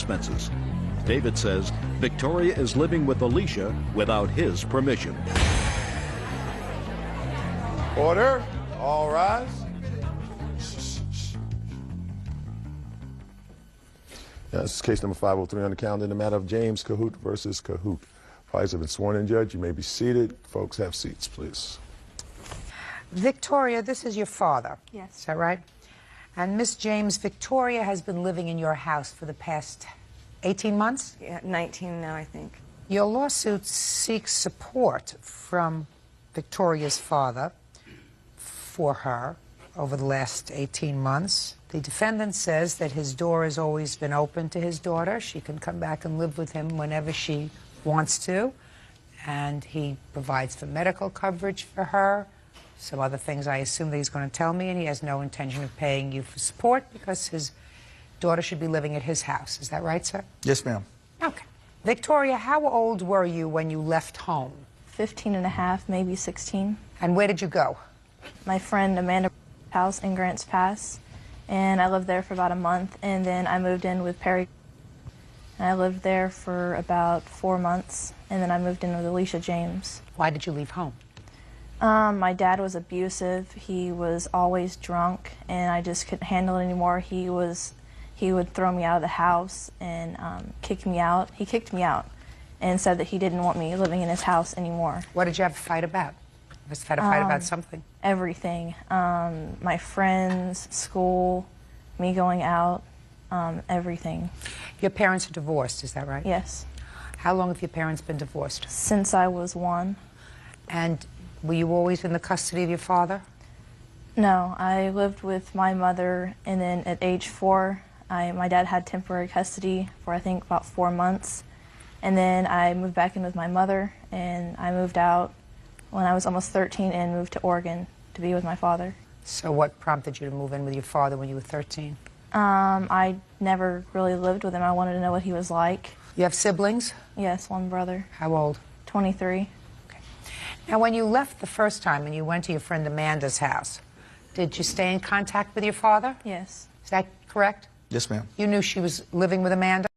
expenses. David says Victoria is living with Alicia without his permission. Order. All rise. This is case number 503 on the calendar in the matter of James Cahoot versus Cahoot. Parties have been sworn in, Judge. You may be seated. Folks, have seats, please. Victoria, this is your father. Yes. Is that right? And Miss James, Victoria has been living in your house for the past 18 months? Yeah, 19 now, I think. Your lawsuit seeks support from Victoria's father for her over the last 18 months. The defendant says that his door has always been open to his daughter. She can come back and live with him whenever she wants to. And he provides for medical coverage for her. Some other things I assume that he's going to tell me, and he has no intention of paying you for support because his daughter should be living at his house. Is that right, sir? Yes, ma'am. Okay. Victoria, how old were you when you left home? 15 and a half, maybe 16. And where did you go? My friend Amanda's house in Grants Pass, and I lived there for about a month, and then I moved in with Perry. And I lived there for about 4 months, and then I moved in with Alicia James. Why did you leave home? My dad was abusive. He was always drunk, and I just couldn't handle it anymore. He would throw me out of the house and kick me out. He kicked me out and said that he didn't want me living in his house anymore. What did you have a fight about? You must have had a fight about something. Everything. My friends, school, me going out, everything. Your parents are divorced, is that right? Yes. How long have your parents been divorced? Since I was 1. And were you always in the custody of your father? No, I lived with my mother, and then at age 4, my dad had temporary custody for I think about 4 months. And then I moved back in with my mother, and I moved out when I was almost 13 and moved to Oregon to be with my father. So what prompted you to move in with your father when you were 13? I never really lived with him. I wanted to know what he was like. You have siblings? Yes, 1 brother. How old? 23. Okay. Now, when you left the first time and you went to your friend Amanda's house, did you stay in contact with your father? Yes. Is that correct? Yes, ma'am. You knew she was living with Amanda?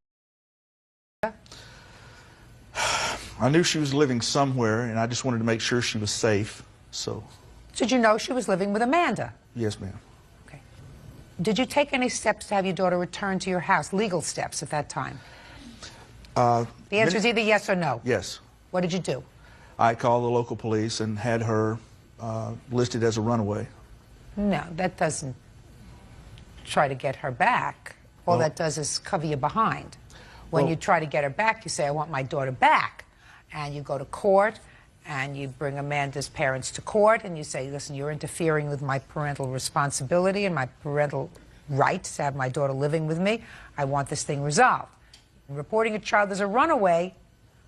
I knew she was living somewhere, and I just wanted to make sure she was safe, so... Did you know she was living with Amanda? Yes, ma'am. Okay. Did you take any steps to have your daughter return to your house, legal steps at that time? The answer is either yes or no. Yes. What did you do? I called the local police and had her listed as a runaway. No, that doesn't try to get her back. All Well, that does is cover you behind. When well, you try to get her back, you say, I want my daughter back. And you go to court, and you bring Amanda's parents to court, and you say, listen, you're interfering with my parental responsibility and my parental right to have my daughter living with me. I want this thing resolved. And reporting a child as a runaway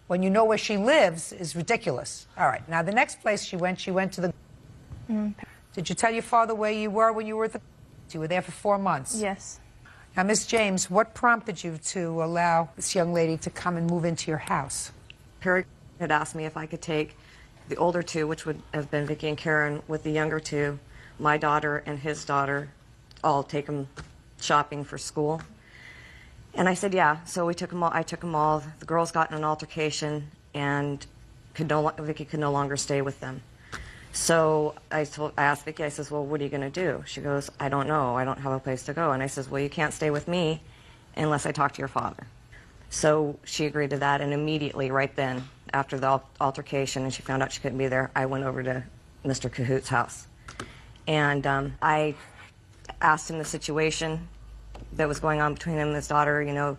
when you know where she lives is ridiculous. All right, now the next place she went to the... Did you tell your father where you were when you were at the... You were there for 4 months. Yes. Now, Miss James, what prompted you to allow this young lady to come and move into your house? Perry had asked me if I could take the older 2, which would have been Vicki and Karen, with the younger 2, my daughter and his daughter, all take them shopping for school. And I said, yeah. So we took them all. I took them all. The girls got in an altercation, and Vicki could no longer stay with them. So I asked Vicki, I says, well, what are you going to do? She goes, I don't know. I don't have a place to go. And I says, well, you can't stay with me unless I talk to your father. So she agreed to that, and immediately, right then, after the altercation, and she found out she couldn't be there, I went over to Mr. Cahoot's house. And I asked him the situation that was going on between him and his daughter, you know,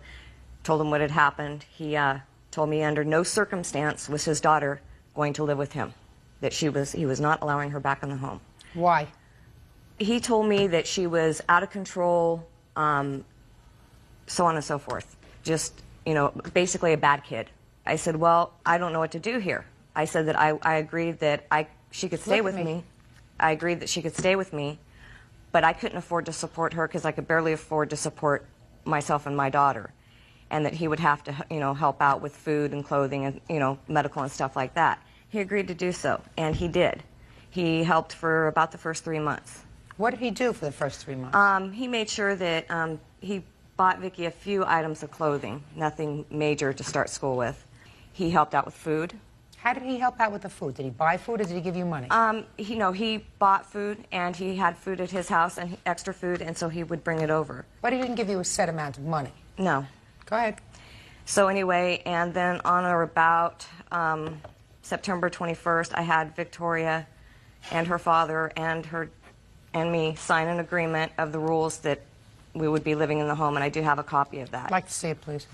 told him what had happened. He told me under no circumstance was his daughter going to live with him, that he was not allowing her back in the home. Why? He told me that she was out of control, so on and so forth. Just, you know, basically a bad kid. I said, well, I don't know what to do here. I said that I agreed that she could stay with me. I agreed that she could stay with me, but I couldn't afford to support her because I could barely afford to support myself and my daughter, and that he would have to, you know, help out with food and clothing and, you know, medical and stuff like that. He agreed to do so, and he did. He helped for about the first 3 months. What did he do for the first 3 months? He made sure that he bought Vicky a few items of clothing, nothing major to start school with. He helped out with food. How did he help out with the food? Did he buy food or did he give you money? He bought food, and he had food at his house, and extra food, and so he would bring it over. But he didn't give you a set amount of money. No. Go ahead. So anyway, and then on or about September 21st, I had Victoria and her father and me sign an agreement of the rules that we would be living in the home, and I do have a copy of that. I'd like to see it, please.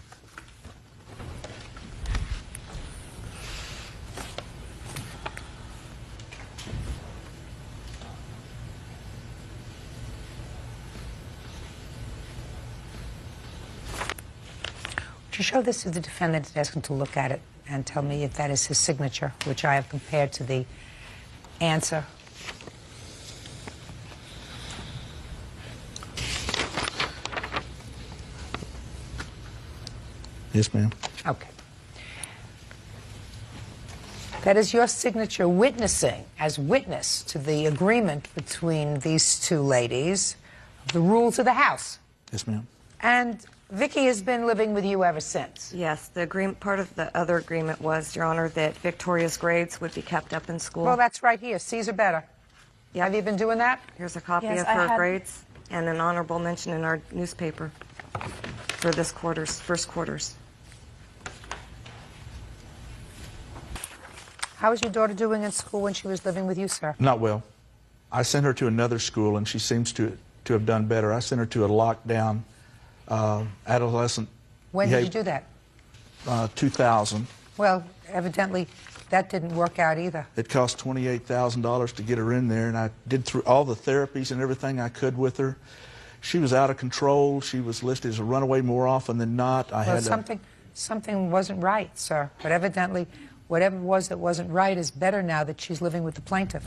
Would you show this to the defendant and ask him to look at it and tell me if that is his signature, which I have compared to the answer? Yes, ma'am. Okay. That is your signature witnessing, as witness to the agreement between these two ladies, the rules of the house. Yes, ma'am. And Vicky has been living with you ever since. Yes, the agreement, part of the other agreement was, Your Honor, that Victoria's grades would be kept up in school. Well, that's right here. C's are better. Yep. Have you been doing that? Here's a copy Yes, of I her had- grades and an honorable mention in our newspaper for this first quarter's. How was your daughter doing in school when she was living with you, sir? Not well. I sent her to another school, and she seems to have done better. I sent her to a lockdown adolescent. When did you do that? 2000. Well, evidently, that didn't work out either. It cost $28,000 to get her in there, and I did through all the therapies and everything I could with her. She was out of control. She was listed as a runaway more often than not. Well, something wasn't right, sir. But evidently, whatever it was that wasn't right is better now that she's living with the plaintiff.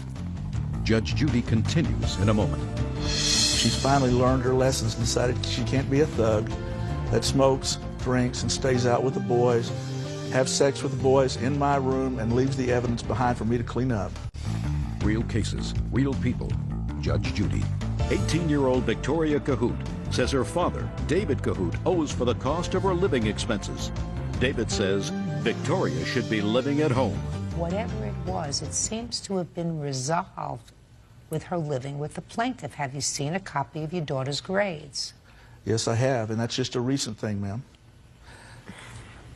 Judge Judy continues in a moment. She's finally learned her lessons and decided she can't be a thug that smokes, drinks, and stays out with the boys, have sex with the boys in my room, and leaves the evidence behind for me to clean up. Real cases, real people. Judge Judy. 18-year-old Victoria Cahoot says her father, David Cahoot, owes for the cost of her living expenses. David says Victoria should be living at home. Whatever it was, it seems to have been resolved with her living with the plaintiff. Have you seen a copy of your daughter's grades? Yes, I have, and that's just a recent thing, ma'am.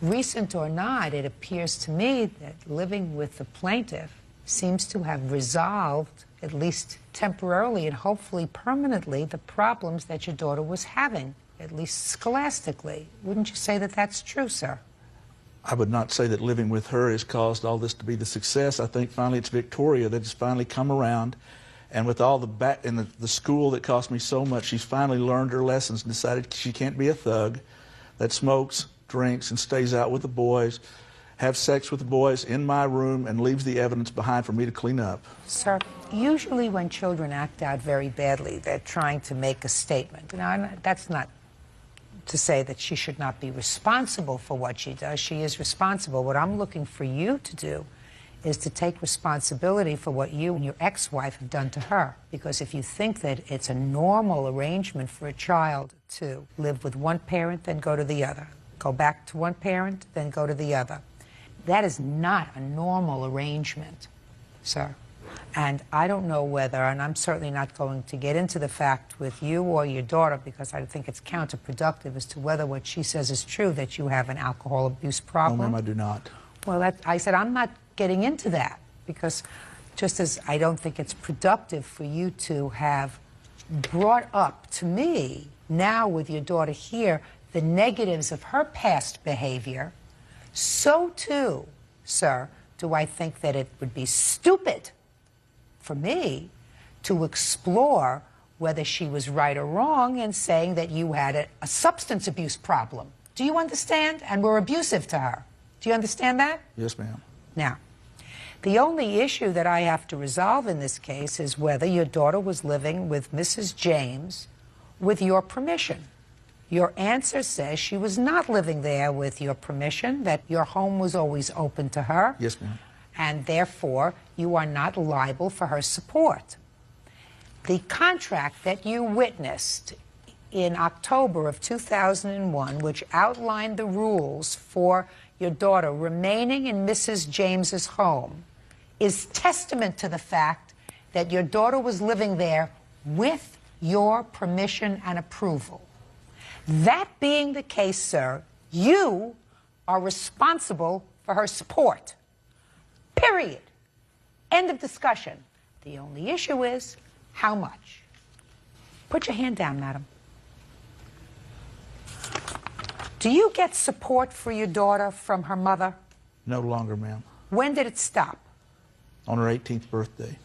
Recent or not, it appears to me that living with the plaintiff seems to have resolved, at least temporarily and hopefully permanently, the problems that your daughter was having, at least scholastically. Wouldn't you say that that's true, sir? I would not say that living with her has caused all this to be the success. I think finally it's Victoria that has finally come around, and with all the school that cost me so much, she's finally learned her lessons and decided she can't be a thug that smokes, drinks, and stays out with the boys, have sex with the boys in my room, and leaves the evidence behind for me to clean up. Sir, usually when children act out very badly, they're trying to make a statement. Now, that's not to say that she should not be responsible for what she does. She is responsible. What I'm looking for you to do is to take responsibility for what you and your ex-wife have done to her. Because if you think that it's a normal arrangement for a child to live with one parent, then go to the other, go back to one parent, then go to the other, that is not a normal arrangement, sir. And I don't know whether, and I'm certainly not going to get into the fact with you or your daughter, because I think it's counterproductive as to whether what she says is true, that you have an alcohol abuse problem. No, ma'am, I do not. Well, I said I'm not getting into that, because just as I don't think it's productive for you to have brought up to me, now with your daughter here, the negatives of her past behavior, so too, sir, do I think that it would be stupid for me to explore whether she was right or wrong in saying that you had a substance abuse problem. Do you understand? And were abusive to her. Do you understand that? Yes, ma'am. Now, the only issue that I have to resolve in this case is whether your daughter was living with Mrs. James with your permission. Your answer says she was not living there with your permission, that your home was always open to her. Yes, ma'am. And therefore, you are not liable for her support. The contract that you witnessed in October of 2001, which outlined the rules for your daughter remaining in Mrs. James's home, is testament to the fact that your daughter was living there with your permission and approval. That being the case, sir, you are responsible for her support. Period. End of discussion. The only issue is how much. Put your hand down, madam. Do you get support for your daughter from her mother? No longer, ma'am. When did it stop? On her 18th birthday,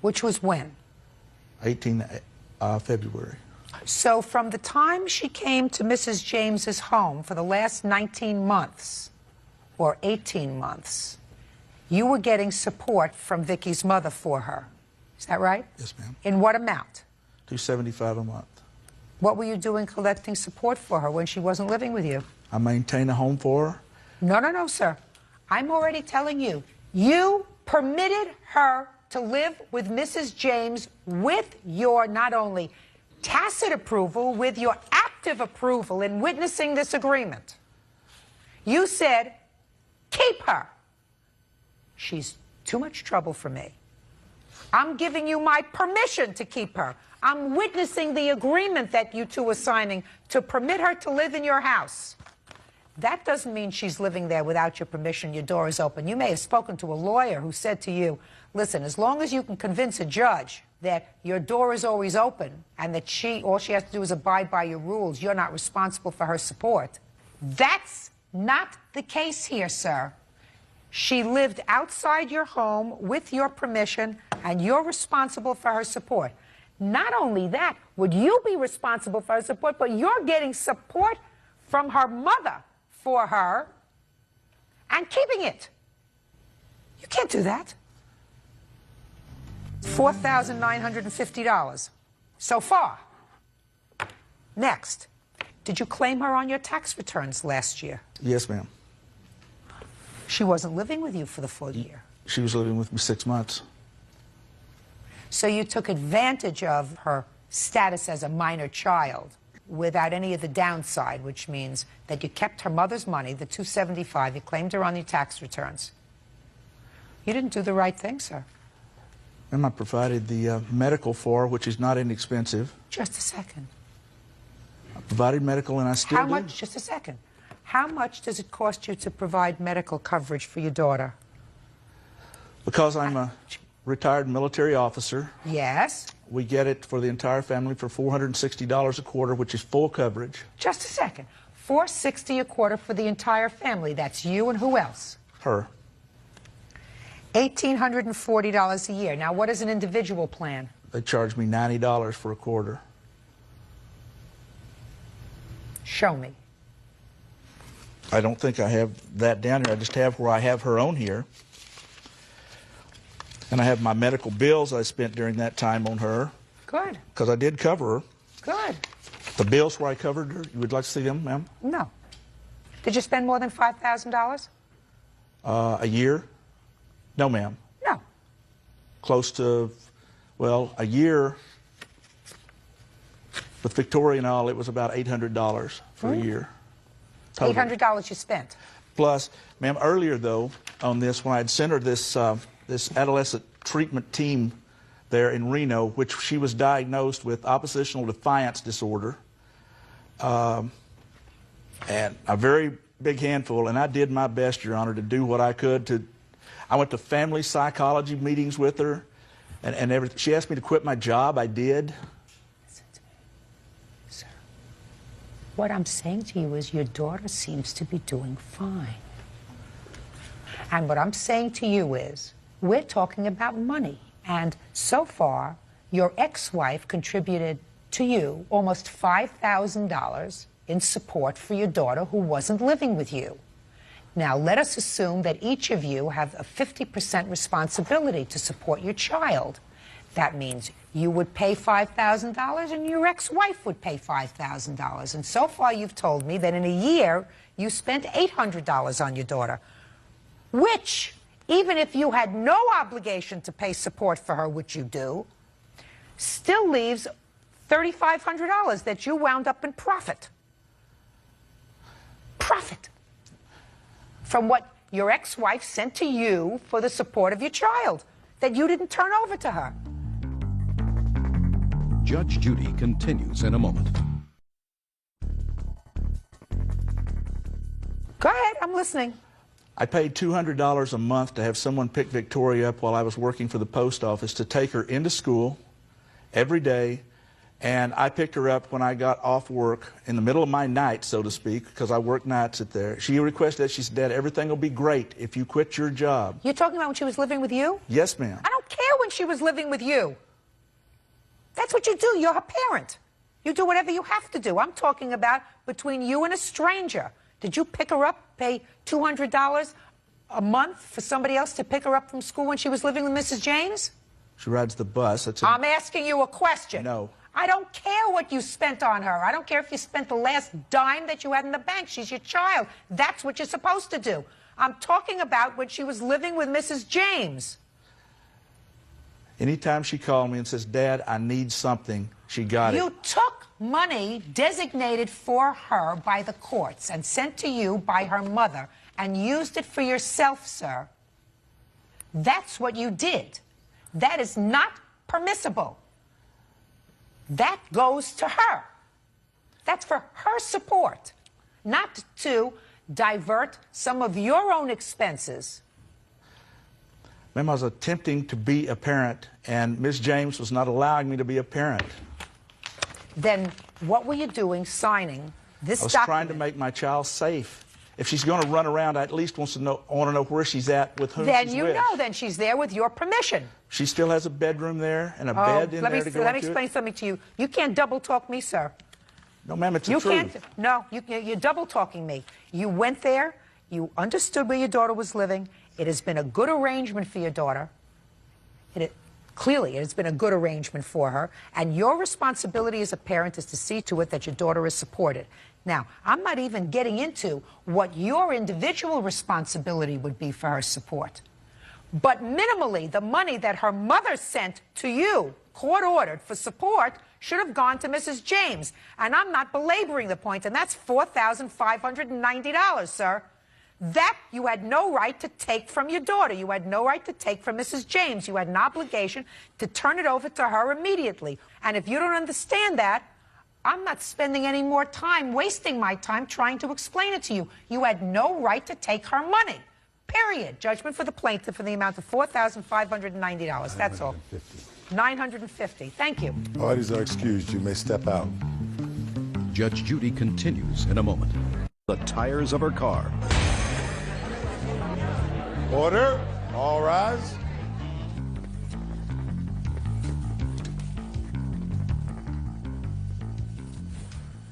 Which was when? 18 February. So from the time she came to Mrs. James's home for the last 19 months, or 18 months, you were getting support from Vicky's mother for her. Is that right? Yes, ma'am. In what amount? $275 a month. What were you doing collecting support for her when she wasn't living with you? I maintain a home for her. No, sir. I'm already telling you. You permitted her to live with Mrs. James with your not only tacit approval, with your active approval in witnessing this agreement. You said, keep her. She's too much trouble for me. I'm giving you my permission to keep her. I'm witnessing the agreement that you two are signing to permit her to live in your house. That doesn't mean she's living there without your permission. Your door is open. You may have spoken to a lawyer who said to you, listen, as long as you can convince a judge that your door is always open and that all she has to do is abide by your rules, you're not responsible for her support. That's not the case here, sir. She lived outside your home with your permission, and you're responsible for her support. Not only that, would you be responsible for her support, but you're getting support from her mother for her and keeping it. You can't do that. $4,950 so far. Next, did you claim her on your tax returns last year? Yes, ma'am. She wasn't living with you for the full year. She was living with me 6 months. So you took advantage of her status as a minor child without any of the downside, which means that you kept her mother's money, the $275, you claimed her on your tax returns. You didn't do the right thing, sir. And I provided the medical for her, which is not inexpensive. Just a second. I provided medical, and I still How do. much? Just a second. How much does it cost you to provide medical coverage for your daughter? Because I'm a retired military officer, Yes. we get it for the entire family for $460 a quarter, which is full coverage. Just a second. $460 a quarter for the entire family. That's you and who else? Her. $1,840 a year. Now, what is an individual plan? They charge me $90 for a quarter. Show me. I don't think I have that down here. I just have where I have her on here. And I have my medical bills I spent during that time on her. Good. Because I did cover her. Good. The bills where I covered her, you would like to see them, ma'am? No. Did you spend more than $5,000? A year? No, ma'am. No. Close to, well, a year. With Victoria and all, it was about $800 for a year. Total. $800 you spent. Plus, ma'am, earlier though, on this, when I had sent her this, this adolescent treatment team there in Reno, which she was diagnosed with oppositional defiance disorder, and a very big handful, and I did my best, Your Honor, to do what I could to. I went to family psychology meetings with her, and everything. She asked me to quit my job. I did. Listen to me, sir. What I'm saying to you is your daughter seems to be doing fine. And what I'm saying to you is we're talking about money. And so far, your ex-wife contributed to you almost $5,000 in support for your daughter who wasn't living with you. Now, let us assume that each of you have a 50% responsibility to support your child. That means you would pay $5,000 and your ex-wife would pay $5,000. And so far, you've told me that in a year, you spent $800 on your daughter, which, even if you had no obligation to pay support for her, which you do, still leaves $3,500 that you wound up in profit. Profit. From what your ex-wife sent to you for the support of your child that you didn't turn over to her. Judge Judy continues in a moment. Go ahead, I'm listening. I paid $200 a month to have someone pick Victoria up while I was working for the post office to take her into school every day, and I picked her up when I got off work in the middle of my night, so to speak, because I work nights at there. She requested that. She said, Dad, everything will be great if you quit your job. You're talking about when she was living with you? Yes, ma'am. I don't care when she was living with you. That's what you do. You're her parent. You do whatever you have to do. I'm talking about between you and a stranger. Did you pick her up, pay $200 a month for somebody else to pick her up from school when she was living with Mrs. James? She rides the bus. I'm asking you a question. No. I don't care what you spent on her. I don't care if you spent the last dime that you had in the bank. She's your child. That's what you're supposed to do. I'm talking about when she was living with Mrs. James. Anytime she called me and says, Dad, I need something, she got it. You took money designated for her by the courts and sent to you by her mother and used it for yourself, sir. That's what you did. That is not permissible. That goes to her. That's for her support, not to divert some of your own expenses. Ma'am, I was attempting to be a parent, and Miss James was not allowing me to be a parent. Then what were you doing signing this document? I was trying to make my child safe. If she's going to run around, I at least want to know where she's at, with whom she's with. Then you know, then she's there with your permission. She still has a bedroom there and a bed in there to go Let me into explain it? something to you. You can't double talk me, sir. No, ma'am, it's the You truth. can't. No, you're double talking me. You went there. You understood where your daughter was living. It has been a good arrangement for your daughter. Clearly, it has been a good arrangement for her. And your responsibility as a parent is to see to it that your daughter is supported. Now, I'm not even getting into what your individual responsibility would be for her support. But minimally, the money that her mother sent to you, court-ordered for support, should have gone to Mrs. James. And I'm not belaboring the point, and that's $4,590, sir. That you had no right to take from your daughter. You had no right to take from Mrs. James. You had an obligation to turn it over to her immediately. And if you don't understand that, I'm not spending any more time, wasting my time trying to explain it to you. You had no right to take her money. Period. Judgment for the plaintiff in the amount of $4,590. That's all. $950. Thank you. Parties are excused. You may step out. Judge Judy continues in a moment. The tires of her car. Order. All rise.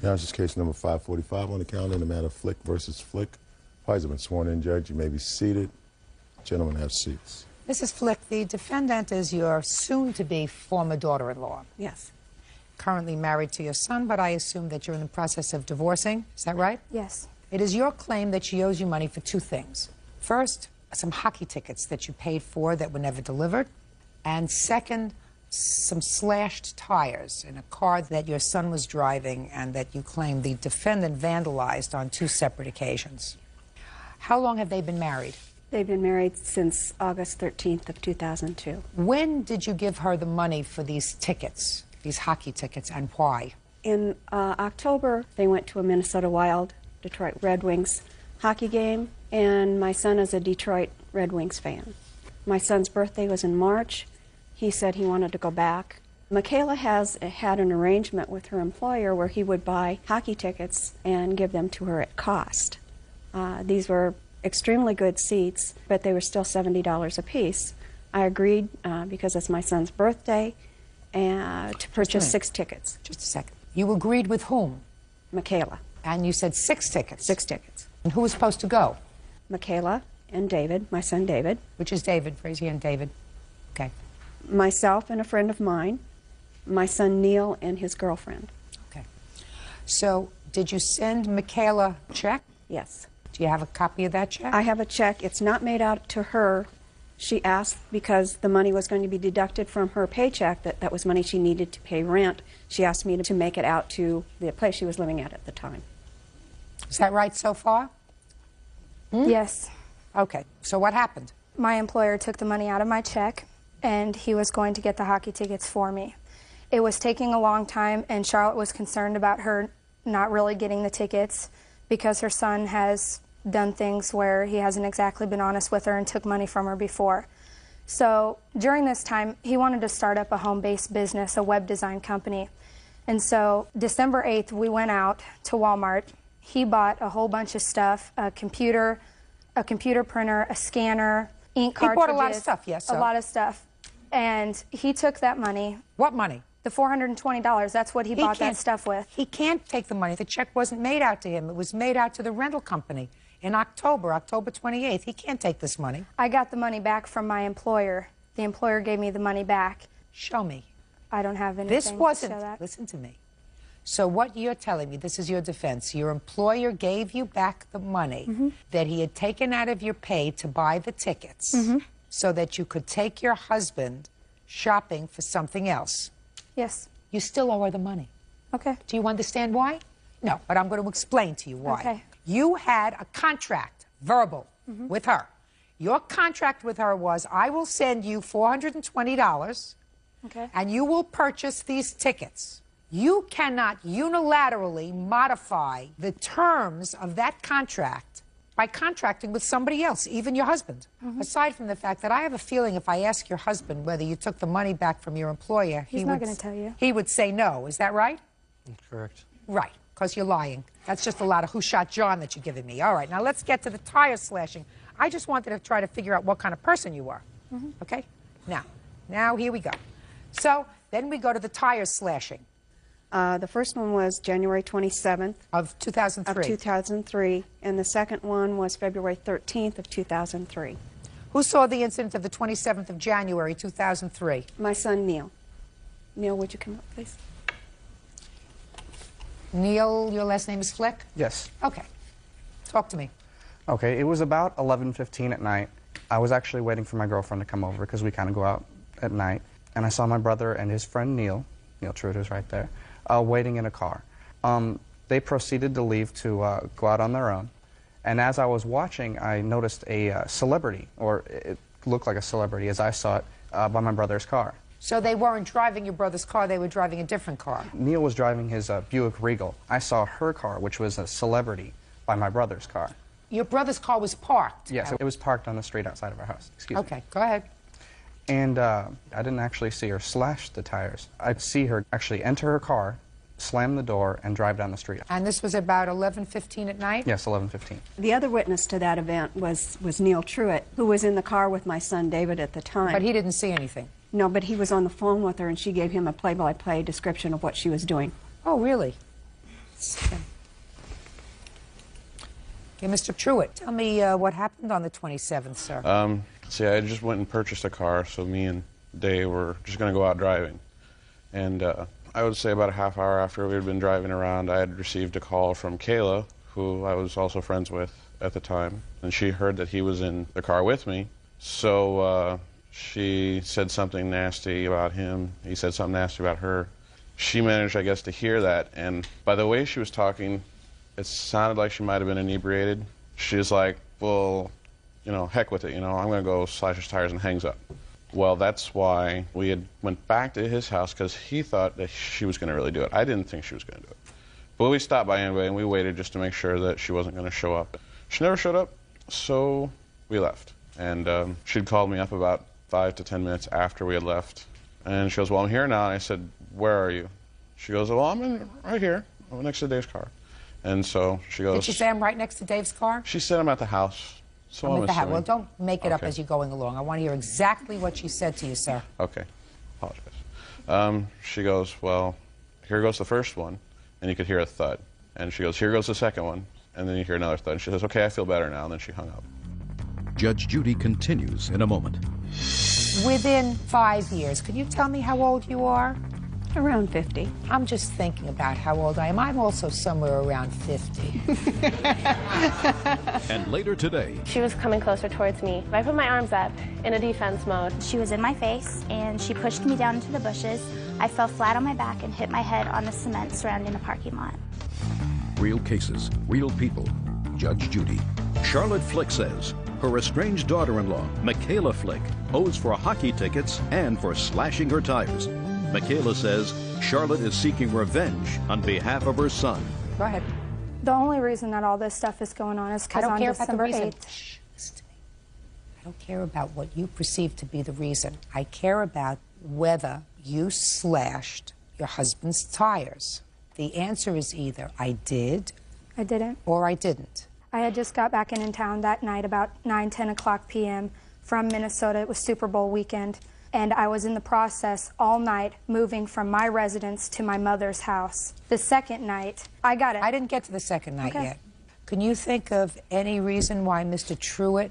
Now this is case number 545 on the calendar in the matter of Flick versus Flick. Parties have been sworn in, Judge. You may be seated. Gentlemen, have seats. Mrs. Flick, the defendant is your soon-to-be former daughter-in-law. Yes. Currently married to your son, but I assume that you're in the process of divorcing. Is that right? Yes. It is your claim that she owes you money for two things. First, some hockey tickets that you paid for that were never delivered. And second, some slashed tires in a car that your son was driving and that you claim the defendant vandalized on two separate occasions. How long have they been married? They've been married since August 13th of 2002. When did you give her the money for these tickets, these hockey tickets, and why? In October, they went to a Minnesota Wild, Detroit Red Wings hockey game, and my son is a Detroit Red Wings fan. My son's birthday was in March. He said he wanted to go back. Michaela has had an arrangement with her employer where he would buy hockey tickets and give them to her at cost. These were extremely good seats, but they were still $70 a piece. I agreed because it's my son's birthday to purchase 6 tickets. Just a second. You agreed with whom? Michaela. And you said 6 tickets? 6 tickets. And who was supposed to go? Michaela and David, my son David. Which is David? Raise your hand, David. Okay. Myself and a friend of mine, my son Neil and his girlfriend. Okay. So, did you send Michaela a check? Yes. Do you have a copy of that check? I have a check. It's not made out to her. She asked, because the money was going to be deducted from her paycheck, that was money she needed to pay rent. She asked me to make it out to the place she was living at the time. Is that right so far? Yes. Okay, so what happened? My employer took the money out of my check, and he was going to get the hockey tickets for me. It was taking a long time, and Charlotte was concerned about her not really getting the tickets because her son has done things where he hasn't exactly been honest with her and took money from her before. So during this time, he wanted to start up a home-based business, a web design company. And so December 8th, we went out to Walmart. He bought a whole bunch of stuff, a computer printer, a scanner, ink cartridges. He bought a lot of stuff, yes. A lot of stuff. And he took that money. What money? The $420, that's what he bought that stuff with. He can't take the money. The check wasn't made out to him. It was made out to the rental company in October 28th. He can't take this money. I got the money back from my employer. The employer gave me the money back. Show me. I don't have anything This wasn't, to show that. listen to me. So what you're telling me, this is your defense, your employer gave you back the money that he had taken out of your pay to buy the tickets so that you could take your husband shopping for something else. Yes. You still owe her the money. Okay. Do you understand why? No, but I'm going to explain to you why. Okay. You had a contract, verbal, with her. Your contract with her was, I will send you $420, Okay. and you will purchase these tickets. You cannot unilaterally modify the terms of that contract by contracting with somebody else, even your husband. Aside from the fact that I have a feeling if I ask your husband whether you took the money back from your employer, He's not going to tell you. He would say no. Is that right? Correct. Right, because you're lying. That's just a lot of who shot John that you're giving me. All right, now let's get to the tire slashing. I just wanted to try to figure out what kind of person you are. Okay? Now here we go. So then we go to the tire slashing. The first one was January 27th Of 2003. of 2003, and the second one was February 13th of 2003. Who saw the incident of the 27th of January, 2003? My son, Neil. Neil, would you come up, please? Neil, your last name is Flick? Yes. Okay. Talk to me. Okay, it was about 11:15 at night. I was actually waiting for my girlfriend to come over because we kind of go out at night. And I saw my brother and his friend Neil Trude, who's right there, waiting in a car. They proceeded to leave to go out on their own. And as I was watching, I noticed a celebrity, or it looked like a celebrity as I saw it, by my brother's car. So they weren't driving your brother's car, they were driving a different car. Neil was driving his Buick Regal. I saw her car, which was a celebrity, by my brother's car. Your brother's car was parked? Yes, it was parked on the street outside of our house. Excuse me. Okay, go ahead. And I didn't actually see her slash the tires. I'd see her actually enter her car, slam the door, and drive down the street. And this was about 11:15 at night? Yes, 11:15. The other witness to that event was Neil Truitt, who was in the car with my son David at the time. But he didn't see anything? No, but he was on the phone with her, and she gave him a play-by-play description of what she was doing. Oh, really? Okay, Mr. Truitt, tell me what happened on the 27th, sir. See, I just went and purchased a car, so me and Dave were just going to go out driving. And I would say about a half hour after we had been driving around, I had received a call from Kayla, who I was also friends with at the time. And she heard that he was in the car with me. So she said something nasty about him. He said something nasty about her. She managed, I guess, to hear that. And by the way she was talking, it sounded like she might have been inebriated. She was like, well, you know, heck with it, you know, I'm going to go slash his tires, and hangs up. Well, that's why we had went back to his house, because he thought that she was going to really do it. I didn't think she was going to do it. But we stopped by anyway, and we waited just to make sure that she wasn't going to show up. She never showed up, so we left. And she'd called me up about 5 to 10 minutes after we had left. And she goes, well, I'm here now. And I said, where are you? She goes, well, I'm right here. I'm next to Dave's car. And so she goes... Did she say I'm right next to Dave's car? She said I'm at the house. So I'm assuming. Well, don't make it up Okay. as you're going along. I want to hear exactly what she said to you, sir. Okay. Apologize. She goes, well, here goes the first one. And you could hear a thud. And she goes, here goes the second one. And then you hear another thud. And she says, okay, I feel better now. And then she hung up. Judge Judy continues in a moment. Within 5 years, can you tell me how old you are? Around 50. I'm just thinking about how old I am. I'm also somewhere around 50. And later today, She was coming closer towards me. I put my arms up in a defense mode. She was in my face, and she pushed me down into the bushes. I fell flat on my back and hit my head on the cement surrounding the parking lot. real cases, real people. Judge Judy. Charlotte Flick says her estranged daughter-in-law, Michaela Flick, owes for hockey tickets and for slashing her tires. Michaela says Charlotte is seeking revenge on behalf of her son. Go ahead. The only reason that all this stuff is going on is because on December 8th. Shh, listen to me. I don't care about what you perceive to be the reason. I care about whether you slashed your husband's tires. The answer is either I did. I didn't. Or I didn't. I had just got back in town that night about 10 o'clock p.m. from Minnesota. It was Super Bowl weekend. And I was in the process all night moving from my residence to my mother's house. The second night, I got it. I didn't get to the second night Okay. yet. Can you think of any reason why Mr. Truitt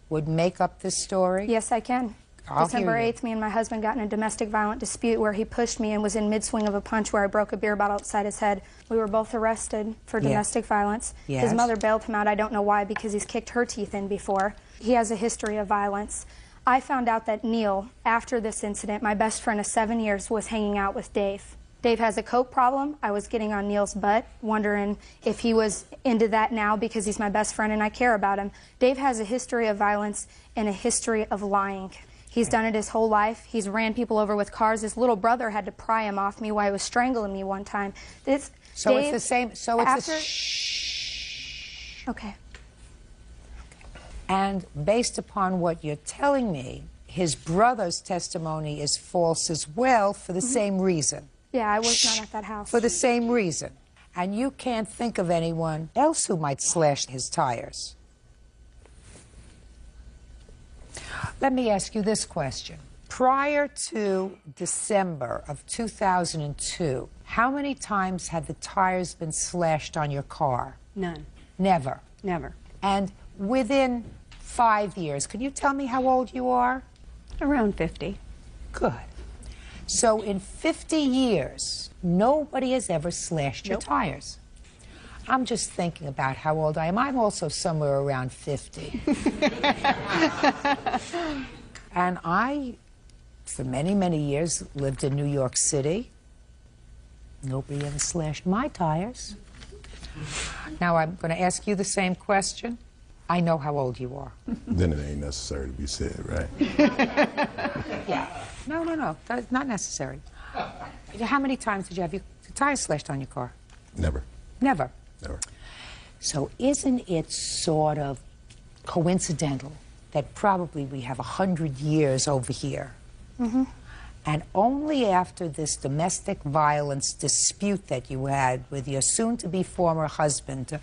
would make up this story? Yes, I can. I'll December hear you. 8th, me and my husband got in a domestic violent dispute where he pushed me and was in mid-swing of a punch where I broke a beer bottle outside his head. We were both arrested for domestic violence. Yes. His mother bailed him out. I don't know why, because he's kicked her teeth in before. He has a history of violence. I found out that Neil, after this incident, my best friend of 7 years, was hanging out with Dave. Dave has a coke problem. I was getting on Neil's butt, wondering if he was into that now because he's my best friend and I care about him. Dave has a history of violence and a history of lying. He's done it his whole life. He's ran people over with cars. His little brother had to pry him off me while he was strangling me one time. So Dave, it's the same. So it's after, the shh. Okay. And based upon what you're telling me, his brother's testimony is false as well for the same reason. Yeah, I was not at that house. For the same reason. And you can't think of anyone else who might slash his tires. Let me ask you this question. Prior to December of 2002, how many times had the tires been slashed on your car? None. Never. Never. And within 5 years, can you tell me how old you are? Around 50. Good. So in 50 years, nobody has ever slashed your tires. I'm just thinking about how old I am. I'm also somewhere around 50. And I, for many, many years, lived in New York City. Nobody ever slashed my tires. Now I'm going to ask you the same question. I know how old you are. Then it ain't necessary to be said, right? Yeah. No. That's not necessary. How many times did you have your tires slashed on your car? Never. Never. Never. So isn't it sort of coincidental that probably we have 100 years over here? Mm-hmm. And only after this domestic violence dispute that you had with your soon-to-be former husband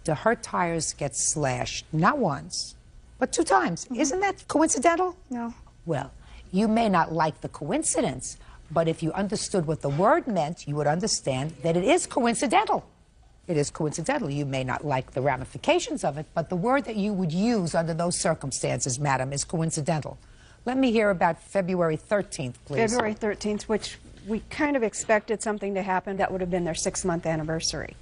do her tires get slashed, not once, but 2 times. Isn't that coincidental? No. Well, you may not like the coincidence, but if you understood what the word meant, you would understand that it is coincidental. It is coincidental. You may not like the ramifications of it, but the word that you would use under those circumstances, madam, is coincidental. Let me hear about February 13th, please. February 13th, which we kind of expected something to happen. That would have been their 6-month anniversary.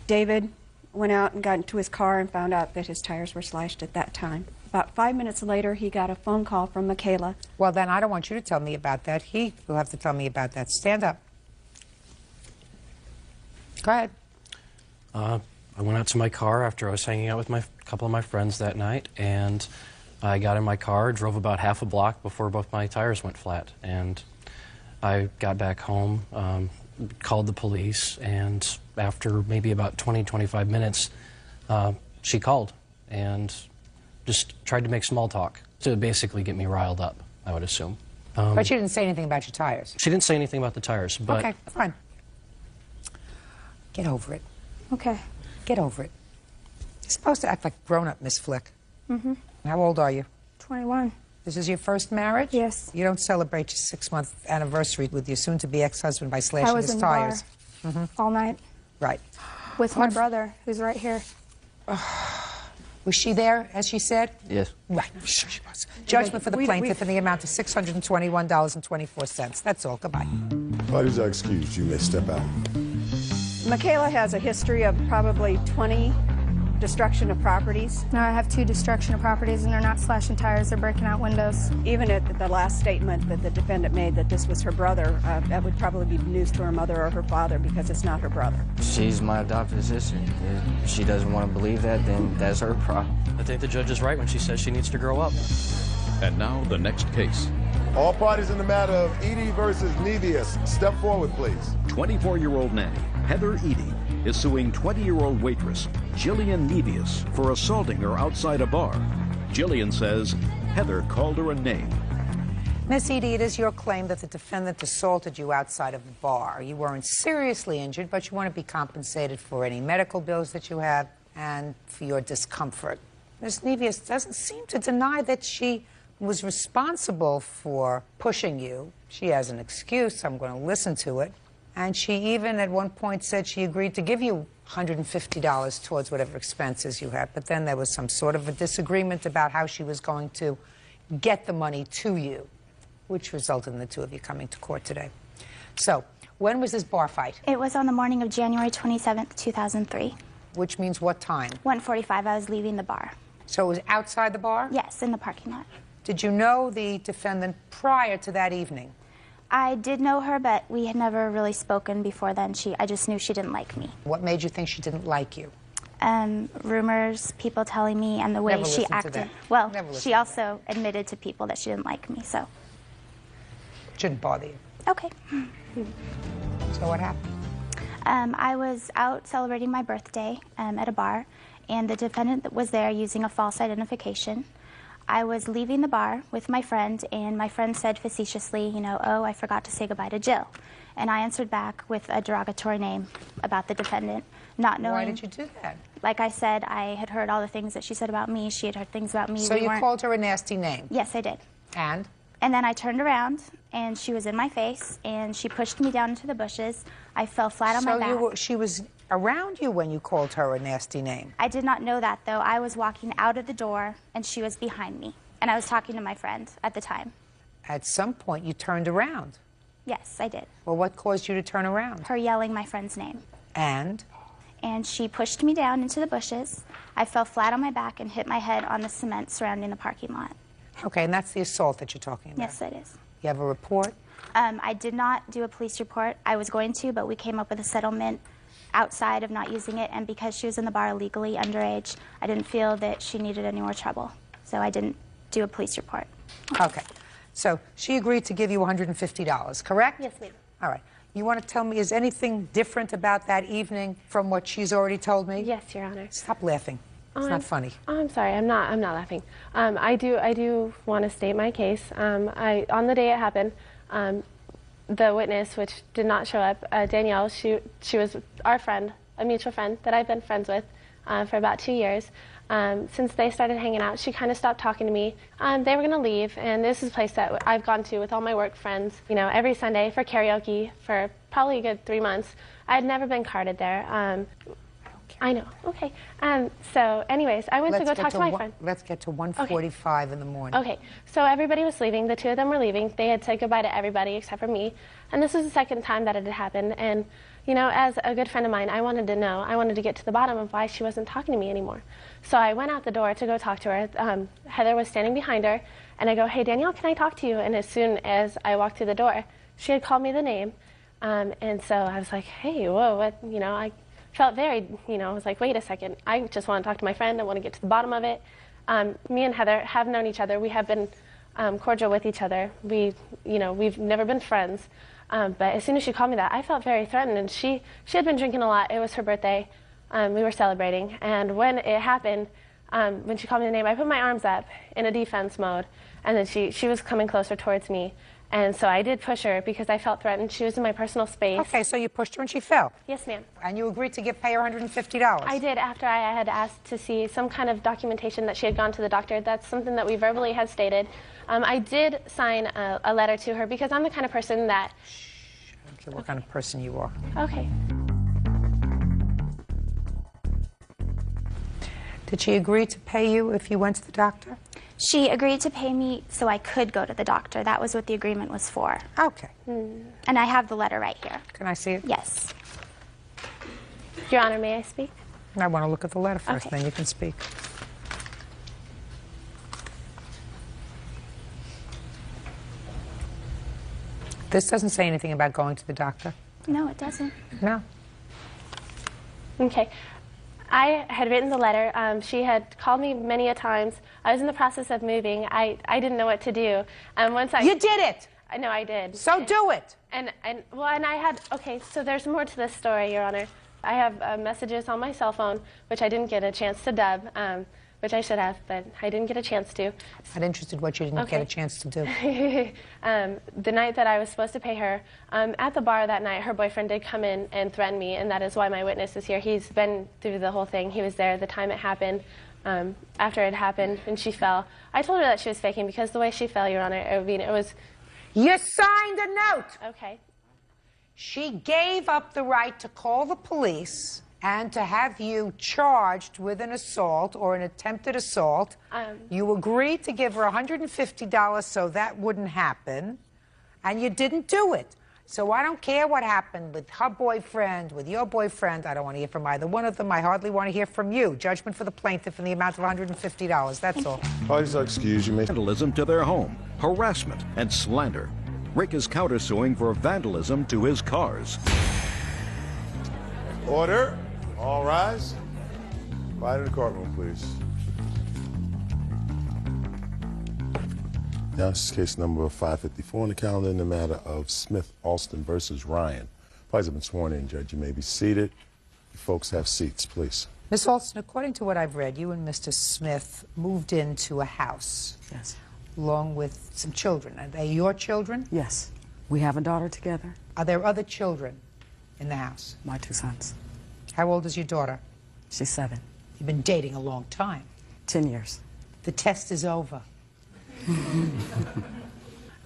David went out and got into his car and found out that his tires were slashed at that time. About 5 minutes later, he got a phone call from Michaela. Well, then I don't want you to tell me about that. He will have to tell me about that. Stand up. Go ahead. I went out to my car after I was hanging out with a couple of my friends that night, and I got in my car, drove about half a block before both my tires went flat. And I got back home, called the police, and after maybe about 20, 25 minutes, she called and just tried to make small talk to basically get me riled up, I would assume. But she didn't say anything about your tires. She didn't say anything about the tires, but... Okay, fine. Get over it. Okay. Get over it. You're supposed to act like grown-up, Miss Flick. Mm-hmm. How old are you? 21. This is your first marriage? Yes. You don't celebrate your 6-month anniversary with your soon-to-be ex-husband by slashing I was his in tires. the bar all night Right. with my brother, who's right here. Was she there, as she said? Yes. Right. Sure she was. Judgment for the plaintiff in the amount of $621.24. That's all. Goodbye. Parties are excused. You may step out. Michaela has a history of probably 20 destruction of properties. No, I have 2 destruction of properties, and they're not slashing tires, they're breaking out windows. Even at the last statement that the defendant made that this was her brother, that would probably be news to her mother or her father because it's not her brother. She's my adopted sister. If she doesn't want to believe that, then that's her problem. I think the judge is right when she says she needs to grow up. And now the next case. All parties in the matter of Edie versus Nevius, step forward, please. 24-year-old nanny, Heather Edie, is suing 20-year-old waitress, Jillian Nevius, for assaulting her outside a bar. Jillian says Heather called her a name. Miss Edie, it is your claim that the defendant assaulted you outside of the bar. You weren't seriously injured, but you want to be compensated for any medical bills that you have and for your discomfort. Miss Nevius doesn't seem to deny that she was responsible for pushing you. She has an excuse. I'm going to listen to it. And she even at one point said she agreed to give you $150 towards whatever expenses you had. But then there was some sort of a disagreement about how she was going to get the money to you, which resulted in the 2 of you coming to court today. So, when was this bar fight? It was on the morning of January 27th, 2003. Which means what time? 1:45, I was leaving the bar. So it was outside the bar? Yes, in the parking lot. Did you know the defendant prior to that evening? I did know her, but we had never really spoken before then. I just knew she didn't like me. What made you think she didn't like you? Rumors, people telling me, and the way Never she listened to acted. that. Well, Never listened she to also admitted to people that she didn't like me, so. Shouldn't bother you. Okay. So what happened? I was out celebrating my birthday at a bar, and the defendant was there using a false identification. I was leaving the bar with my friend, and my friend said facetiously, you know, oh, I forgot to say goodbye to Jill. And I answered back with a derogatory name about the defendant, not knowing... Why did you do that? Like I said, I had heard all the things that she said about me. She had heard things about me. So you called her a nasty name? Yes, I did. And? And then I turned around, and she was in my face, and she pushed me down into the bushes. I fell flat on my back. So she was around you when you called her a nasty name? I did not know that, though. I was walking out of the door, and she was behind me. And I was talking to my friend at the time. At some point, you turned around? Yes, I did. Well, what caused you to turn around? Her yelling my friend's name. And? And she pushed me down into the bushes. I fell flat on my back and hit my head on the cement surrounding the parking lot. Okay, and that's the assault that you're talking about? Yes, it is. You have a report? I did not do a police report. I was going to, but we came up with a settlement outside of not using it, and because she was in the bar illegally, underage, I didn't feel that she needed any more trouble. So I didn't do a police report. Okay. So she agreed to give you $150, correct? Yes, ma'am. All right. You want to tell me, is anything different about that evening from what she's already told me? Yes, Your Honor. Stop laughing. It's not funny. Oh, I'm sorry. I'm not laughing. I do want to state my case. On the day it happened, the witness, which did not show up, Danielle, she was our friend, a mutual friend that I've been friends with for about 2 years. Since they started hanging out, she kind of stopped talking to me. They were going to leave, and this is a place that I've gone to with all my work friends, you know, every Sunday for karaoke for probably a good 3 months. I had never been carded there. I know. Okay. So, anyways, I went to go talk to my friend. Let's get to 1:45 in the morning. Okay. So everybody was leaving. The 2 of them were leaving. They had said goodbye to everybody except for me. And this was the second time that it had happened. And, you know, as a good friend of mine, I wanted to know. I wanted to get to the bottom of why she wasn't talking to me anymore. So I went out the door to go talk to her. Heather was standing behind her. And I go, hey, Danielle, can I talk to you? And as soon as I walked through the door, she had called me the name. And so I was like, hey, whoa, what, you know, I felt very, you know, I was like, wait a second. I just want to talk to my friend. I want to get to the bottom of it. Me and Heather have known each other. We have been cordial with each other. We've never been friends. But as soon as she called me that, I felt very threatened. And she had been drinking a lot. It was her birthday. We were celebrating. And when it happened, when she called me the name, I put my arms up in a defense mode. And then she was coming closer towards me. And so I did push her because I felt threatened. She was in my personal space. Okay, so you pushed her and she fell? Yes, ma'am. And you agreed to pay her $150? I did, after I had asked to see some kind of documentation that she had gone to the doctor. That's something that we verbally had stated. I did sign a letter to her because I'm the kind of person that... I don't care what kind of person you are. Okay. Did she agree to pay you if you went to the doctor? She agreed to pay me so I could go to the doctor. That was what the agreement was for. Okay. And I have the letter right here. Can I see it? Yes. Your Honor, may I speak? I want to look at the letter first, Okay. then you can speak. This doesn't say anything about going to the doctor. No, it doesn't. No. Okay. I had written the letter. She had called me many a times. I was in the process of moving. I didn't know what to do. And once You did it! I know I did. So do it! And I had, okay, so there's more to this story, Your Honor. I have messages on my cell phone, which I didn't get a chance to dub, which I should have, but I didn't get a chance to. I'm interested what you didn't get a chance to do. The night that I was supposed to pay her, at the bar that night, her boyfriend did come in and threaten me, and that is why my witness is here. He's been through the whole thing. He was there the time it happened, after it happened, and she fell. I told her that she was faking because the way she fell, Your Honor, I mean, it was... You signed a note! Okay. She gave up the right to call the police and to have you charged with an assault or an attempted assault. You agreed to give her $150 so that wouldn't happen, and you didn't do it. So I don't care what happened with her boyfriend, with your boyfriend. I don't want to hear from either one of them. I hardly want to hear from you. Judgment for the plaintiff in the amount of $150. That's all. Parties are excused. You may... Vandalism to their home, harassment, and slander. Rick is countersuing for vandalism to his cars. Order. All rise. Quiet in the courtroom, please. Now, this is case number 554 on the calendar in the matter of Smith Alston versus Ryan. Parties have been sworn in, Judge. You may be seated. You folks have seats, please. Miss Alston, according to what I've read, you and Mr. Smith moved into a house. Yes. Along with some children. Are they your children? Yes. We have a daughter together. Are there other children in the house? My 2 sons. How old is your daughter? She's 7. You've been dating a long time. 10 years. The test is over. And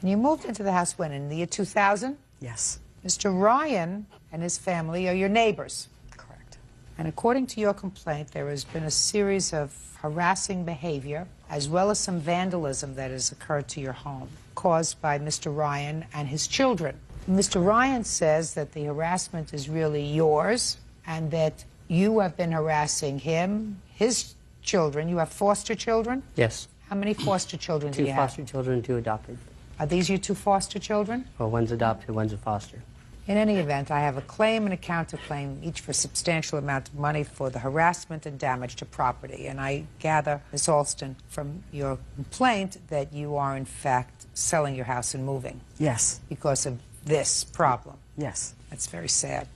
you moved into the house when? In the year 2000? Yes. Mr. Ryan and his family are your neighbors. Correct. And according to your complaint, there has been a series of harassing behavior as well as some vandalism that has occurred to your home caused by Mr. Ryan and his children. Mr. Ryan says that the harassment is really yours and that you have been harassing him, his children. You have foster children? Yes. How many foster children do you 2 have? foster children, 2 adopted. Are these your 2 foster children? Well, one's adopted, one's a foster. In any event, I have a claim and a counterclaim, each for a substantial amount of money for the harassment and damage to property. And I gather, Ms. Alston, from your complaint that you are, in fact, selling your house and moving. Yes. Because of this problem. Yes. That's very sad.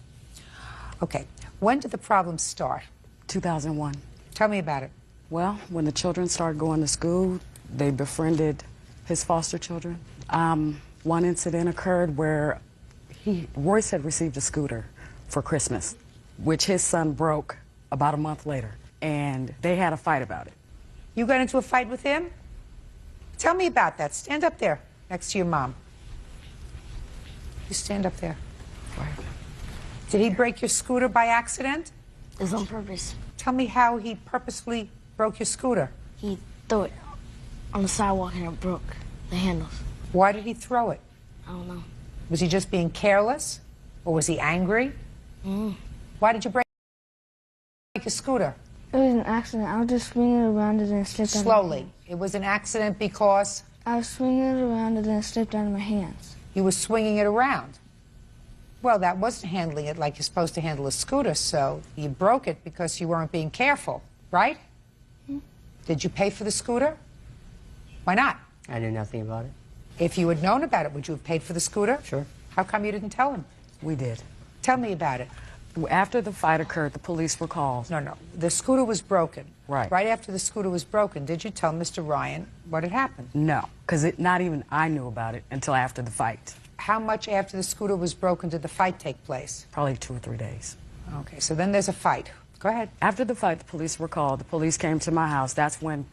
Okay. When did the problem start? 2001. Tell me about it. Well, when the children started going to school, they befriended his foster children. One incident occurred where Royce had received a scooter for Christmas, which his son broke about a month later, and they had a fight about it. You got into a fight with him? Tell me about that. Stand up there next to your mom. You stand up there. Right. Did he break your scooter by accident? It was on purpose. Tell me how he purposefully broke your scooter. He threw it on the sidewalk and it broke the handles. Why did he throw it? I don't know. Was he just being careless? Or was he angry? Why did you break your scooter? It was an accident. I was just swinging it around and then it slipped out of my Slowly. hand. It was an accident because? I was swinging it around and then it slipped out of my hands. You were swinging it around. Well, that wasn't handling it like you're supposed to handle a scooter, so you broke it because you weren't being careful, right? Did you pay for the scooter? Why not? I knew nothing about it. If you had known about it, would you have paid for the scooter? Sure. How come you didn't tell him? We did. Tell me about it. After the fight occurred, the police were called. No. The scooter was broken. Right. Right after the scooter was broken, did you tell Mr. Ryan what had happened? No, because not even I knew about it until after the fight. How much after the scooter was broken did the fight take place? Probably 2 or 3 days. Okay, so then there's a fight. Go ahead. After the fight, the police were called. The police came to my house. That's when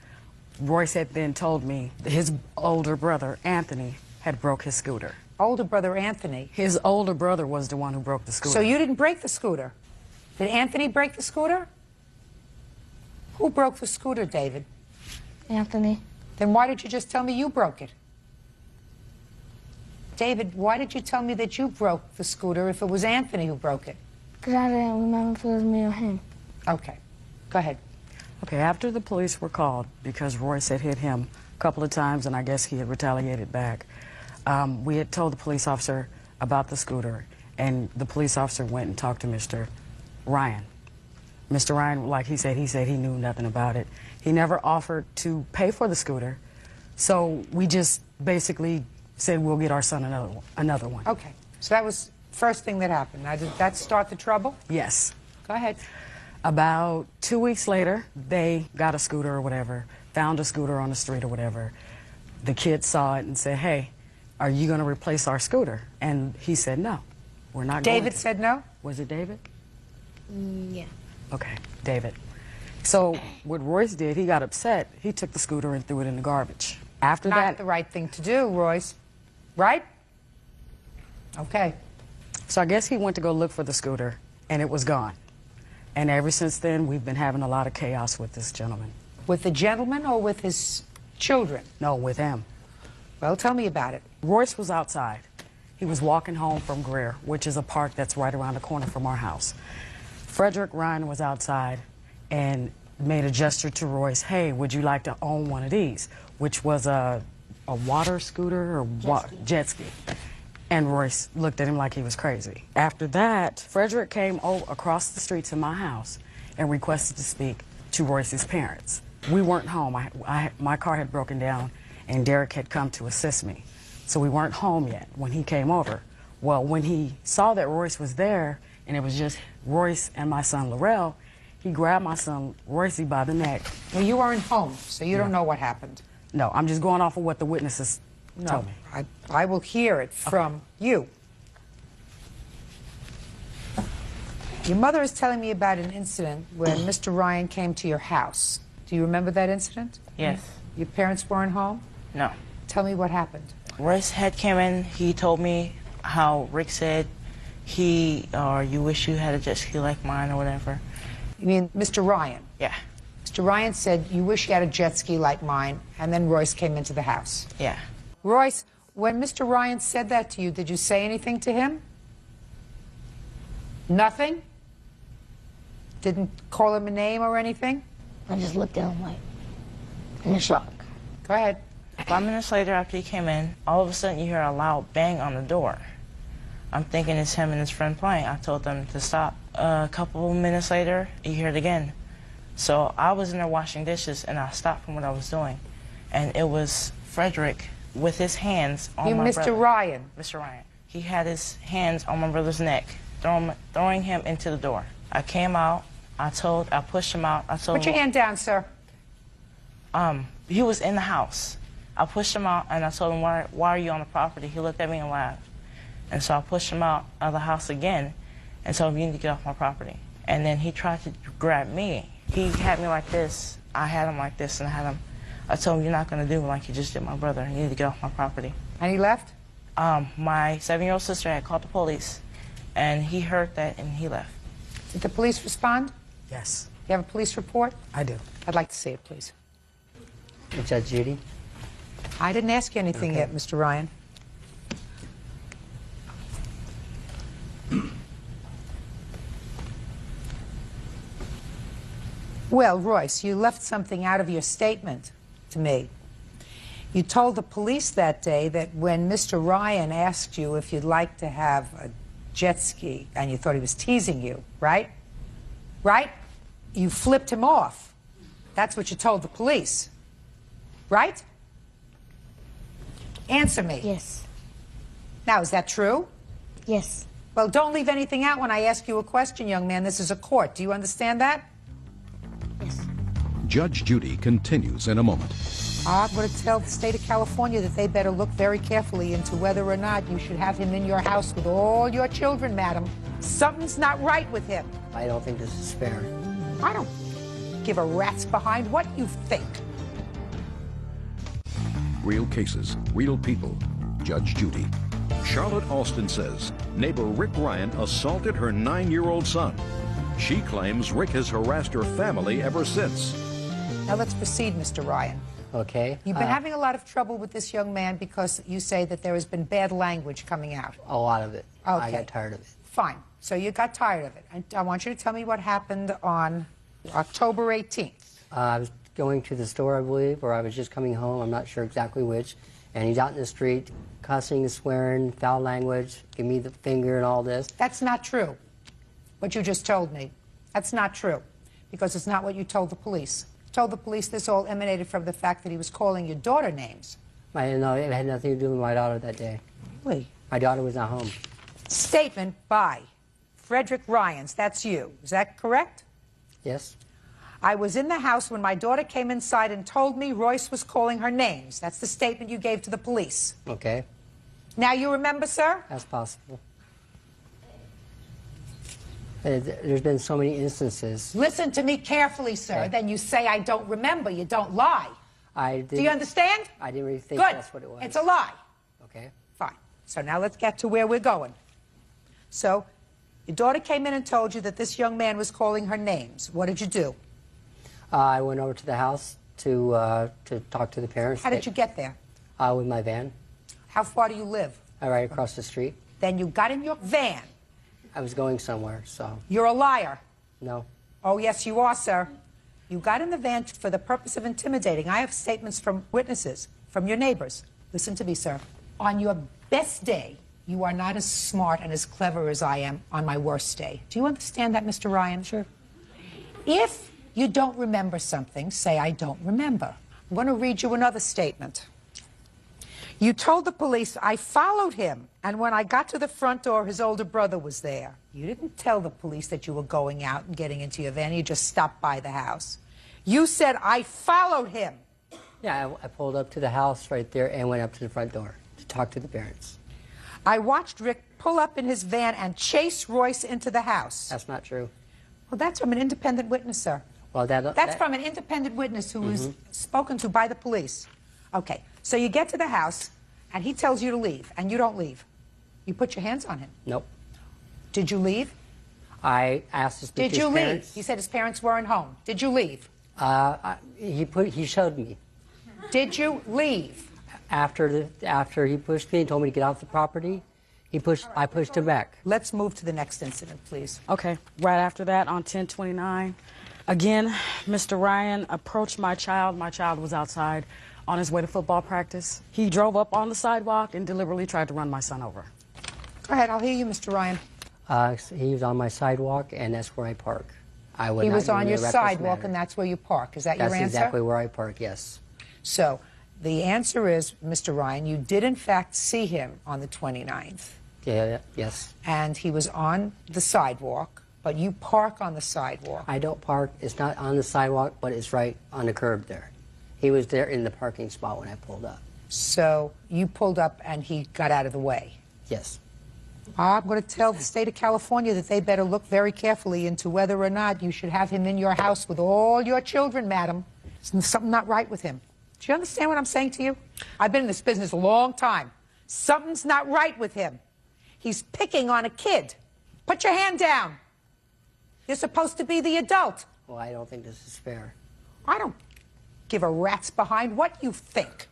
Royce had then told me that his older brother, Anthony, had broke his scooter. Older brother Anthony? His older brother was the one who broke the scooter. So you didn't break the scooter? Did Anthony break the scooter? Who broke the scooter, David? Anthony. Then why did you just tell me you broke it? David, why did you tell me that you broke the scooter if it was Anthony who broke it? Because I didn't remember if it was me or him. Okay. Go ahead. Okay, after the police were called, because Royce had hit him a couple of times and I guess he had retaliated back, we had told the police officer about the scooter, and the police officer went and talked to Mr. Ryan. Mr. Ryan, like he said he knew nothing about it. He never offered to pay for the scooter, so we just basically said we'll get our son another one. Okay, so that was first thing that happened. Now, did that start the trouble? Yes. Go ahead. About 2 weeks later, they got a scooter or whatever, found a scooter on the street or whatever. The kid saw it and said, hey, are you going to replace our scooter? And he said, no, we're not going to. David said no? Was it David? Yeah. Okay, David. So what Royce did, he got upset. He took the scooter and threw it in the garbage. After Not that, the right thing to do, Royce. Right? Okay. so I guess he went to go look for the scooter, and it was gone. And ever since then, we've been having a lot of chaos with this gentleman. With the gentleman or with his children? No, with him. Well, tell me about it. Royce was outside. He was walking home from Greer, which is a park that's right around the corner from our house. Frederick Ryan was outside and made a gesture to Royce, hey, would you like to own one of these? Which was a water scooter or jet ski. And Royce looked at him like he was crazy. After that, Frederick came across the street to my house and requested to speak to Royce's parents. We weren't home. My car had broken down and Derek had come to assist me. So we weren't home yet when he came over. Well, when he saw that Royce was there and it was just Royce and my son Laurel, he grabbed my son Royce by the neck. Well, you weren't home, so you don't know what happened. No, I'm just going off of what the witnesses told me. I will hear it from you. Your mother is telling me about an incident when Mr. Ryan came to your house. Do you remember that incident? Yes. Your parents weren't home? No. Tell me what happened. Royce had came in. He told me how Rick said you wish you had a jet ski like mine or whatever. You mean Mr. Ryan? Yeah. Mr. Ryan said you wish you had a jet ski like mine, and then Royce came into the house. Yeah. Royce, when Mr. Ryan said that to you, did you say anything to him? Nothing? Didn't call him a name or anything? I just looked at him like, in shock. Go ahead. 5 minutes later after he came in, all of a sudden you hear a loud bang on the door. I'm thinking it's him and his friend playing. I told them to stop. A couple minutes later, you hear it again. So I was in there washing dishes, and I stopped from what I was doing. And it was Frederick with his hands on my brother. Mr. Ryan? Mr. Ryan. He had his hands on my brother's neck, throwing him into the door. I came out. I pushed him out. I told him. Put your hand down, sir. He was in the house. I pushed him out, and I told him, why are you on the property? He looked at me and laughed. And so I pushed him out of the house again and told him, you need to get off my property. And then he tried to grab me. He had me like this. I had him like this, and I told him, you're not going to do like you just did my brother. You need to get off my property. And he left? My 7-year-old sister had called the police, and he heard that, and he left. Did the police respond? Yes. You have a police report? I do. I'd like to see it, please. Judge Judy? I didn't ask you anything yet, Mr. Ryan. Well, Royce, you left something out of your statement to me. You told the police that day that when Mr. Ryan asked you if you'd like to have a jet ski, and you thought he was teasing you, right? Right? You flipped him off. That's what you told the police. Right? Answer me. Yes. Now, is that true? Yes. Well, don't leave anything out when I ask you a question, young man. This is a court. Do you understand that? Yes. Judge Judy continues in a moment. I'm going to tell the state of California that they better look very carefully into whether or not you should have him in your house with all your children, madam. Something's not right with him. I don't think this is fair. I don't give a rat's behind what you think. Real cases, real people. Judge Judy. Charlotte Alston says neighbor Rick Ryan assaulted her 9-year-old son. She claims Rick has harassed her family ever since. Now let's proceed, Mr. Ryan. Okay. You've been having a lot of trouble with this young man because you say that there has been bad language coming out. A lot of it. Okay. I got tired of it. Fine. So you got tired of it. I want you to tell me what happened on October 18th. I was going to the store, I believe, or I was just coming home. I'm not sure exactly which. And he's out in the street, cussing, swearing, foul language, give me the finger and all this. That's not true, what you just told me. That's not true, because it's not what you told the police. You told the police this all emanated from the fact that he was calling your daughter names. I didn't know. It had nothing to do with my daughter that day. Really? My daughter was not home. Statement by Frederick Ryans. That's you. Is that correct? Yes. I was in the house when my daughter came inside and told me Royce was calling her names. That's the statement you gave to the police. Okay. Now you remember, sir? That's possible. There's been so many instances. Listen to me carefully, sir. Okay. Then you say I don't remember. You don't lie. Do you understand? I didn't really think Good. that's what it was. It's a lie. Okay. Fine. So now let's get to where we're going. So your daughter came in and told you that this young man was calling her names. What did you do? I went over to the house to talk to the parents. How did you get there? With my van. How far do you live? Right across the street. Then you got in your van. I was going somewhere, so. You're a liar. No. Oh, yes, you are, sir. You got in the van for the purpose of intimidating. I have statements from witnesses, from your neighbors. Listen to me, sir. On your best day, you are not as smart and as clever as I am on my worst day. Do you understand that, Mr. Ryan? Sure. If you don't remember something, say, I don't remember. I'm going to read you another statement. You told the police, I followed him, and when I got to the front door, his older brother was there. You didn't tell the police that you were going out and getting into your van. You just stopped by the house. You said, I followed him. Yeah, I pulled up to the house right there and went up to the front door to talk to the parents. I watched Rick pull up in his van and chase Royce into the house. That's not true. Well, that's from an independent witness, sir. Well, that's from an independent witness who was spoken to by the police. Okay, so you get to the house, and he tells you to leave, and you don't leave. You put your hands on him. Nope. Did you leave? I asked to speak to his parents. Did you leave? He said his parents weren't home. Did you leave? He showed me. Did you leave? After he pushed me and told me to get off the property, I pushed him back. Let's move to the next incident, please. Okay, right after that, on 10/29, again, Mr. Ryan approached my child. My child was outside on his way to football practice. He drove up on the sidewalk and deliberately tried to run my son over. Go ahead, I'll hear you, Mr. Ryan. He was on my sidewalk, and that's where I park. He was on your sidewalk, and that's where you park. Is that your answer? That's exactly where I park, yes. So the answer is, Mr. Ryan, you did in fact see him on the 29th. Yeah, yes. And he was on the sidewalk, but you park on the sidewalk. I don't park. It's not on the sidewalk, but it's right on the curb there. He was there in the parking spot when I pulled up. So you pulled up and he got out of the way? Yes. I'm going to tell the state of California that they better look very carefully into whether or not you should have him in your house with all your children, madam. There's something not right with him. Do you understand what I'm saying to you? I've been in this business a long time. Something's not right with him. He's picking on a kid. Put your hand down. You're supposed to be the adult. Well, I don't think this is fair. I don't give a rat's behind what you think,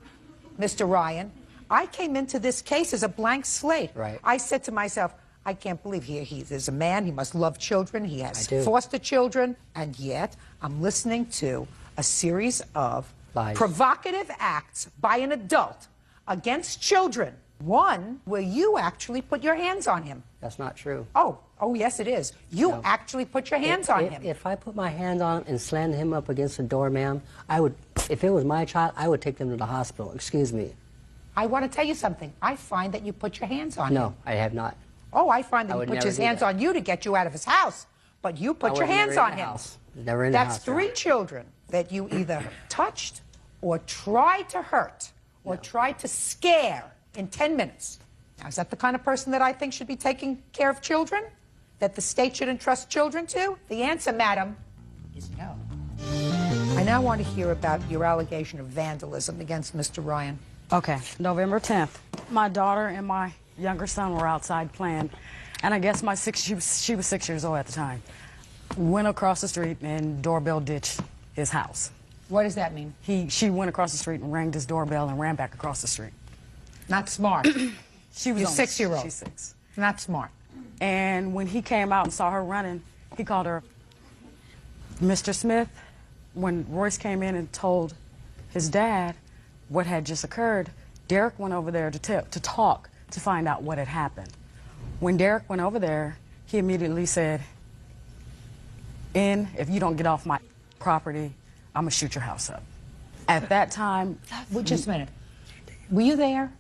Mr. Ryan. I came into this case as a blank slate. Right. I said to myself, I can't believe he's a man, he must love children, he has foster children, and yet I'm listening to a series of lies, provocative acts by an adult against children. One where you actually put your hands on him. That's not true. Oh, yes it is. You actually put your hands on him. If I put my hands on him and slammed him up against the door, ma'am, if it was my child, I would take them to the hospital. Excuse me. I want to tell you something. I find that you put your hands on him. No, I have not. Oh, I find that he put his hands on you to get you out of his house. But you put your hands on him. Never in the house. That's 3 children that you either touched or tried to hurt or tried to scare in 10 minutes. Now, is that the kind of person that I think should be taking care of children? That the state should entrust children to? The answer, madam, is no. I now want to hear about your allegation of vandalism against Mr. Ryan. Okay, November 10th. My daughter and my younger son were outside playing, and I guess she was 6 years old at the time. Went across the street and doorbell ditched his house. What does that mean? She went across the street and rang his doorbell and ran back across the street. Not smart. She was You're only 6-year-old. She's 6. Not smart. And when he came out and saw her running, he called her. Mr. Smith, when Royce came in and told his dad what had just occurred, Derek went over there to talk to find out what had happened. When Derek went over there, he immediately said, if you don't get off my property, I'm going to shoot your house up. At that time... Well, just a minute. Were you there?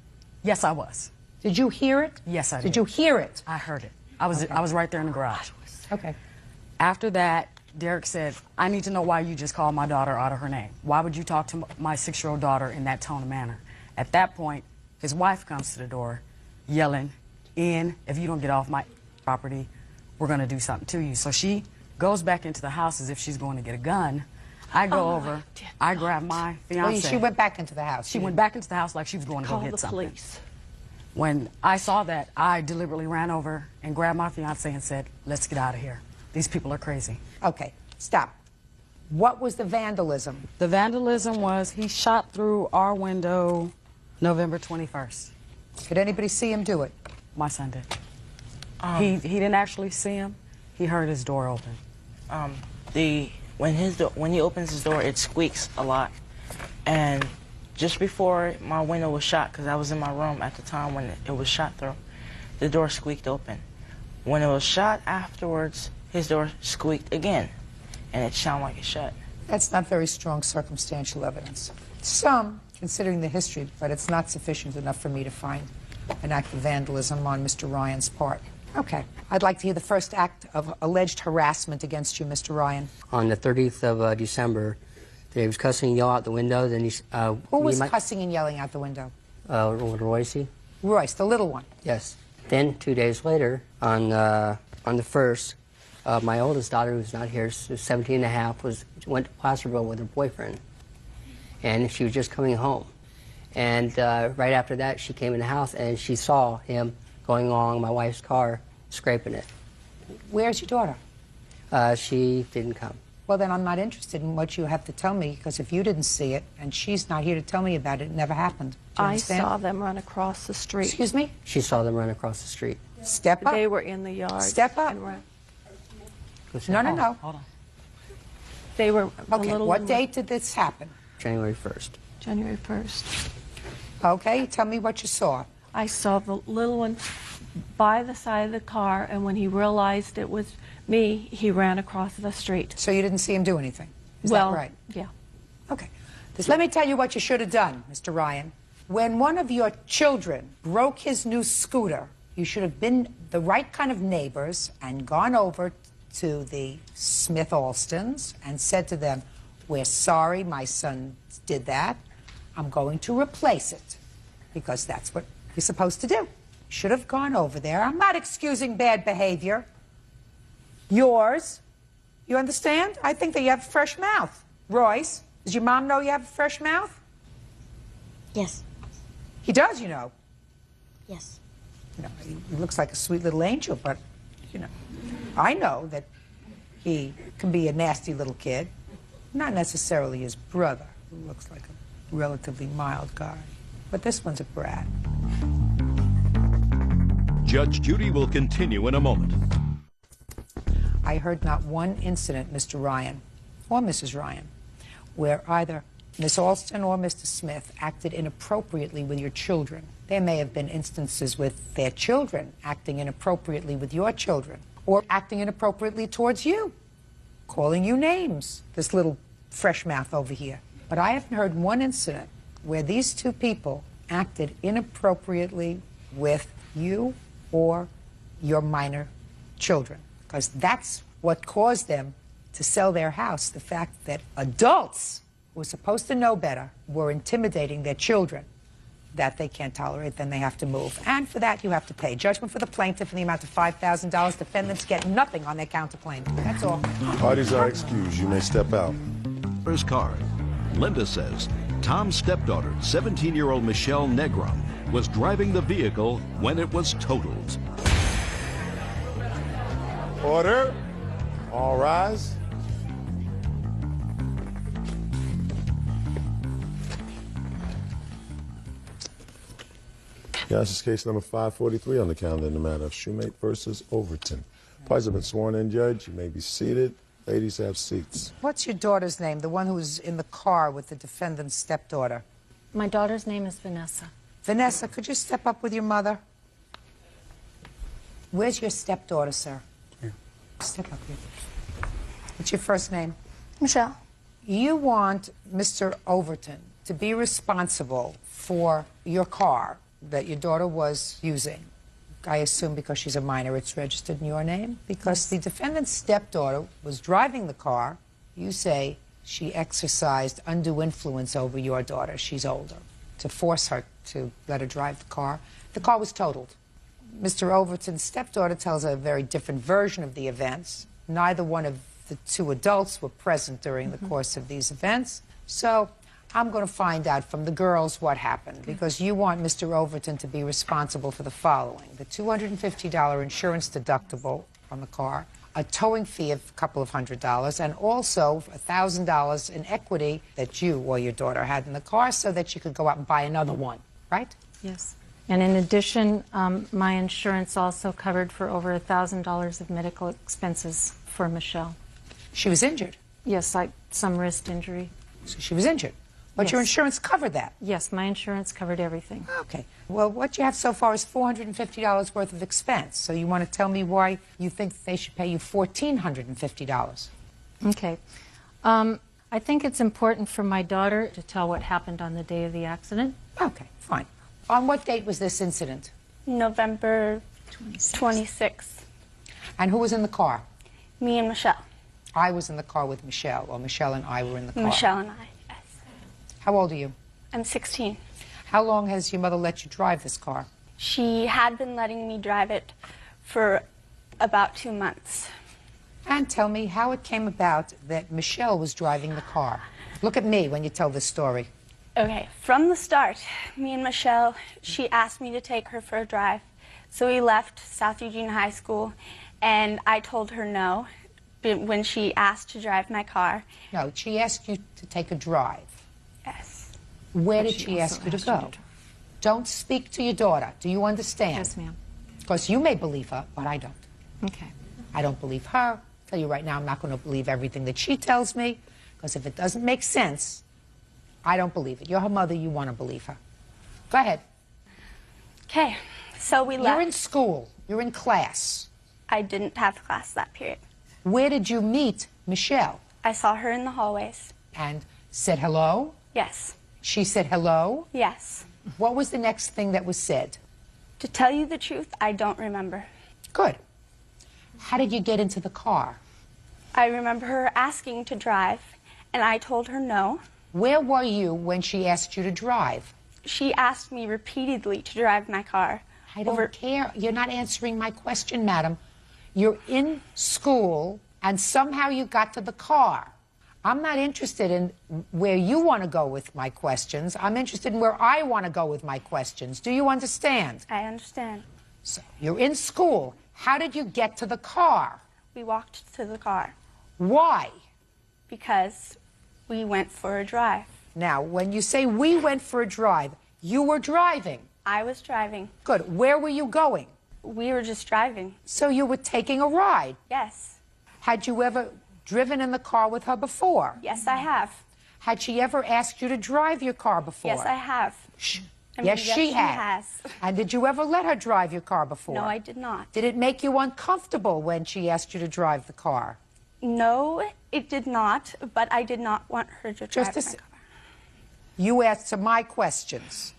Yes, I was. Did you hear it? Yes, I did. Did you hear it? I heard it. I was right there in the garage. Okay. After that, Derek said, I need to know why you just called my daughter out of her name. Why would you talk to my 6-year-old daughter in that tone of manner? At that point, his wife comes to the door yelling, if you don't get off my property, we're going to do something to you. So she goes back into the house as if she's going to get a gun. I go over, I grab my fiance. Well, she went back into the house. She went back into the house like she was going to go hit something. Police. When I saw that, I deliberately ran over and grabbed my fiance and said, let's get out of here. These people are crazy. Okay, stop. What was the vandalism? The vandalism was he shot through our window November 21st. Did anybody see him do it? My son did. He didn't actually see him. He heard his door open. When he opens his door, it squeaks a lot. And just before my window was shot, because I was in my room at the time when it was shot through, the door squeaked open. When it was shot afterwards, his door squeaked again, and it sounded like it shut. That's not very strong circumstantial evidence. Some, considering the history, but it's not sufficient enough for me to find an act of vandalism on Mr. Ryan's part. Okay. I'd like to hear the first act of alleged harassment against you, Mr. Ryan. On the 30th of December, he was cussing and yelling out the window. Then Who was cussing and yelling out the window? Royce. Royce, the little one. Yes. Then 2 days later, on the 1st, my oldest daughter, who's not here, 17 and a half, went to Placerville with her boyfriend. And she was just coming home. And right after that, she came in the house and she saw him going along my wife's car, scraping it. Where's your daughter? She didn't come. Well, then I'm not interested in what you have to tell me, because if you didn't see it and she's not here to tell me about it, it never happened. Do you understand? I saw them run across the street. Excuse me? She saw them run across the street. Step up. They were in the yard. Step up. No. Hold on. They were Okay, what date did this happen? January 1st. January 1st. Okay, tell me what you saw. I saw the little one by the side of the car, and when he realized it was me, he ran across the street. So you didn't see him do anything? Is Well, that right? yeah. Okay. Let me tell you what you should have done, Mr. Ryan. When one of your children broke his new scooter, you should have been the right kind of neighbors and gone over to the Smith Alstons and said to them, we're sorry my son did that. I'm going to replace it, because that's what you're supposed to do. Should have gone over there. I'm not excusing bad behavior. Yours. You understand? I think that you have a fresh mouth. Royce, does your mom know you have a fresh mouth? Yes. He does, you know. Yes. You know, he looks like a sweet little angel, but, you know, I know that he can be a nasty little kid. Not necessarily his brother, who looks like a relatively mild guy. But this one's a brat. Judge Judy will continue in a moment. I heard not one incident, Mr. Ryan, or Mrs. Ryan, where either Miss Alston or Mr. Smith acted inappropriately with your children. There may have been instances with their children acting inappropriately with your children, or acting inappropriately towards you, calling you names, this little fresh mouth over here. But I haven't heard one incident where these two people acted inappropriately with you or your minor children, because that's what caused them to sell their house, the fact that adults who were supposed to know better were intimidating their children, that they can't tolerate, then they have to move. And for that, you have to pay. Judgment for the plaintiff in the amount of $5,000. Defendants get nothing on their counterclaim. That's all. Parties are excused. You may step out. First card. Linda says Tom's stepdaughter, 17-year-old Michelle Negron, was driving the vehicle when it was totaled. Order. All rise. Yeah, this is case number 543 on the calendar in the matter of Shoemate versus Overton. Parties have been sworn in, Judge. You may be seated. Ladies, have seats. What's your daughter's name, the one who's in the car with the defendant's stepdaughter? My daughter's name is Vanessa. Vanessa, could you step up with your mother? Where's your stepdaughter, sir? Here. Step up here. What's your first name? Michelle. You want Mr. Overton to be responsible for your car that your daughter was using. I assume because she's a minor, it's registered in your name? Because the defendant's stepdaughter was driving the car. You say she exercised undue influence over your daughter. She's older. To force her to let her drive the car. The car was totaled. Mr. Overton's stepdaughter tells a very different version of the events. Neither one of the two adults were present during the course of these events. So I'm going to find out from the girls what happened, because you want Mr. Overton to be responsible for the following: the $250 insurance deductible on the car, a towing fee of a couple of $100, and also $1,000 in equity that you or your daughter had in the car so that you could go out and buy another one, right? Yes. And in addition, my insurance also covered for over $1,000 of medical expenses for Michelle. She was injured? Yes, like some wrist injury. So she was injured? But yes. Your insurance covered that? Yes, my insurance covered everything. Okay. Well, what you have so far is $450 worth of expense. So you want to tell me why you think they should pay you $1,450? Okay. I think it's important for my daughter to tell what happened on the day of the accident. Okay, fine. On what date was this incident? November 26th. And who was in the car? Me and Michelle. I was in the car with Michelle, or Michelle and I were in the car. Michelle and I, yes. How old are you? I'm 16. How long has your mother let you drive this car? She had been letting me drive it for about 2 months. And tell me how it came about that Michelle was driving the car. Look at me when you tell this story. Okay, from the start, me and Michelle, she asked me to take her for a drive. So we left South Eugene High School, and I told her no when she asked to drive my car. No, she asked you to take a drive. Yes. Where did she ask you to go? Don't speak to your daughter. Do you understand? Yes, ma'am. Because you may believe her, but I don't. Okay. I don't believe her. I'll tell you right now, I'm not going to believe everything that she tells me, because if it doesn't make sense, I don't believe it. You're her mother. You want to believe her. Go ahead. Okay, so we left. You're in school. You're in class. I didn't have class that period. Where did you meet Michelle? I saw her in the hallways. And said hello? Yes. She said hello? Yes. What was the next thing that was said? To tell you the truth, I don't remember. Good. How did you get into the car? I remember her asking to drive, and I told her no. Where were you when she asked you to drive? She asked me repeatedly to drive my car. I don't care. You're not answering my question, madam. You're in school, and somehow you got to the car. I'm not interested in where you want to go with my questions. I'm interested in where I want to go with my questions. Do you understand? I understand. So you're in school. How did you get to the car? We walked to the car. Why? Because we went for a drive. Now, when you say we went for a drive, you were driving. I was driving. Good. Where were you going? We were just driving. So you were taking a ride? Yes. Had you ever driven in the car with her before? Yes, I have. Had she ever asked you to drive your car before? Yes, I have. Shh. I mean, Yes, she has. And did you ever let her drive your car before? No, I did not. Did it make you uncomfortable when she asked you to drive the car? No, it did not, but I did not want her to drive my car. You answer my questions.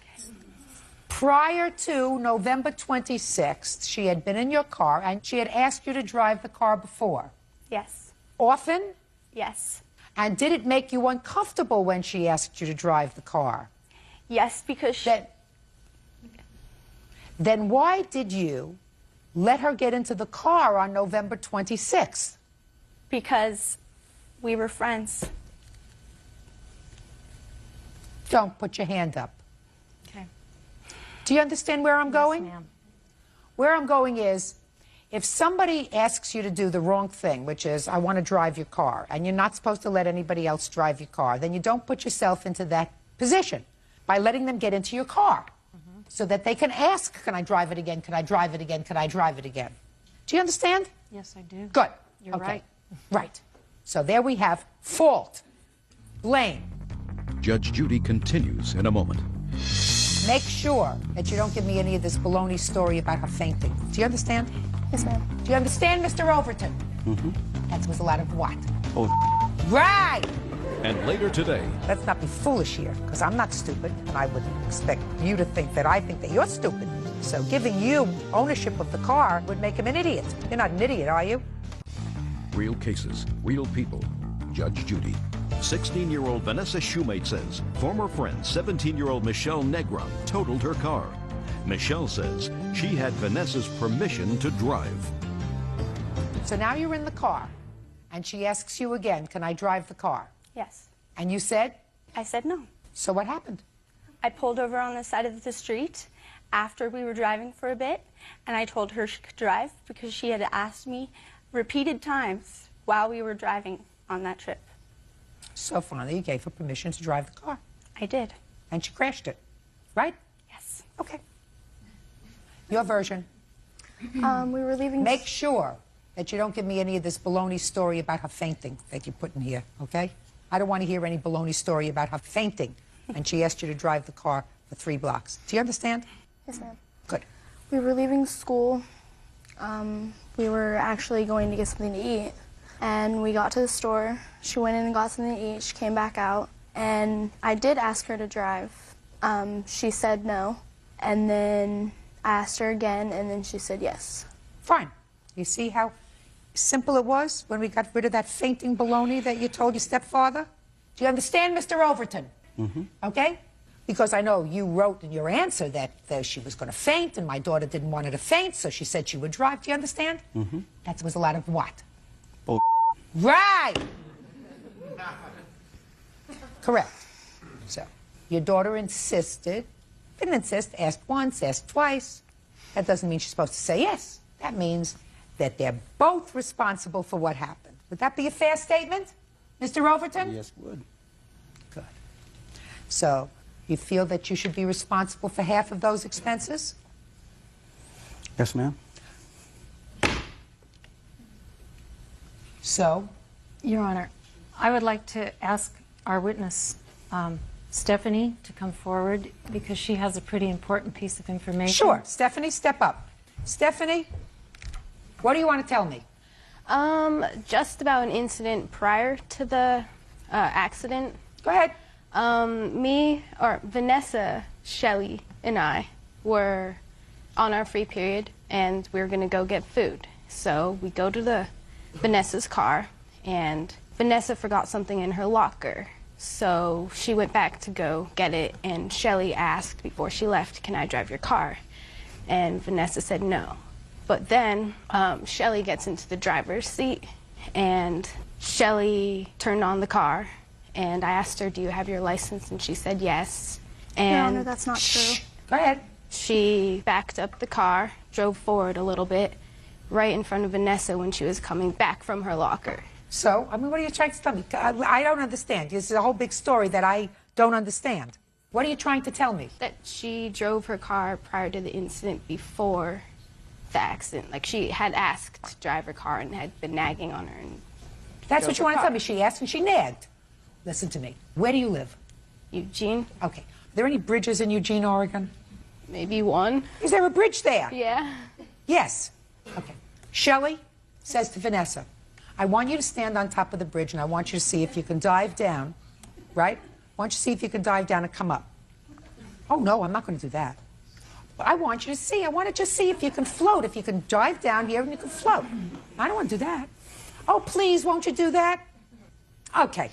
Prior to November 26th, she had been in your car and she had asked you to drive the car before. Yes. Often? Yes. And did it make you uncomfortable when she asked you to drive the car? Yes, because she... Then why did you let her get into the car on November 26th? Because we were friends. Don't put your hand up. Okay. Do you understand where I'm going? Yes, ma'am. Where I'm going is, if somebody asks you to do the wrong thing, which is, I want to drive your car, and you're not supposed to let anybody else drive your car, then you don't put yourself into that position by letting them get into your car. so that they can ask, can I drive it again? Can I drive it again? Can I drive it again? Do you understand? Yes, I do. Good. You're okay. right. Right. So there we have fault, blame. Judge Judy continues in a moment. Make sure that you don't give me any of this baloney story about her fainting. Do you understand? Yes, ma'am. Do you understand, Mr. Overton? Mm-hmm. That was a lot of what? Oh. Right! And later today, Let's not be foolish here, because I'm not stupid, and I would expect you to think that I think that you're stupid. So giving you ownership of the car would make him an idiot. You're not an idiot, are you? real cases, real people. Judge Judy. 16-year-old Vanessa Shoemate says former friend 17-year-old Michelle Negron totaled her car. Michelle says she had Vanessa's permission to drive. So now you're in the car, and she asks you again, can I drive the car? Yes. And you said? I said no. So what happened? I pulled over on the side of the street after we were driving for a bit, and I told her she could drive because she had asked me repeated times while we were driving on that trip. So finally you gave her permission to drive the car. I did. And she crashed it, right? Yes. Okay. Your version. We were leaving. Make sure that you don't give me any of this baloney story about her fainting that you put in here, okay? I don't want to hear any baloney story about her fainting, and she asked you to drive the car for 3 blocks. Do you understand? Yes, ma'am. Good. We were leaving school. We were actually going to get something to eat. And we got to the store. She went in and got something to eat. She came back out. And I did ask her to drive. She said no. And then I asked her again, and then she said yes. Fine. You see how simple it was when we got rid of that fainting baloney that you told your stepfather? Do you understand, Mr. Overton? Mm-hmm. Okay? Because I know you wrote in your answer that she was going to faint, and my daughter didn't want her to faint, so she said she would drive. Do you understand? Mm-hmm. That was a lot of what? Oh. Right! Correct. So, your daughter insisted, didn't insist, asked once, asked twice. That doesn't mean she's supposed to say yes. That means that they're both responsible for what happened. Would that be a fair statement, Mr. Overton? Yes, it would. Good. So, you feel that you should be responsible for half of those expenses? Yes, ma'am. So? Your Honor, I would like to ask our witness, Stephanie, to come forward because she has a pretty important piece of information. Sure. Stephanie, step up. Stephanie, what do you want to tell me? Just about an incident prior to the accident. Go ahead. Vanessa, Shelley, and I were on our free period, and we were going to go get food. So we go to Vanessa's car, and Vanessa forgot something in her locker. So she went back to go get it, and Shelley asked before she left, can I drive your car? And Vanessa said no. But then Shelley gets into the driver's seat, and Shelley turned on the car, and I asked her, do you have your license? And she said yes. And Your Honor, that's not true. Go ahead. She backed up the car, drove forward a little bit, right in front of Vanessa when she was coming back from her locker. So, I mean, what are you trying to tell me? I don't understand. This is a whole big story that I don't understand. What are you trying to tell me? That she drove her car prior to the incident before the accident. Like, she had asked to drive her car and had been nagging on her. And That's what you want to tell me. She asked and she nagged. Listen to me. Where do you live? Eugene. Okay. Are there any bridges in Eugene, Oregon? Maybe one. Is there a bridge there? Yeah. Yes. Okay. Shelley says to Vanessa, I want you to stand on top of the bridge and I want you to see if you can dive down, right? I want you to see if you can dive down and come up. Oh, no, I'm not going to do that. But I want you to see. I want to just see if you can float, if you can dive down here and you can float. I don't want to do that. Oh, please, won't you do that? Okay.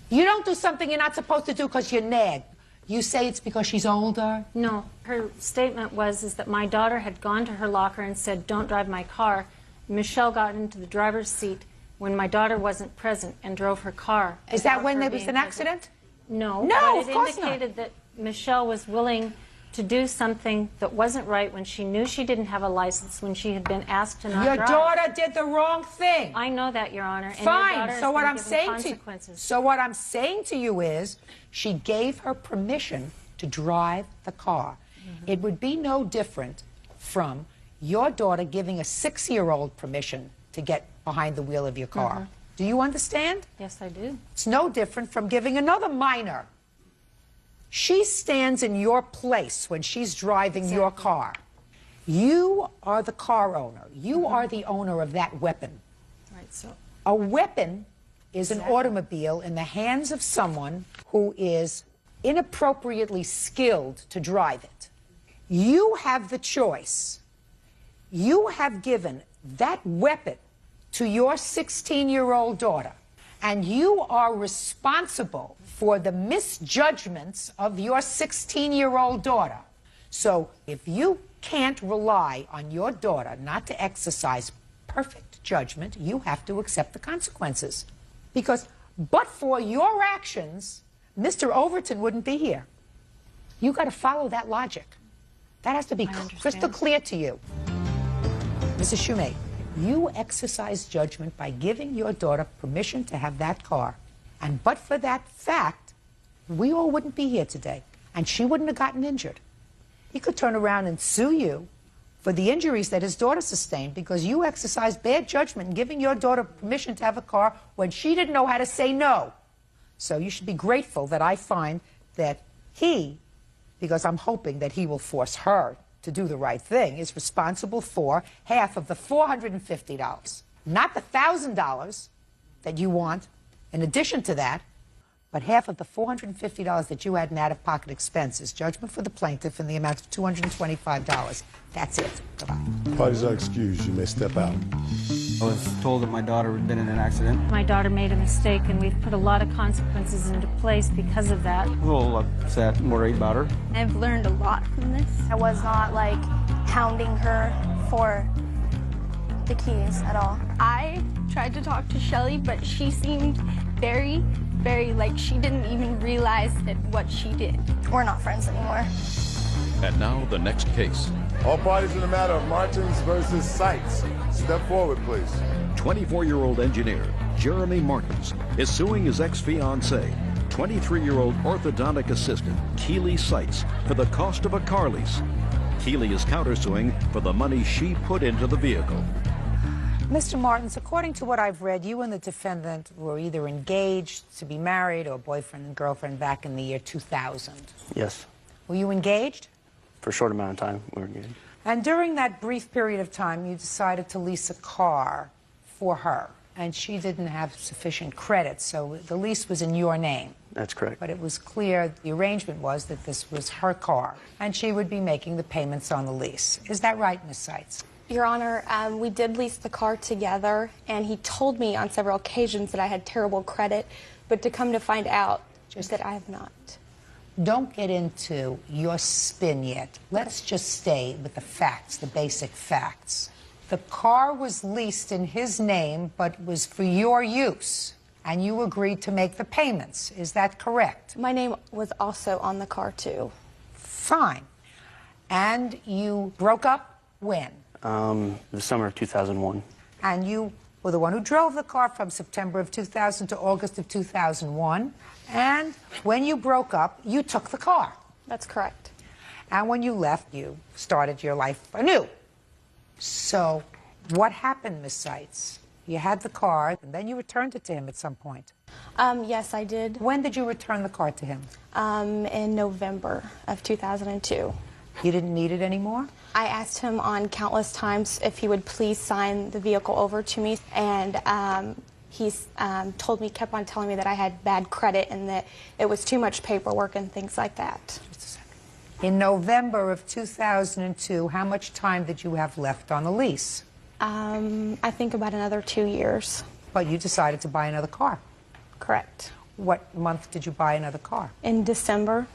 You don't do something you're not supposed to do because you're nagged. You say it's because she's older? No, her statement was that my daughter had gone to her locker and said, don't drive my car. Michelle got into the driver's seat when my daughter wasn't present and drove her car. Is that when there was an accident? No. No, but of course not. It indicated that Michelle was willing to do something that wasn't right when she knew she didn't have a license, when she had been asked to not drive. Your daughter did the wrong thing. I know that, Your Honor. And Fine. your daughter So what I'm saying to you is she gave her permission to drive the car. It would be no different from your daughter giving a 6-year-old permission to get behind the wheel of your car. Do you understand? Yes, I do. It's no different from giving another minor. She stands in your place when she's driving your car. You are the car owner. You are the owner of that weapon. Right, so a weapon is an automobile in the hands of someone who is inappropriately skilled to drive it. You have the choice. You have given that weapon to your 16-year-old daughter, and you are responsible for the misjudgments of your 16-year-old daughter. So if you can't rely on your daughter not to exercise perfect judgment, you have to accept the consequences. Because but for your actions, Mr. Overton wouldn't be here. You got to follow that logic. That has to be crystal clear to you. Mrs. Shoemate, you exercise judgment by giving your daughter permission to have that car. And but for that fact, we all wouldn't be here today, and she wouldn't have gotten injured. He could turn around and sue you for the injuries that his daughter sustained because you exercised bad judgment in giving your daughter permission to have a car when she didn't know how to say no. So you should be grateful that I find that he, because I'm hoping that he will force her to do the right thing, is responsible for half of the $450, not the $1,000 that you want in addition to that, but half of the $450 that you had in out-of-pocket expenses. Judgment for the plaintiff in the amount of $225. That's it. Goodbye. Parties are excused. You may step out. I was told that my daughter had been in an accident. My daughter made a mistake, and we've put a lot of consequences into place because of that. I was a little upset and worried about her. I've learned a lot from this. I was not like hounding her for the keys at all. I tried to talk to Shelly, but she seemed very like she didn't even realize that what she did. We're not friends anymore. And now the next case. All parties in the matter of Martins versus Seitz. Step forward, please. 24-year-old engineer Jeremy Martins is suing his ex-fiancée, 23-year-old orthodontic assistant Keely Seitz, for the cost of a car lease. Keely is countersuing for the money she put into the vehicle. Mr. Martins, according to what I've read, you and the defendant were either engaged to be married or boyfriend and girlfriend back in the year 2000. Yes. Were you engaged? For a short amount of time, we were engaged. And during that brief period of time, you decided to lease a car for her, and she didn't have sufficient credit, so the lease was in your name. That's correct. But it was clear the arrangement was that this was her car, and she would be making the payments on the lease. Is that right, Ms. Seitz? Your Honor, we did lease the car together, and he told me on several occasions that I had terrible credit, but to come to find out that I have not. Don't get into your spin yet. Let's just stay with the facts, the basic facts. The car was leased in his name, but was for your use, and you agreed to make the payments. Is that correct? My name was also on the car, too. Fine. And you broke up when? The summer of 2001. And you were the one who drove the car from September of 2000 to August of 2001. And when you broke up, you took the car. That's correct. And when you left, you started your life anew. So what happened, Ms. Seitz? You had the car, and then you returned it to him at some point. Yes, I did. When did you return the car to him? In November of 2002. You didn't need it anymore? I asked him on countless times if he would please sign the vehicle over to me, and he's told me, kept on telling me that I had bad credit and that it was too much paperwork and things like that. Just a second. In November of 2002, how much time did you have left on the lease? I think about another 2 years. But you decided to buy another car? Correct. What month did you buy another car? In December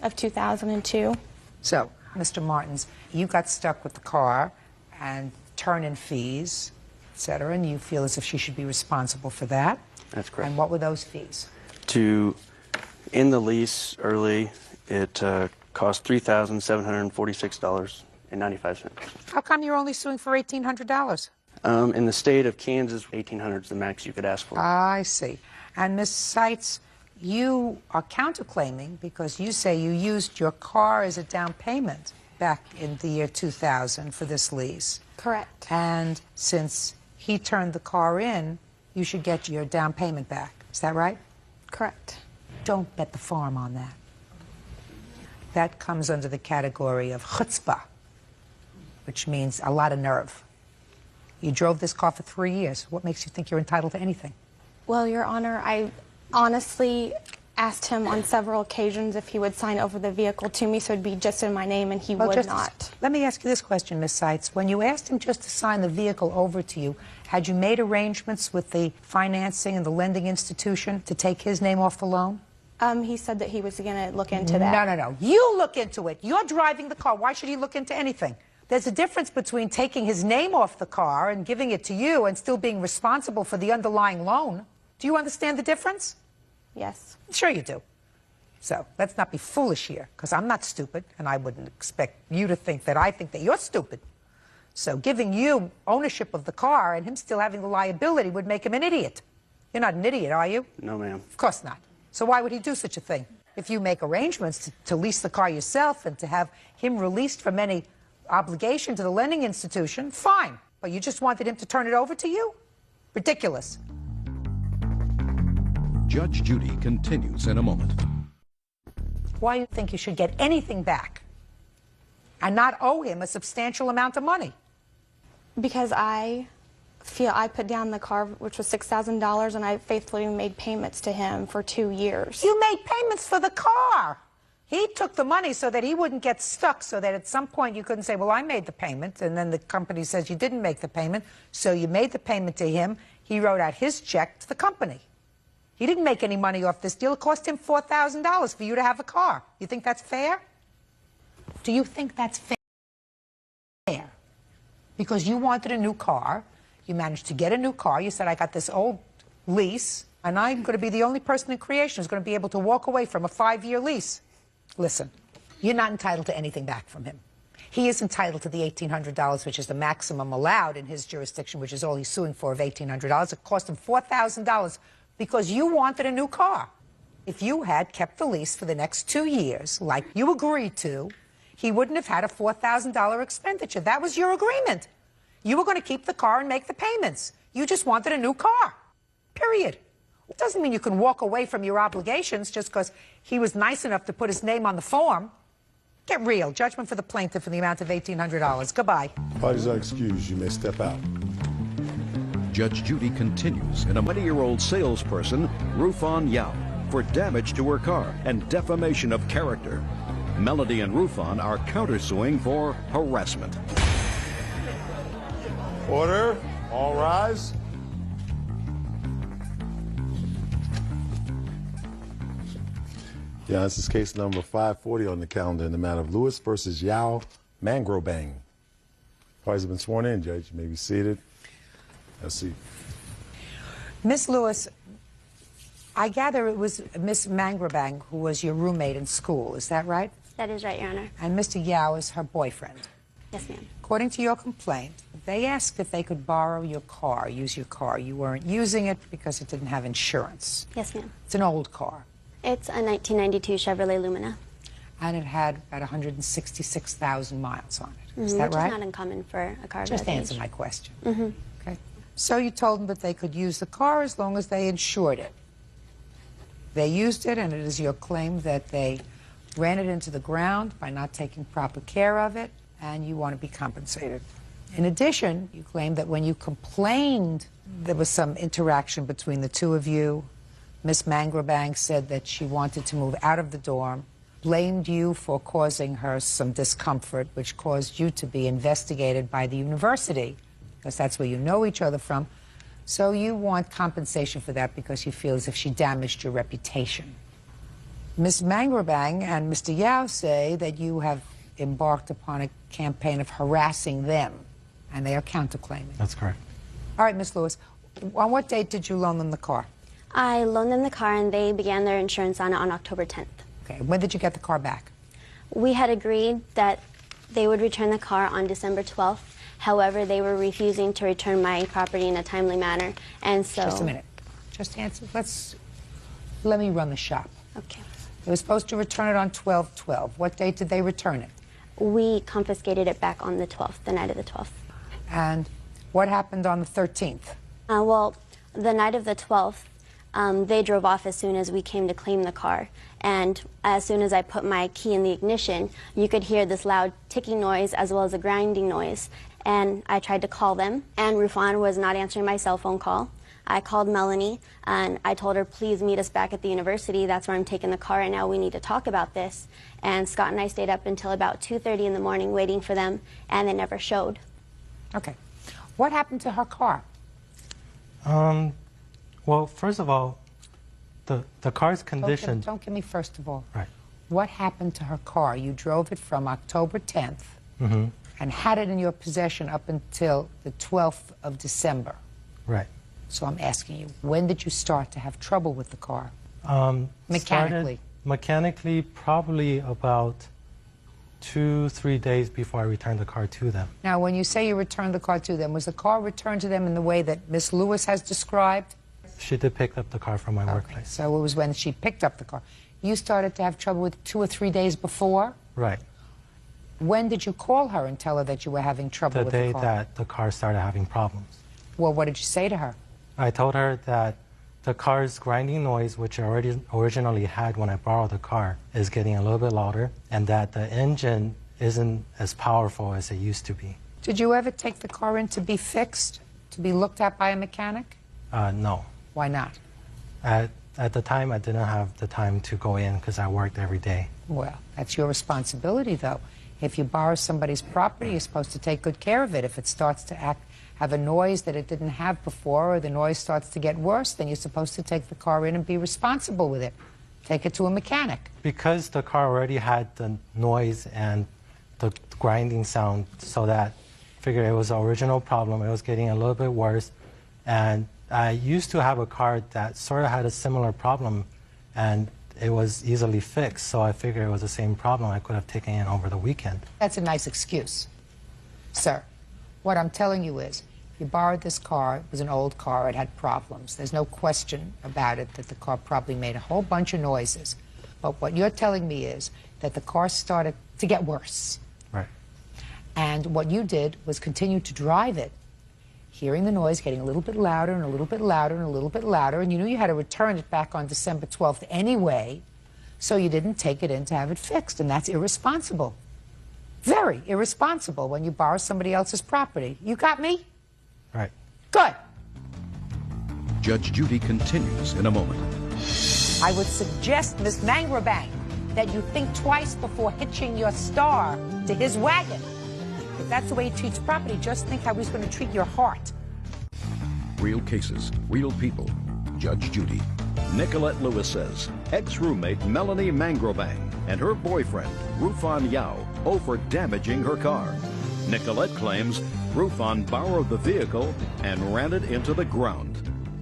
of 2002. So, Mr. Martins, you got stuck with the car and turn-in fees, etc., and you feel as if she should be responsible for that. That's correct. And what were those fees? To end the lease early, it cost $3,746.95. How come you're only suing for $1,800? In the state of Kansas, $1,800 is the max you could ask for. I see. And Ms. Seitz, you are counterclaiming because you say you used your car as a down payment back in the year 2000 for this lease. Correct. And since he turned the car in, you should get your down payment back. Is that right? Correct. Don't bet the farm on that. That comes under the category of chutzpah, which means a lot of nerve. You drove this car for 3 years. What makes you think you're entitled to anything? Well, Your Honor, I honestly asked him on several occasions if he would sign over the vehicle to me so it'd be just in my name, and he would not. Let me ask you this question, Ms. Seitz. When you asked him just to sign the vehicle over to you, had you made arrangements with the financing and the lending institution to take his name off the loan? He said that he was going to look into that. No. You look into it. You're driving the car. Why should he look into anything? There's a difference between taking his name off the car and giving it to you and still being responsible for the underlying loan. Do you understand the difference? Yes. Sure you do. So let's not be foolish here, because I'm not stupid, and I wouldn't expect you to think that I think that you're stupid. So giving you ownership of the car and him still having the liability would make him an idiot. You're not an idiot, are you? No, ma'am. Of course not. So why would he do such a thing? If you make arrangements to lease the car yourself and to have him released from any obligation to the lending institution, fine. But you just wanted him to turn it over to you? Ridiculous. Judge Judy continues in a moment. Why do you think you should get anything back and not owe him a substantial amount of money? Because I feel I put down the car, which was $6,000, and I faithfully made payments to him for 2 years. You made payments for the car. He took the money so that he wouldn't get stuck, so that at some point you couldn't say, well, I made the payment, and then the company says you didn't make the payment, so you made the payment to him. He wrote out his check to the company. He didn't make any money off this deal. It cost him $4,000 for you to have a car. You think that's fair? Do you think that's fair? Because you wanted a new car. You managed to get a new car. You said, I got this old lease, and I'm going to be the only person in creation who's going to be able to walk away from a 5-year lease. Listen, you're not entitled to anything back from him. He is entitled to the $1,800, which is the maximum allowed in his jurisdiction, which is all he's suing for of $1,800. It cost him $4,000 because you wanted a new car. If you had kept the lease for the next 2 years, like you agreed to, he wouldn't have had a $4,000 expenditure. That was your agreement. You were going to keep the car and make the payments. You just wanted a new car. Period. It doesn't mean you can walk away from your obligations just because he was nice enough to put his name on the form. Get real. Judgment for the plaintiff for the amount of $1,800. Goodbye. Parties are excused. You may step out. Judge Judy continues in a 20-year-old salesperson, Rufan Yao, for damage to her car and defamation of character. Melody and Rufan are countersuing for harassment. Order. All rise. Yeah, this is case number 540 on the calendar in the matter of Lewis versus Yao Mangrobang. Parties have been sworn in, Judge. You may be seated. Let's see. Miss Lewis, I gather it was Miss Mangrobang who was your roommate in school. Is that right? That is right, Your Honor. And Mr. Yao is her boyfriend. Yes, ma'am. According to your complaint, they asked if they could borrow your car, use your car. You weren't using it because it didn't have insurance. Yes, ma'am. It's an old car. It's a 1992 Chevrolet Lumina. And it had about 166,000 miles on it. Is that which right? is not uncommon for a car of Just that answer age. my question. Mm-hmm. Okay. So you told them that they could use the car as long as they insured it. They used it, and it is your claim that they ran it into the ground by not taking proper care of it, and you want to be compensated. In addition, you claim that when you complained, there was some interaction between the two of you. Miss Mangrobang said that she wanted to move out of the dorm, blamed you for causing her some discomfort, which caused you to be investigated by the university, because that's where you know each other from. So you want compensation for that because you feel as if she damaged your reputation. Miss Mangrobang and Mr. Yao say that you have embarked upon a campaign of harassing them, and they are counterclaiming. That's correct. All right, Miss Lewis, on what date did you loan them the car? I loaned them the car, and they began their insurance on it on October 10th. Okay, when did you get the car back? We had agreed that they would return the car on December 12th. However, they were refusing to return my property in a timely manner, and so... Just a minute. Just answer. Let's Let me run the shop. Okay. They were supposed to return it on 12/12. What date did they return it? We confiscated it back on the 12th, the night of the 12th. And what happened on the 13th? Well, the night of the 12th, they drove off as soon as we came to claim the car. And as soon as I put my key in the ignition, you could hear this loud ticking noise as well as a grinding noise. And I tried to call them, and Rufan was not answering my cell phone call. I called Melanie, and I told her, please meet us back at the university. That's where I'm taking the car right now. We need to talk about this. And Scott and I stayed up until about 2:30 in the morning waiting for them, and they never showed. Okay. What happened to her car? Well, first of all, the car's condition... Don't give me first of all. Right. What happened to her car? You drove it from October 10th Mm-hmm. and had it in your possession up until the 12th of December. Right. So I'm asking you, when did you start to have trouble with the car? Mechanically? Mechanically, probably about 2-3 days before I returned the car to them. Now, when you say you returned the car to them, was the car returned to them in the way that Miss Lewis has described? She did pick up the car from my workplace. So it was when she picked up the car. You started to have trouble with 2 or 3 days before? Right. When did you call her and tell her that you were having trouble with the car? The day that the car started having problems. Well, what did you say to her? I told her that the car's grinding noise, which I originally had when I borrowed the car, is getting a little bit louder, and that the engine isn't as powerful as it used to be. Did you ever take the car in to be fixed, to be looked at by a mechanic? No. Why not? At the time, I didn't have the time to go in because I worked every day. Well, that's your responsibility, though. If you borrow somebody's property, you're supposed to take good care of it. If it starts to have a noise that it didn't have before, or the noise starts to get worse, then you're supposed to take the car in and be responsible with it. Take it to a mechanic. Because the car already had the noise and the grinding sound, so that I figured it was the original problem. It was getting a little bit worse. And I used to have a car that sort of had a similar problem, and it was easily fixed, so I figured it was the same problem. I could have taken it over the weekend. That's a nice excuse. Sir, what I'm telling you is, you borrowed this car, it was an old car, it had problems. There's no question about it that the car probably made a whole bunch of noises. But what you're telling me is that the car started to get worse. Right. And what you did was continue to drive it, hearing the noise getting a little bit louder and a little bit louder and a little bit louder, and you knew you had to return it back on December 12th anyway, so you didn't take it in to have it fixed, and that's irresponsible. Very irresponsible when you borrow somebody else's property. You got me? Right. Good. Judge Judy continues in a moment. I would suggest, Miss Mangrobang, that you think twice before hitching your star to his wagon. If that's the way he treats property, just think how he's going to treat your heart. Real cases, real people. Judge Judy. Nicolette Lewis says ex-roommate Melanie Mangrobang and her boyfriend, Rufan Yao, owe for damaging her car. Nicolette claims Rufan borrowed the vehicle and ran it into the ground.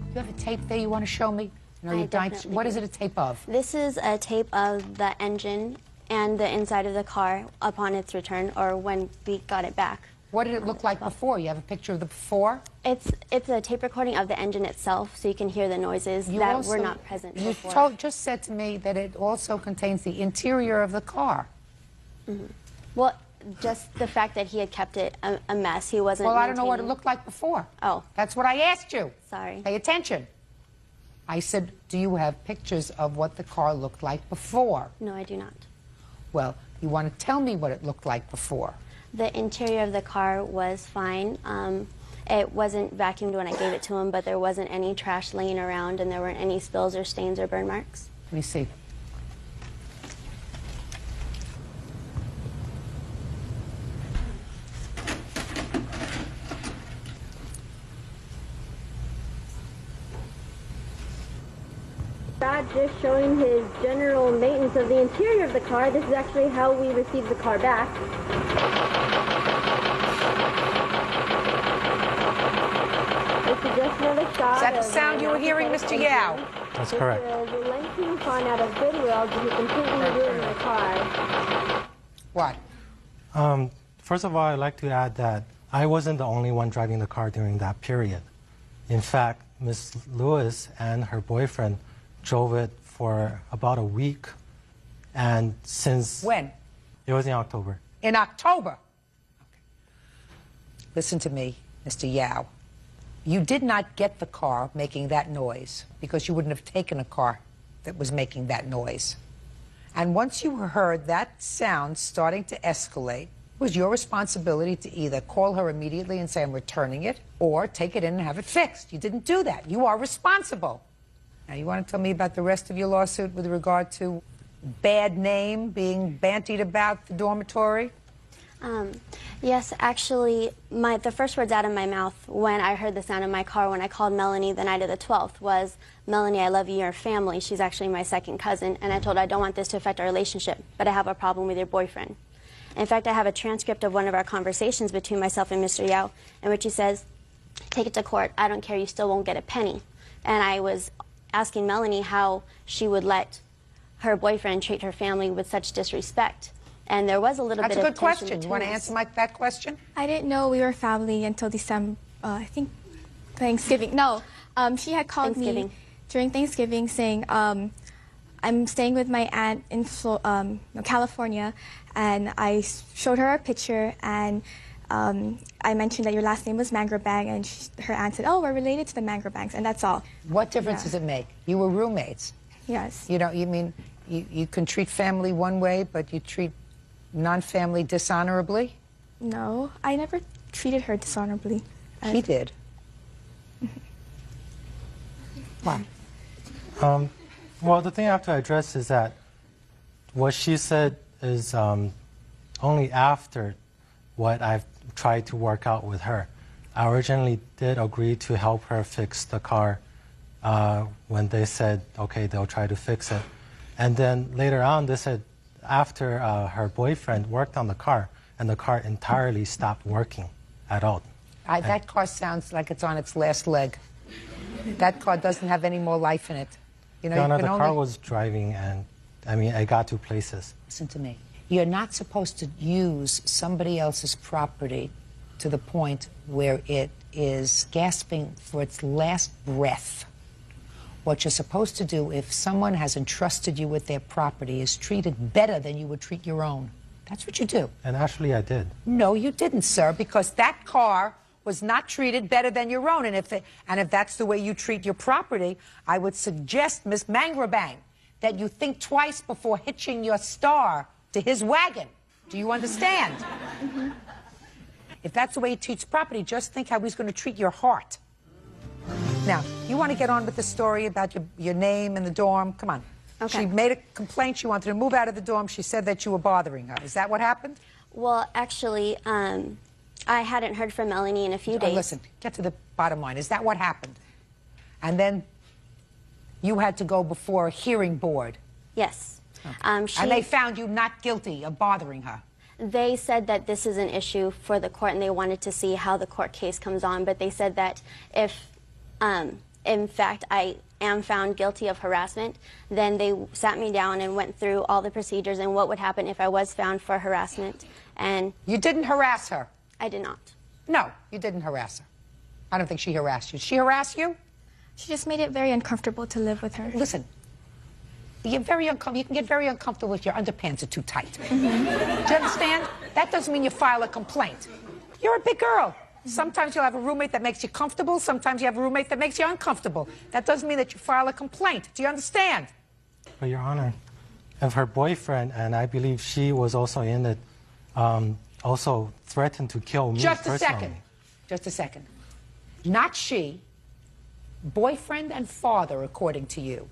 You have a tape there you want to show me? No, you don't. What is it a tape of? This is a tape of the engine and the inside of the car upon its return, or when we got it back. What did it look like before? You have a picture of the before? It's a tape recording of the engine itself, so you can hear the noises that were not present before. You just said to me that it also contains the interior of the car. Mm-hmm. Well, just the fact that he had kept it a mess. He wasn't. Well, I don't know what it looked like before. Oh. That's what I asked you. Sorry. Pay attention. I said, do you have pictures of what the car looked like before? No, I do not. Well, you want to tell me what it looked like before. The interior of the car was fine. It wasn't vacuumed when I gave it to him, but there wasn't any trash laying around, and there weren't any spills or stains or burn marks. Let me see. Just showing his general maintenance of the interior of the car. This is actually how we received the car back. This is just another shot. Is that the sound you were hearing, Mr. Yao? That's correct. This is a lengthy fun out of Goodwill to completely ruin the car. What? First of all, I'd like to add that I wasn't the only one driving the car during that period. In fact, Miss Lewis and her boyfriend drove it for about a week. And since... When? It was in October. In October? Okay. Listen to me, Mr. Yao. You did not get the car making that noise because you wouldn't have taken a car that was making that noise. And once you heard that sound starting to escalate, it was your responsibility to either call her immediately and say, I'm returning it, or take it in and have it fixed. You didn't do that. You are responsible. Now, you want to tell me about the rest of your lawsuit with regard to bad name being bantied about the dormitory? Yes, actually, the first words out of my mouth when I heard the sound in my car when I called Melanie the night of the 12th was, Melanie, I love you, your family. She's actually my second cousin. And I told her I don't want this to affect our relationship, but I have a problem with your boyfriend. In fact, I have a transcript of one of our conversations between myself and Mr. Yao in which he says, take it to court. I don't care. You still won't get a penny. And I was asking Melanie how she would let her boyfriend treat her family with such disrespect. And there was a little bit of tension. That's a good question. You want to answer that question? I didn't know we were family until December, I think Thanksgiving. No, she had called me during Thanksgiving saying, I'm staying with my aunt in California, and I showed her a picture, and I mentioned that your last name was Mangrobang, and her aunt said, oh, we're related to the Mangrobangs, and that's all. What difference does it make? You were roommates. Yes. You know, you mean you can treat family one way, but you treat non-family dishonorably? No, I never treated her dishonorably. He did. Why? Well, the thing I have to address is that what she said is only after what I've tried to work out with her. I originally did agree to help her fix the car when they said, okay, they'll try to fix it. And then later on, they said after her boyfriend worked on the car, and the car entirely stopped working at all. That car sounds like it's on its last leg. That car doesn't have any more life in it. You know, the car was driving, and I mean, I got to places. Listen to me. You're not supposed to use somebody else's property to the point where it is gasping for its last breath. What you're supposed to do if someone has entrusted you with their property is treat it better than you would treat your own. That's what you do. And actually, I did. No, you didn't, sir, because that car was not treated better than your own. And if that's the way you treat your property, I would suggest, Miss Mangrobang, that you think twice before hitching your star to his wagon. Do you understand? Mm-hmm. If that's the way he treats property, just think how he's going to treat your heart. Now, you want to get on with the story about your name in the dorm? Come on. Okay. She made a complaint. She wanted to move out of the dorm. She said that you were bothering her. Is that what happened? Well, actually, I hadn't heard from Melanie in a few days. Listen, get to the bottom line. Is that what happened? And then you had to go before a hearing board. Yes. Okay. And they found you not guilty of bothering her. They said that this is an issue for the court, and they wanted to see how the court case comes on. But they said that if, in fact, I am found guilty of harassment, then they sat me down and went through all the procedures and what would happen if I was found for harassment. And you didn't harass her? I did not. No, you didn't harass her. I don't think she harassed you. Did she harass you? She just made it very uncomfortable to live with her. Listen, you're very uncomfortable. You can get very uncomfortable if your underpants are too tight. Mm-hmm. Do you understand? That doesn't mean you file a complaint. You're a big girl. Sometimes you'll have a roommate that makes you comfortable. Sometimes you have a roommate that makes you uncomfortable. That doesn't mean that you file a complaint. Do you understand? But, Your Honor, if her boyfriend, and I believe she was also in it, also threatened to kill me Just a personally. second. Just a second. Not she. Boyfriend and father, according to you.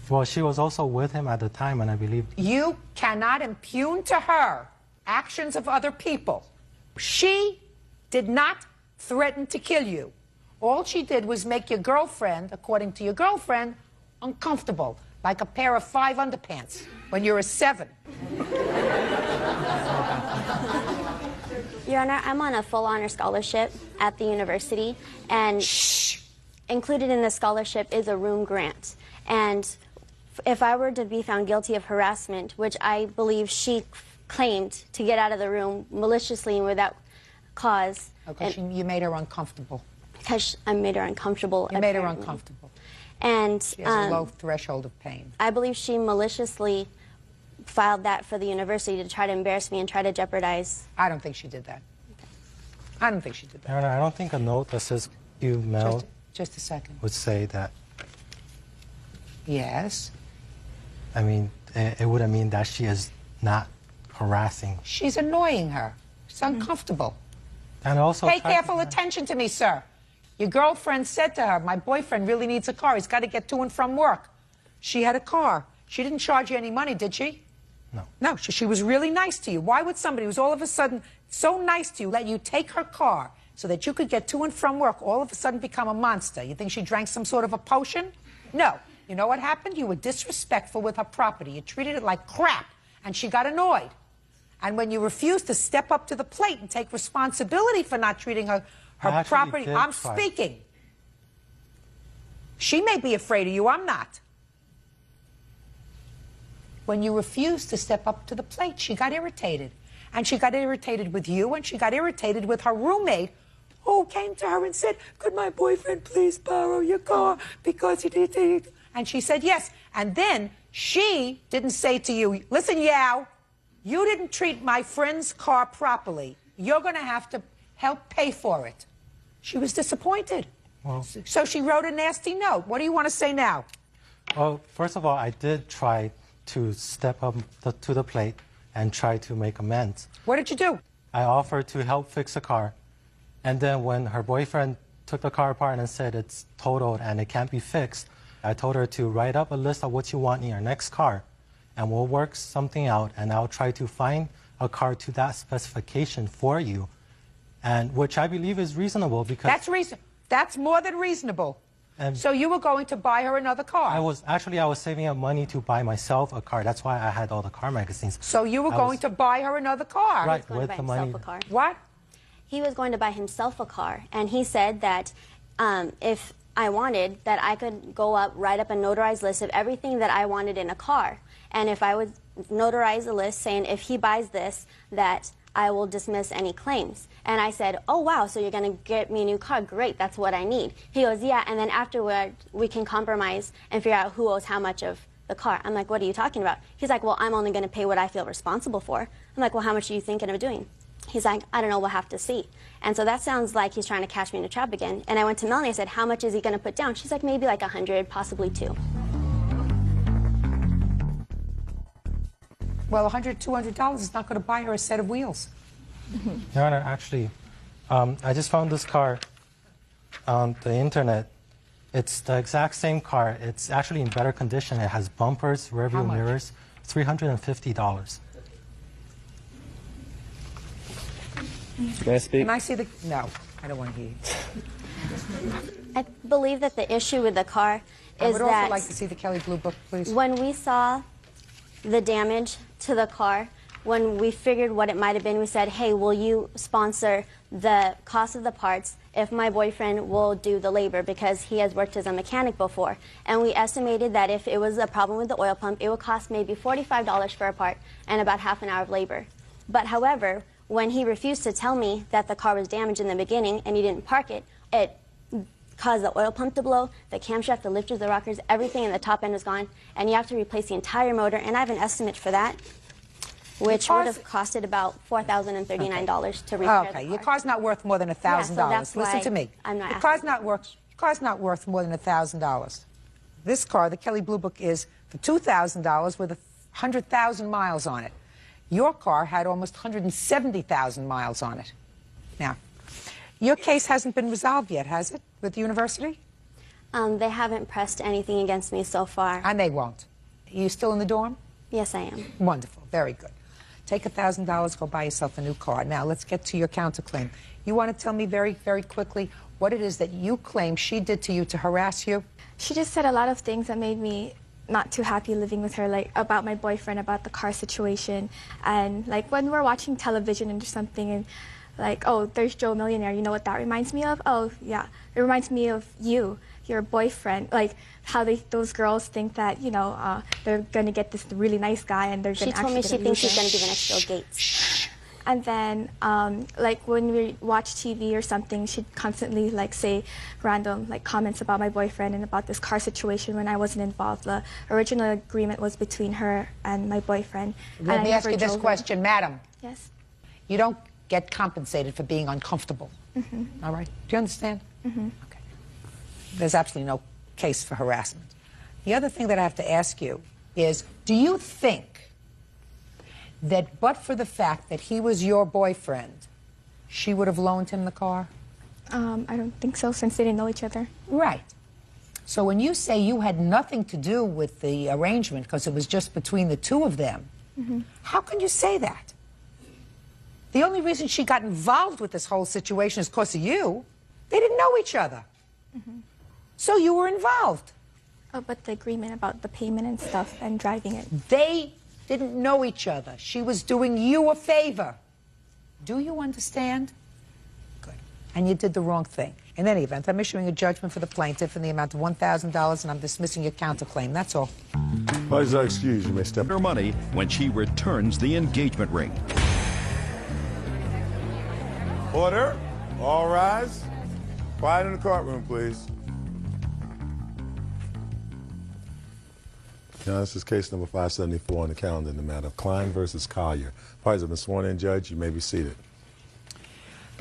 Well, she was also with him at the time, and I believe... You cannot impugn to her actions of other people. She did not threaten to kill you. All she did was make your girlfriend, according to your girlfriend, uncomfortable, like a pair of 5 underpants when you're a 7. Your Honor, I'm on a full honor scholarship at the university, and included in the scholarship is a room grant. And if I were to be found guilty of harassment, which I believe she claimed to get out of the room maliciously and without cause. Okay, you made her uncomfortable. Because I made her uncomfortable. You made her uncomfortable. And She has a low threshold of pain. I believe she maliciously filed that for the university to try to embarrass me and try to jeopardize. I don't think she did that. I don't think she did that. Your Honor, I don't think a note that says you mailed Just a second. would say that. Yes. I mean, it wouldn't mean that she is not harassing. She's annoying her. It's uncomfortable. And also, Pay careful attention to me, sir. Your girlfriend said to her, my boyfriend really needs a car. He's got to get to and from work. She had a car. She didn't charge you any money, did she? No. No, she was really nice to you. Why would somebody who's all of a sudden so nice to you let you take her car so that you could get to and from work all of a sudden become a monster? You think she drank some sort of a potion? No. You know what happened? You were disrespectful with her property. You treated it like crap, and she got annoyed. And when you refused to step up to the plate and take responsibility for not treating her property, I'm speaking. She may be afraid of you, I'm not. When you refused to step up to the plate, she got irritated. And she got irritated with you, and she got irritated with her roommate, who came to her and said, could my boyfriend please borrow your car because he did. And she said yes. And then she didn't say to you, listen, Yao, you didn't treat my friend's car properly. You're going to have to help pay for it. She was disappointed. Well, so she wrote a nasty note. What do you want to say now? Well, first of all, I did try to step up to the plate and try to make amends. What did you do? I offered to help fix the car. And then when her boyfriend took the car apart and said it's totaled and it can't be fixed, I told her to write up a list of what you want in your next car, and we'll work something out, and I'll try to find a car to that specification for you, and which I believe is reasonable because... That's reasonable. That's more than reasonable. So you were going to buy her another car? I was saving up money to buy myself a car. That's why I had all the car magazines. So you were going to buy her another car? Right, with the money. What? He was going to buy himself a car, and he said that if I wanted, that I could go up, write up a notarized list of everything that I wanted in a car. And if I would notarize a list saying if he buys this, that I will dismiss any claims. And I said, oh, wow, so you're going to get me a new car. Great, that's what I need. He goes, yeah, and then afterward, we can compromise and figure out who owes how much of the car. I'm like, what are you talking about? He's like, well, I'm only going to pay what I feel responsible for. I'm like, well, how much are you thinking of doing? He's like, I don't know, we'll have to see. And so that sounds like he's trying to catch me in a trap again. And I went to Melanie, I said, how much is he going to put down? She's like, maybe like 100, possibly 2. Well, $100, $200 is not going to buy her a set of wheels. Your Honor, actually, I just found this car on the internet. It's the exact same car. It's actually in better condition. It has bumpers, rearview mirrors, $350. Can I speak? Can I see the... No, I don't want to hear you. I believe that the issue with the car is I would that... also like to see the Kelley Blue Book, please. When we saw the damage to the car, when we figured what it might have been, we said, hey, will you sponsor the cost of the parts if my boyfriend will do the labor because he has worked as a mechanic before. And we estimated that if it was a problem with the oil pump, it would cost maybe $45 for a part and about half an hour of labor. But however, when he refused to tell me that the car was damaged in the beginning and he didn't park it, it caused the oil pump to blow, the camshaft, the lifters, the rockers, everything in the top end was gone, and you have to replace the entire motor, and I have an estimate for that, which would have costed about $4,039 to repair the car. Your car's not worth more than $1,000. Yeah, so that's Listen why to me. I'm not Your car's not worth more than $1,000. This car, the Kelley Blue Book, is for $2,000 with 100,000 miles on it. Your car had almost 170,000 miles on it. Now, your case hasn't been resolved yet, has it, with the university? They haven't pressed anything against me so far. And they won't. Are you still in the dorm? Yes, I am. Wonderful. Very good. Take $1,000, go buy yourself a new car. Now, let's get to your counterclaim. You want to tell me very, very quickly what it is that you claim she did to you to harass you? She just said a lot of things that made me not too happy living with her, like about my boyfriend, about the car situation, and like when we're watching television and something, and like, oh, there's Joe Millionaire, you know what that reminds me of? Oh, yeah, it reminds me of you, your boyfriend, like how those girls think that, you know, they're going to get this really nice guy and they're going to actually She told me she thinks she's going to be the next Bill Gates. And then, like when we watch TV or something, she'd constantly like say random like comments about my boyfriend and about this car situation when I wasn't involved. The original agreement was between her and my boyfriend. Let me ask you this question, madam. Yes. You don't get compensated for being uncomfortable. Mm-hmm. All right? Do you understand? Mm-hmm. There's absolutely no case for harassment. The other thing that I have to ask you is, do you think that but for the fact that he was your boyfriend, she would have loaned him the car? I don't think so, since they didn't know each other. Right. So when you say you had nothing to do with the arrangement because it was just between the two of them, how can you say that? The only reason she got involved with this whole situation is because of you. They didn't know each other. So you were involved. Oh, but the agreement about the payment and stuff and driving it. They didn't know each other. She was doing you a favor. Do you understand? Good. And you did the wrong thing. In any event, I'm issuing a judgment for the plaintiff in the amount of $1,000, and I'm dismissing your counterclaim. That's all. Please excuse you, Mr. Her money when she returns the engagement ring. Order. All rise. Quiet in the courtroom, please. Now, this is case number 574 on the calendar in the matter of Klein versus Collier. Parties have been sworn in, Judge. You may be seated.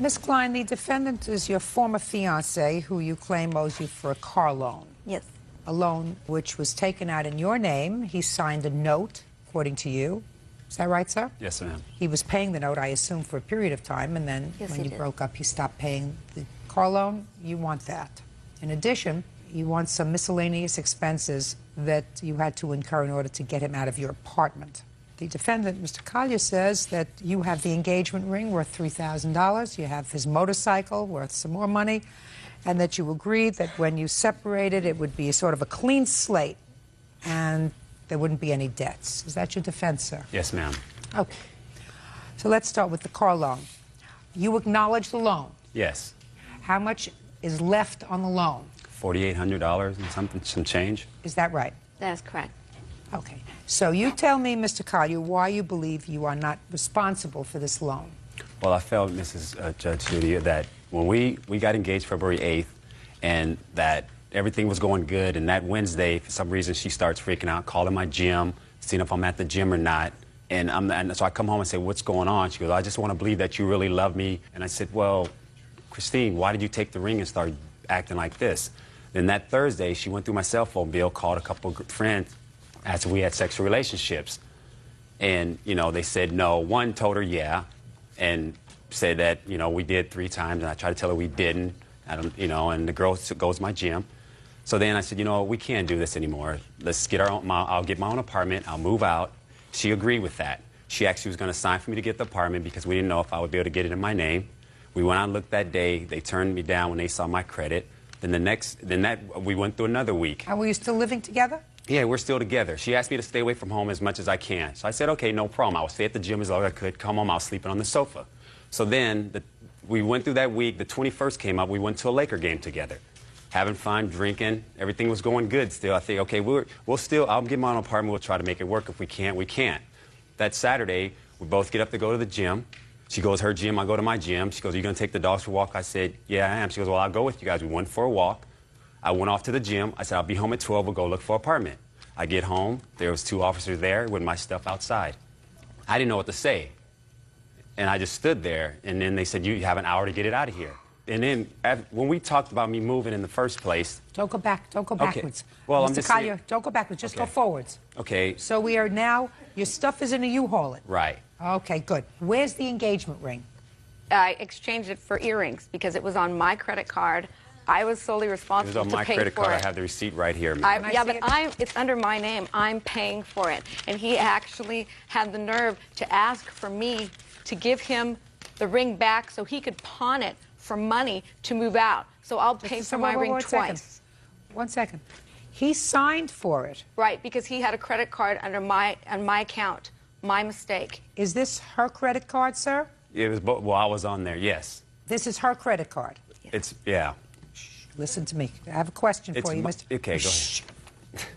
Ms. Klein, the defendant is your former fiance who you claim owes you for a car loan. Yes. A loan which was taken out in your name. He signed a note, according to you. Is that right, sir? Yes, ma'am. He was paying the note, I assume, for a period of time, and then Yes, when he you did. broke up, he stopped paying the car loan. You want that. In addition, you want some miscellaneous expenses that you had to incur in order to get him out of your apartment. The defendant, Mr. Collier, says that you have the engagement ring worth $3,000, you have his motorcycle worth some more money, and that you agreed that when you separated, it would be sort of a clean slate and there wouldn't be any debts. Is that your defense, sir? Yes, ma'am. Okay. So let's start with the car loan. You acknowledge the loan. Yes. How much is left on the loan? $4,800 and some change. Is that right? That is correct. Okay. So you tell me, Mr. Collier, why you believe you are not responsible for this loan. Well, I felt, Mrs. Judge Judy, that when we got engaged February 8th and that everything was going good, and that Wednesday, for some reason, she starts freaking out, calling my gym, seeing if I'm at the gym or not. And so I come home and say, what's going on? She goes, I just want to believe that you really love me. And I said, well, Christine, why did you take the ring and start acting like this? Then that Thursday, she went through my cell phone bill, called a couple of friends, asked if we had sexual relationships. And, you know, they said no. One told her yeah, and said that, you know, we did 3 times, and I tried to tell her we didn't. I don't, you know, and the girl goes to my gym. So then I said, you know, we can't do this anymore. Let's get our own, I'll get my own apartment. I'll move out. She agreed with that. She actually was going to sign for me to get the apartment because we didn't know if I would be able to get it in my name. We went out and looked that day. They turned me down when they saw my credit. Then we went through another week. And were you still living together? Yeah, we're still together. She asked me to stay away from home as much as I can. So I said, okay, no problem. I will stay at the gym as long as I could. Come home, I was sleeping on the sofa. So then we went through that week. The 21st came up. We went to a Laker game together. Having fun, drinking. Everything was going good still. I think, okay, I'll get my own apartment. We'll try to make it work. If we can't, we can't. That Saturday, we both get up to go to the gym. She goes to her gym, I go to my gym. She goes, are you going to take the dogs for a walk? I said, yeah, I am. She goes, well, I'll go with you guys. We went for a walk. I went off to the gym. I said, I'll be home at 12. We'll go look for an apartment. I get home. There was 2 officers there with my stuff outside. I didn't know what to say. And I just stood there. And then they said, you have an hour to get it out of here. And then when we talked about me moving in the first place. Don't go back. Don't go backwards. Okay. Well, Mr. Collier, don't go backwards. Just go forwards. Okay. So we are now, your stuff is in a U-Haul. Right. Okay, good. Where's the engagement ring? I exchanged it for earrings because it was on my credit card. I was solely responsible to pay for it. It was on my credit card. I have the receipt right here. Yeah, but it's under my name. I'm paying for it. And he actually had the nerve to ask for me to give him the ring back so he could pawn it for money to move out. So I'll pay for my ring twice. 1 second. He signed for it. Right, because he had a credit card under my account. My mistake. Is this her credit card, sir? It was, well, I was on there, yes. This is her credit card. It's, yeah. Listen to me. I have a question for you, Mr. Okay, go ahead.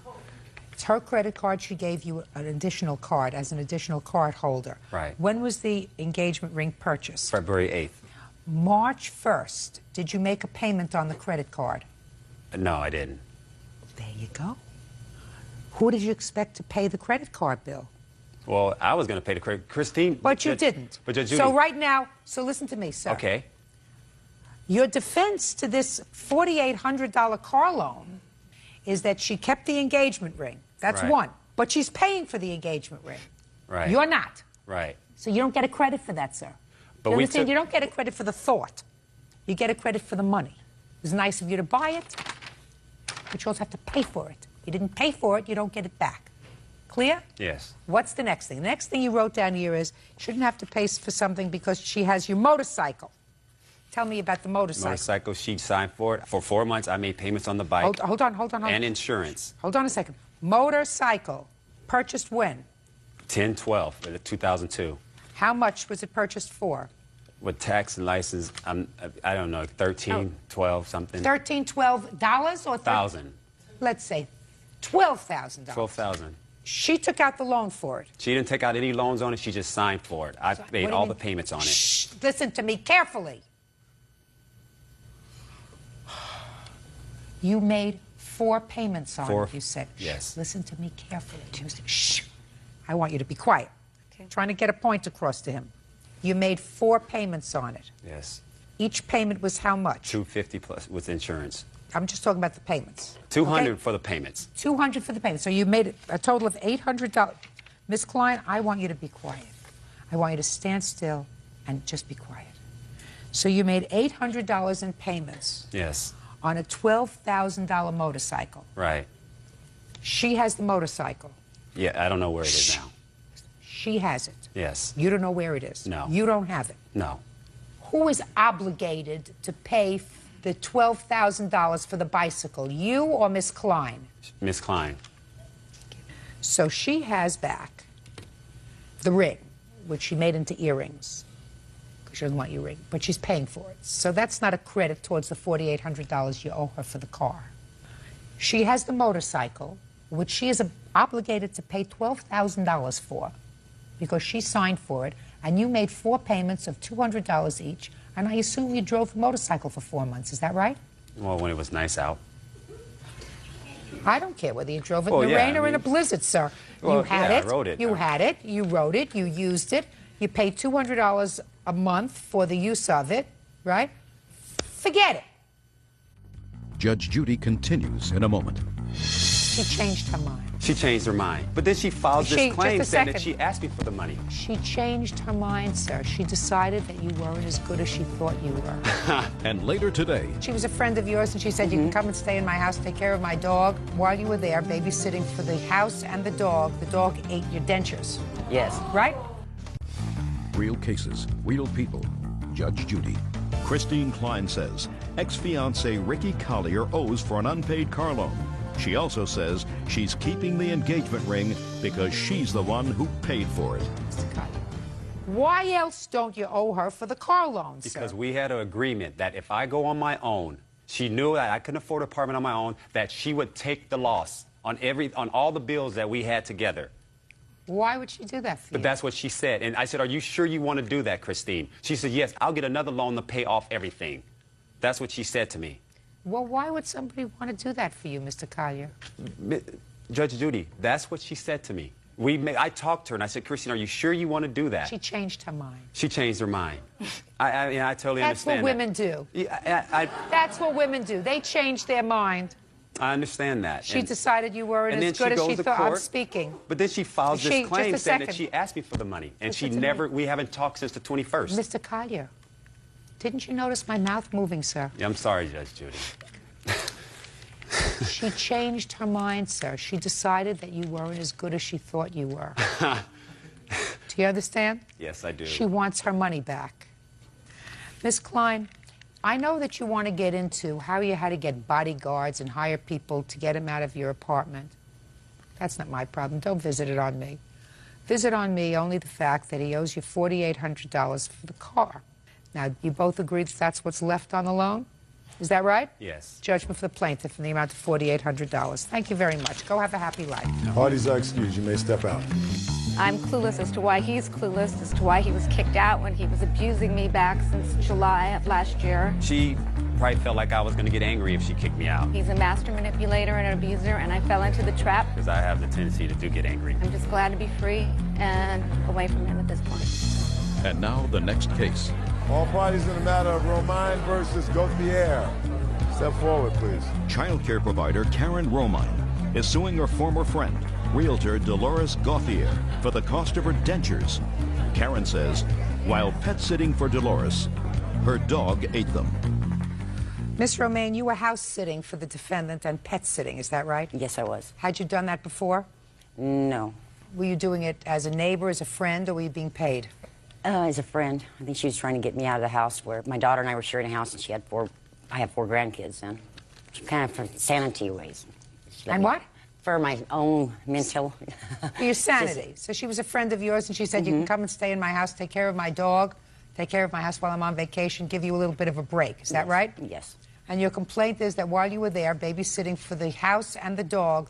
It's her credit card. She gave you an additional card as an additional card holder. Right. When was the engagement ring purchased? February 8th. March 1st. Did you make a payment on the credit card? No, I didn't. There you go. Who did you expect to pay the credit card bill? Well, I was going to pay the credit. Christine. But you didn't. But Judge Judy. So right now, so listen to me, sir. Okay. Your defense to this $4,800 car loan is that she kept the engagement ring. That's Right. one. But she's paying for the engagement ring. Right. You're not. Right. So you don't get a credit for that, sir. But You we understand? took- You don't get a credit for the thought. You get a credit for the money. It was nice of you to buy it, but you also have to pay for it. You didn't pay for it, you don't get it back. Clear? Yes. What's the next thing? The next thing you wrote down here is, shouldn't have to pay for something because she has your motorcycle. Tell me about the motorcycle. Motorcycle, she signed for it. For 4 months, I made payments on the bike. Hold on. And insurance. Hold on a second. Motorcycle, purchased when? 10/12, 2002. How much was it purchased for? With tax and license, I don't know, 13, 12, something. $13, $12 or $1,000. Let's say $12,000. 12,000. She took out the loan for it. She didn't take out any loans on it. She just signed for it. I What made do you all mean? the payments on it. Shh, listen to me carefully. You made 4 payments on it, you said. Yes. Shh, listen to me carefully. Shh. I want you to be quiet. Okay. Trying to get a point across to him. You made 4 payments on it. Yes. Each payment was how much? $250 plus with insurance. I'm just talking about the payments. $200 okay? for the payments. $200 for the payment. So you made a total of $800. Miss Klein, I want you to be quiet. I want you to stand still and just be quiet. So you made $800 in payments Yes. on a $12,000 motorcycle. Right. She has the motorcycle. Yeah, I don't know where it is now. She has it. Yes. You don't know where it is. No. You don't have it. No. Who is obligated to pay the $12,000 for the bicycle, you or Miss Klein? Miss Klein. So she has back the ring, which she made into earrings, because she doesn't want your ring, but she's paying for it. So that's not a credit towards the $4,800 you owe her for the car. She has the motorcycle, which she is obligated to pay $12,000 for, because she signed for it, and you made 4 payments of $200 each, and I assume you drove the motorcycle for 4 months. Is that right? Well, when it was nice out. I don't care whether you drove it Well, in the yeah, rain or in a blizzard, sir. Well, You had yeah, it. I rode it. You had it. You rode it. You used it. You paid $200 a month for the use of it, right? Forget it. Judge Judy continues in a moment. She changed her mind. She changed her mind. But then she filed this claim just a saying that second. she asked me for the money. She changed her mind, sir. She decided that you weren't as good as she thought you were. And later today, She was a friend of yours, and she said, you can come and stay in my house, take care of my dog. While you were there, babysitting for the house and the dog ate your dentures. Yes. Right? real cases, real people. Judge Judy. Christine Klein says ex-fiancé Ricky Collier owes for an unpaid car loan. She also says she's keeping the engagement ring because she's the one who paid for it. Why else don't you owe her for the car loan, sir? Because we had an agreement that if I go on my own, she knew that I couldn't afford an apartment on my own, that she would take the loss on all the bills that we had together. Why would she do that for you? But that's what she said. And I said, are you sure you want to do that, Christine? She said, yes, I'll get another loan to pay off everything. That's what she said to me. Well, why would somebody want to do that for you, Mr. Collier? Judge Judy, that's what she said to me. I talked to her and I said, Christine, are you sure you want to do that? She changed her mind. She changed her mind. I totally That's what understand women do. That's what women do. They change their mind. I understand that. She decided you weren't as good as she thought. I'm speaking. But then she files this claim just a saying second. that she asked me for the money. And Listen we haven't talked since the 21st. Mr. Collier, didn't you notice my mouth moving, sir? Yeah, I'm sorry, Judge Judy. She changed her mind, sir. She decided that you weren't as good as she thought you were. Do you understand? Yes, I do. She wants her money back. Miss Klein, I know that you want to get into how you had to get bodyguards and hire people to get him out of your apartment. That's not my problem. Don't visit it on me. Visit on me only the fact that he owes you $4,800 for the car. Now, you both agree that that's what's left on the loan? Is that right? Yes. Judgment for the plaintiff in the amount of $4,800. Thank you very much. Go have a happy life. Parties are excused. You may step out. I'm clueless as to why he's clueless, as to why he was kicked out when he was abusing me back since July of last year. She probably felt like I was going to get angry if she kicked me out. He's a master manipulator and an abuser, and I fell into the trap. Because I have the tendency to get angry. I'm just glad to be free and away from him at this point. And now the next case. All parties in the matter of Romine versus Gauthier. Step forward, please. Child care provider Karen Romine is suing her former friend, realtor Dolores Gauthier, for the cost of her dentures. Karen says, while pet sitting for Dolores, her dog ate them. Miss Romaine, you were house sitting for the defendant and pet sitting, is that right? Yes, I was. Had you done that before? No. Were you doing it as a neighbor, as a friend, or were you being paid? As a friend. I think she was trying to get me out of the house where my daughter and I were sharing a house, and I had 4 grandkids then. Kind of for sanity ways. And what? For my own mental. For your sanity. So she was a friend of yours, and she said, you can come and stay in my house, take care of my dog, take care of my house while I'm on vacation, give you a little bit of a break. Is that right? Yes. And your complaint is that while you were there babysitting for the house and the dog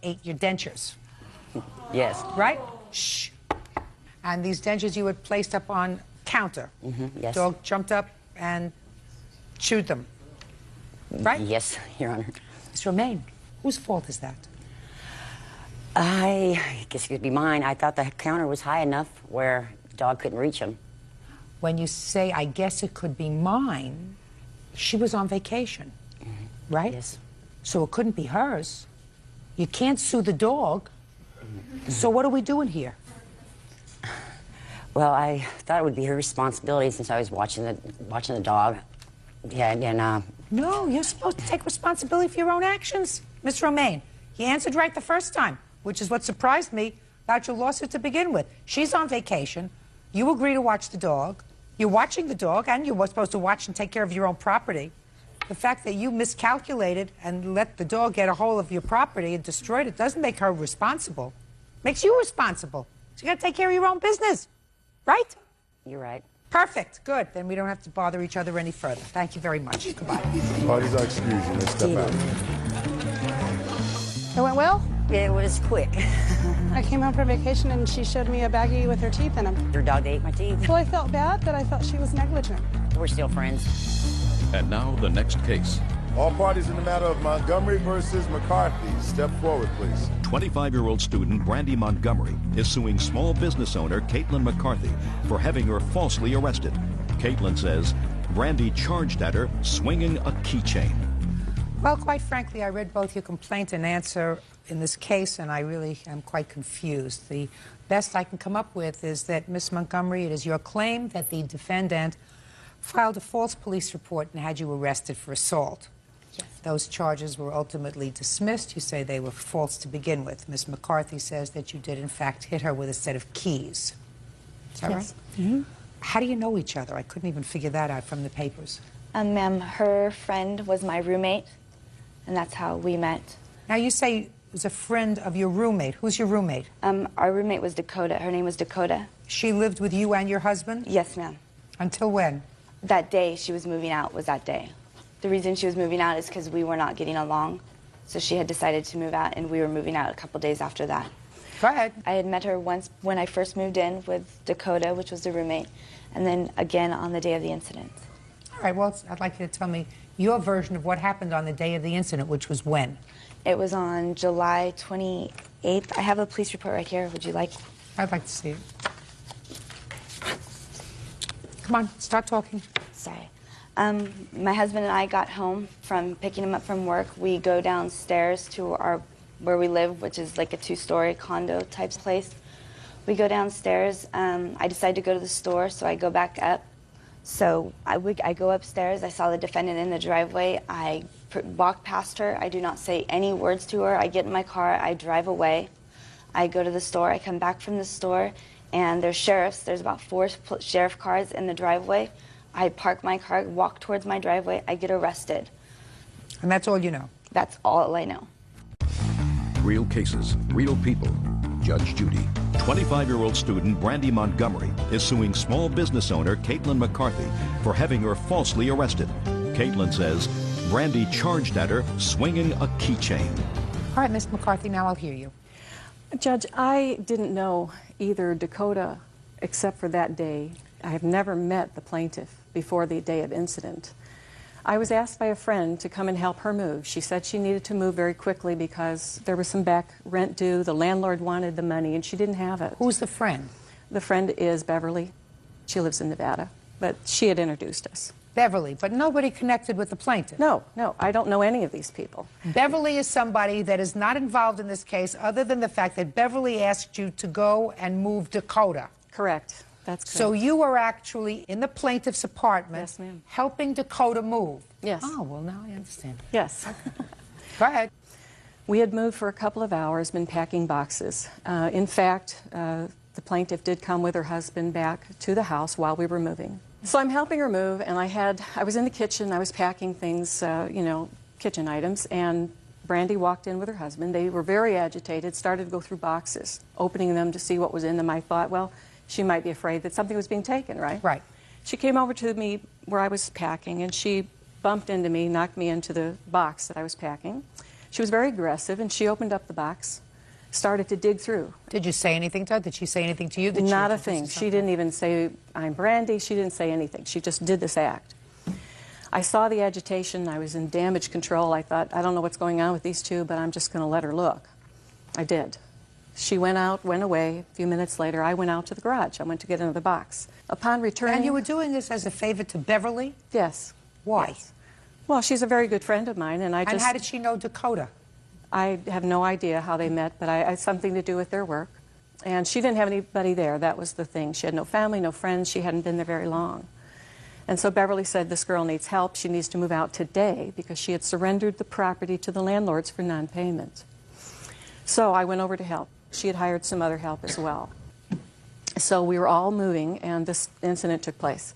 ate your dentures. Yes. Right? Shh. And these dentures you had placed up on counter. Yes. Dog jumped up and chewed them. Right? Yes, Your Honor. Miss Romaine, whose fault is that? I guess it could be mine. I thought the counter was high enough where the dog couldn't reach him. When you say, I guess it could be mine, she was on vacation, right? Yes. So it couldn't be hers. You can't sue the dog. So what are we doing here? Well, I thought it would be her responsibility since I was watching the dog. Yeah, and No, you're supposed to take responsibility for your own actions. Miss Romaine, you answered right the first time, which is what surprised me about your lawsuit to begin with. She's on vacation. You agree to watch the dog. You're watching the dog, and you were supposed to watch and take care of your own property. The fact that you miscalculated and let the dog get a hold of your property and destroyed it doesn't make her responsible. Makes you responsible. So you got to take care of your own business, right? You're right. Perfect. Good. Then we don't have to bother each other any further. Thank you very much. Goodbye. Parties are excused. You may step out. It went well? It was quick. I came home from vacation and she showed me a baggie with her teeth in them. Your dog ate my teeth. Well, I felt bad, but I felt she was negligent. We're still friends. And now the next case. All parties in the matter of Montgomery versus McCarthy. Step forward, please. 25-year-old student Brandy Montgomery is suing small business owner Caitlin McCarthy for having her falsely arrested. Caitlin says Brandy charged at her swinging a keychain. Well, quite frankly, I read both your complaint and answer in this case, and I really am quite confused. The best I can come up with is that, Miss Montgomery, it is your claim that the defendant filed a false police report and had you arrested for assault. Yes. Those charges were ultimately dismissed. You say they were false to begin with. Ms. McCarthy says that you did, in fact, hit her with a set of keys. Is that Yes. right? How do you know each other? I couldn't even figure that out from the papers. Ma'am, her friend was my roommate, and that's how we met. Now, you say it was a friend of your roommate. Who's your roommate? Our roommate was Dakota. Her name was Dakota. She lived with you and your husband? Yes, ma'am. Until when? That day she was moving out was that day. The reason she was moving out is because we were not getting along. So she had decided to move out, and we were moving out a couple days after that. Go ahead. I had met her once when I first moved in with Dakota, which was the roommate, and then again on the day of the incident. All right, well, I'd like you to tell me your version of what happened on the day of the incident, which was when? It was on July 28th. I have a police report right here. Would you like? I'd like to see it. Come on, start talking. Sorry. My husband and I got home from picking him up from work. We go downstairs to where we live, which is like a 2-story condo type place. We go downstairs. I decide to go to the store, so I go back up. So I go upstairs. I saw the defendant in the driveway. I walk past her. I do not say any words to her. I get in my car. I drive away. I go to the store. I come back from the store, and there's sheriffs. There's about 4 sheriff cars in the driveway. I park my car, walk towards my driveway. I get arrested. And that's all you know? That's all I know. Real cases, real people. Judge Judy. 25-year-old student Brandy Montgomery is suing small business owner Caitlin McCarthy for having her falsely arrested. Caitlin says Brandy charged at her swinging a keychain. All right, Ms. McCarthy, now I'll hear you. Judge, I didn't know either Dakota except for that day. I have never met the plaintiff before the day of incident. I was asked by a friend to come and help her move. She said she needed to move very quickly because there was some back rent due. The landlord wanted the money and she didn't have it. Who's the friend? The friend is Beverly. She lives in Nevada, but she had introduced us. Beverly, but nobody connected with the plaintiff. No, I don't know any of these people. Beverly is somebody that is not involved in this case other than the fact that Beverly asked you to go and move Dakota. Correct. That's correct. So you were actually in the plaintiff's apartment, yes, ma'am, helping Dakota move. Yes. Oh, well, now I understand. Yes. Go ahead. We had moved for a couple of hours, been packing boxes. In fact, the plaintiff did come with her husband back to the house while we were moving. So I'm helping her move, and I was in the kitchen, I was packing things, kitchen items, and Brandy walked in with her husband. They were very agitated, started to go through boxes, opening them to see what was in them. I thought, well, she might be afraid that something was being taken, right? Right. She came over to me where I was packing, and she bumped into me, knocked me into the box that I was packing. She was very aggressive, and she opened up the box, started to dig through. Did you say anything to her? Did she say anything to you? Not a thing. She didn't even say, I'm Brandy. She didn't say anything. She just did this act. I saw the agitation. I was in damage control. I thought, I don't know what's going on with these two, but I'm just going to let her look. I did. She went out, went away. A few minutes later, I went out to the garage. I went to get another box. Upon returning... And you were doing this as a favor to Beverly? Yes. Why? Yes. Well, she's a very good friend of mine, and I just... And how did she know Dakota? I have no idea how they met, but I had something to do with their work. And she didn't have anybody there. That was the thing. She had no family, no friends. She hadn't been there very long. And so Beverly said, this girl needs help. She needs to move out today because she had surrendered the property to the landlords for non-payment. So I went over to help. She had hired some other help as well. So we were all moving, and this incident took place.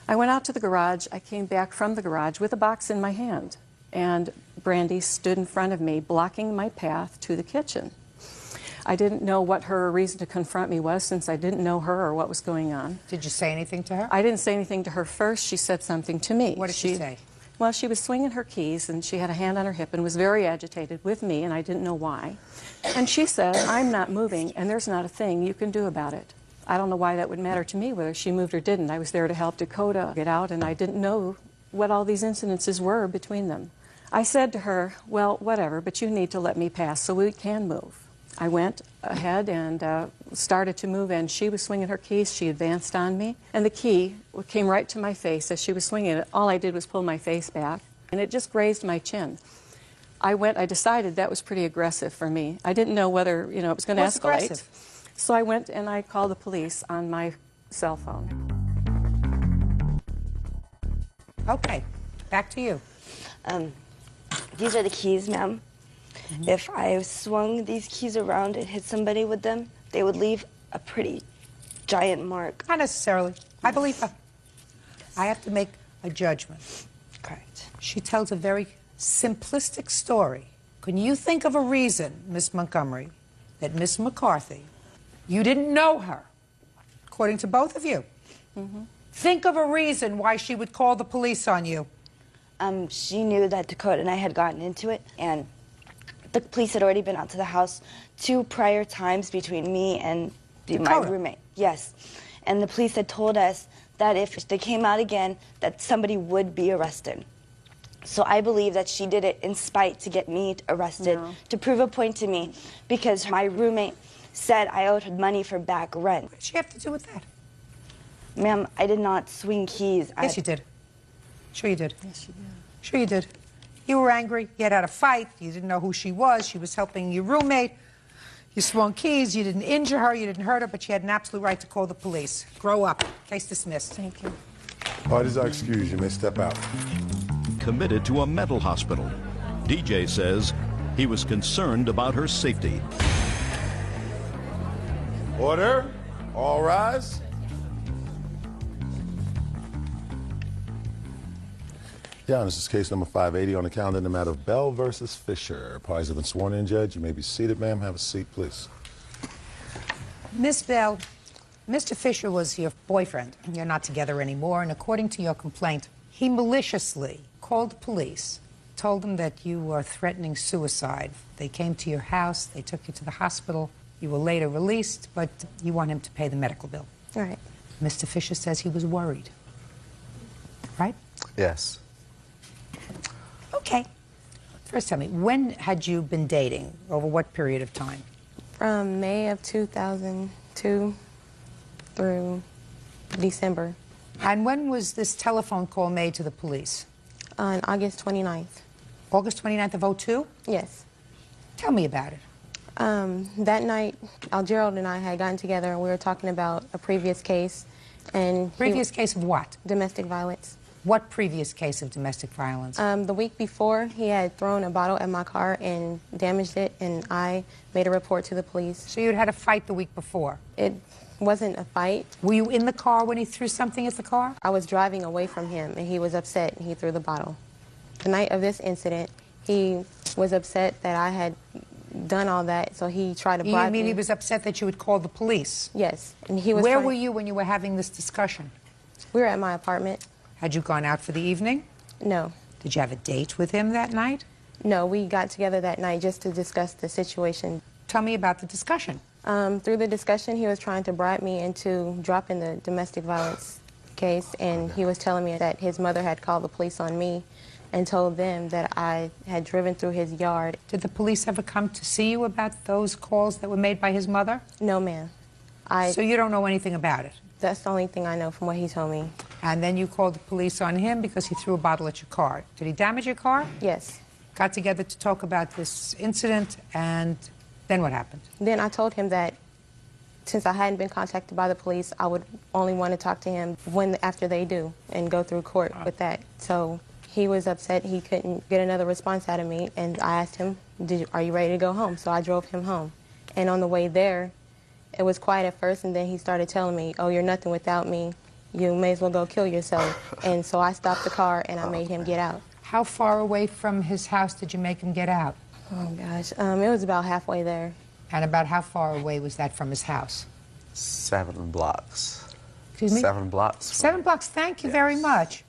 I went out to the garage. I came back from the garage with a box in my hand, and Brandy stood in front of me, blocking my path to the kitchen. I didn't know what her reason to confront me was, since I didn't know her or what was going on. Did you say anything to her? I didn't say anything to her first. She said something to me. What did she say? Well, she was swinging her keys, and she had a hand on her hip and was very agitated with me, and I didn't know why. And she said, I'm not moving, and there's not a thing you can do about it. I don't know why that would matter to me, whether she moved or didn't. I was there to help Dakota get out, and I didn't know what all these incidences were between them. I said to her, well, whatever, but you need to let me pass so we can move. I went ahead and started to move, and she was swinging her keys. She advanced on me, and the key came right to my face as she was swinging it. All I did was pull my face back, and it just grazed my chin. I decided that was pretty aggressive for me. I didn't know whether, it was going to escalate. Aggressive? So I went and I called the police on my cell phone. Okay, back to you. These are the keys, ma'am. If I swung these keys around and hit somebody with them, they would leave a pretty giant mark. Not necessarily. I believe her. I have to make a judgment. Correct. She tells a very simplistic story. Can you think of a reason, Miss Montgomery, that Miss McCarthy, you didn't know her, according to both of you? Think of a reason why she would call the police on you. She knew that Dakota and I had gotten into it, and the police had already been out to the house 2 prior times between me and my roommate. Yes. And the police had told us that if they came out again, that somebody would be arrested. So I believe that she did it in spite to get me arrested, to prove a point to me, because my roommate said I owed her money for back rent. What did she have to do with that? Ma'am, I did not swing keys. Yes, you did. Sure you did. Yes, you did. Sure you did. You were angry. You had had a fight. You didn't know who she was. She was helping your roommate. You swung keys. You didn't injure her. You didn't hurt her, but you had an absolute right to call the police. Grow up. Case dismissed. Thank you. Parties are excused. You may step out. Committed to a mental hospital. DJ says he was concerned about her safety. Order. All rise. Yeah, this is case number 580 on the calendar in the matter of Bell versus Fisher. Parties have been sworn in, Judge. You may be seated, ma'am. Have a seat, please. Miss Bell, Mr. Fisher was your boyfriend. You're not together anymore, and according to your complaint, He maliciously called the police, told them that you were threatening suicide. They came to your house, they took you to the hospital. You were later released, but you want him to pay the medical bill. Right. Mr. Fisher says he was worried. Right? Yes. Okay. First tell me, when had you been dating? Over what period of time? From May of 2002 through December. And when was this telephone call made to the police? On August 29th. August 29th of 02? Yes. Tell me about it. That night, Gerald and I had gotten together and we were talking about a previous case. And previous case of what? Domestic violence. What previous case of domestic violence? The week before, he had thrown a bottle at my car and damaged it, and I made a report to the police. So you'd had a fight the week before? It wasn't a fight. Were you in the car when he threw something at the car? I was driving away from him, and he was upset, and he threw the bottle. The night of this incident, he was upset that I had done all that, so he tried to bribe me. You mean he was upset that you had called the police? Yes. And he was Where were you when you were having this discussion? We were at my apartment. Had you gone out for the evening? No. Did you have a date with him that night? No, we got together that night just to discuss the situation. Tell me about the discussion. Through the discussion, he was trying to bribe me into dropping the domestic violence case, and he was telling me that his mother had called the police on me and told them that I had driven through his yard. Did the police ever come to see you about those calls that were made by his mother? No, ma'am. So you don't know anything about it? That's the only thing I know from what he told me. And then you called the police on him because he threw a bottle at your car. Did he damage your car? Yes. Got together to talk about this incident, and then what happened? Then I told him that since I hadn't been contacted by the police, I would only want to talk to him after they do and go through court with that. So he was upset he couldn't get another response out of me, and I asked him, are you ready to go home? So I drove him home. And on the way there, it was quiet at first, and then he started telling me, oh, you're nothing without me. You may as well go kill yourself. And so I stopped the car, and I made him get out. How far away from his house did you make him get out? Oh, gosh. It was about halfway there. And about how far away was that from his house? 7 blocks. Excuse me? 7 blocks. 7 blocks. Thank you very much.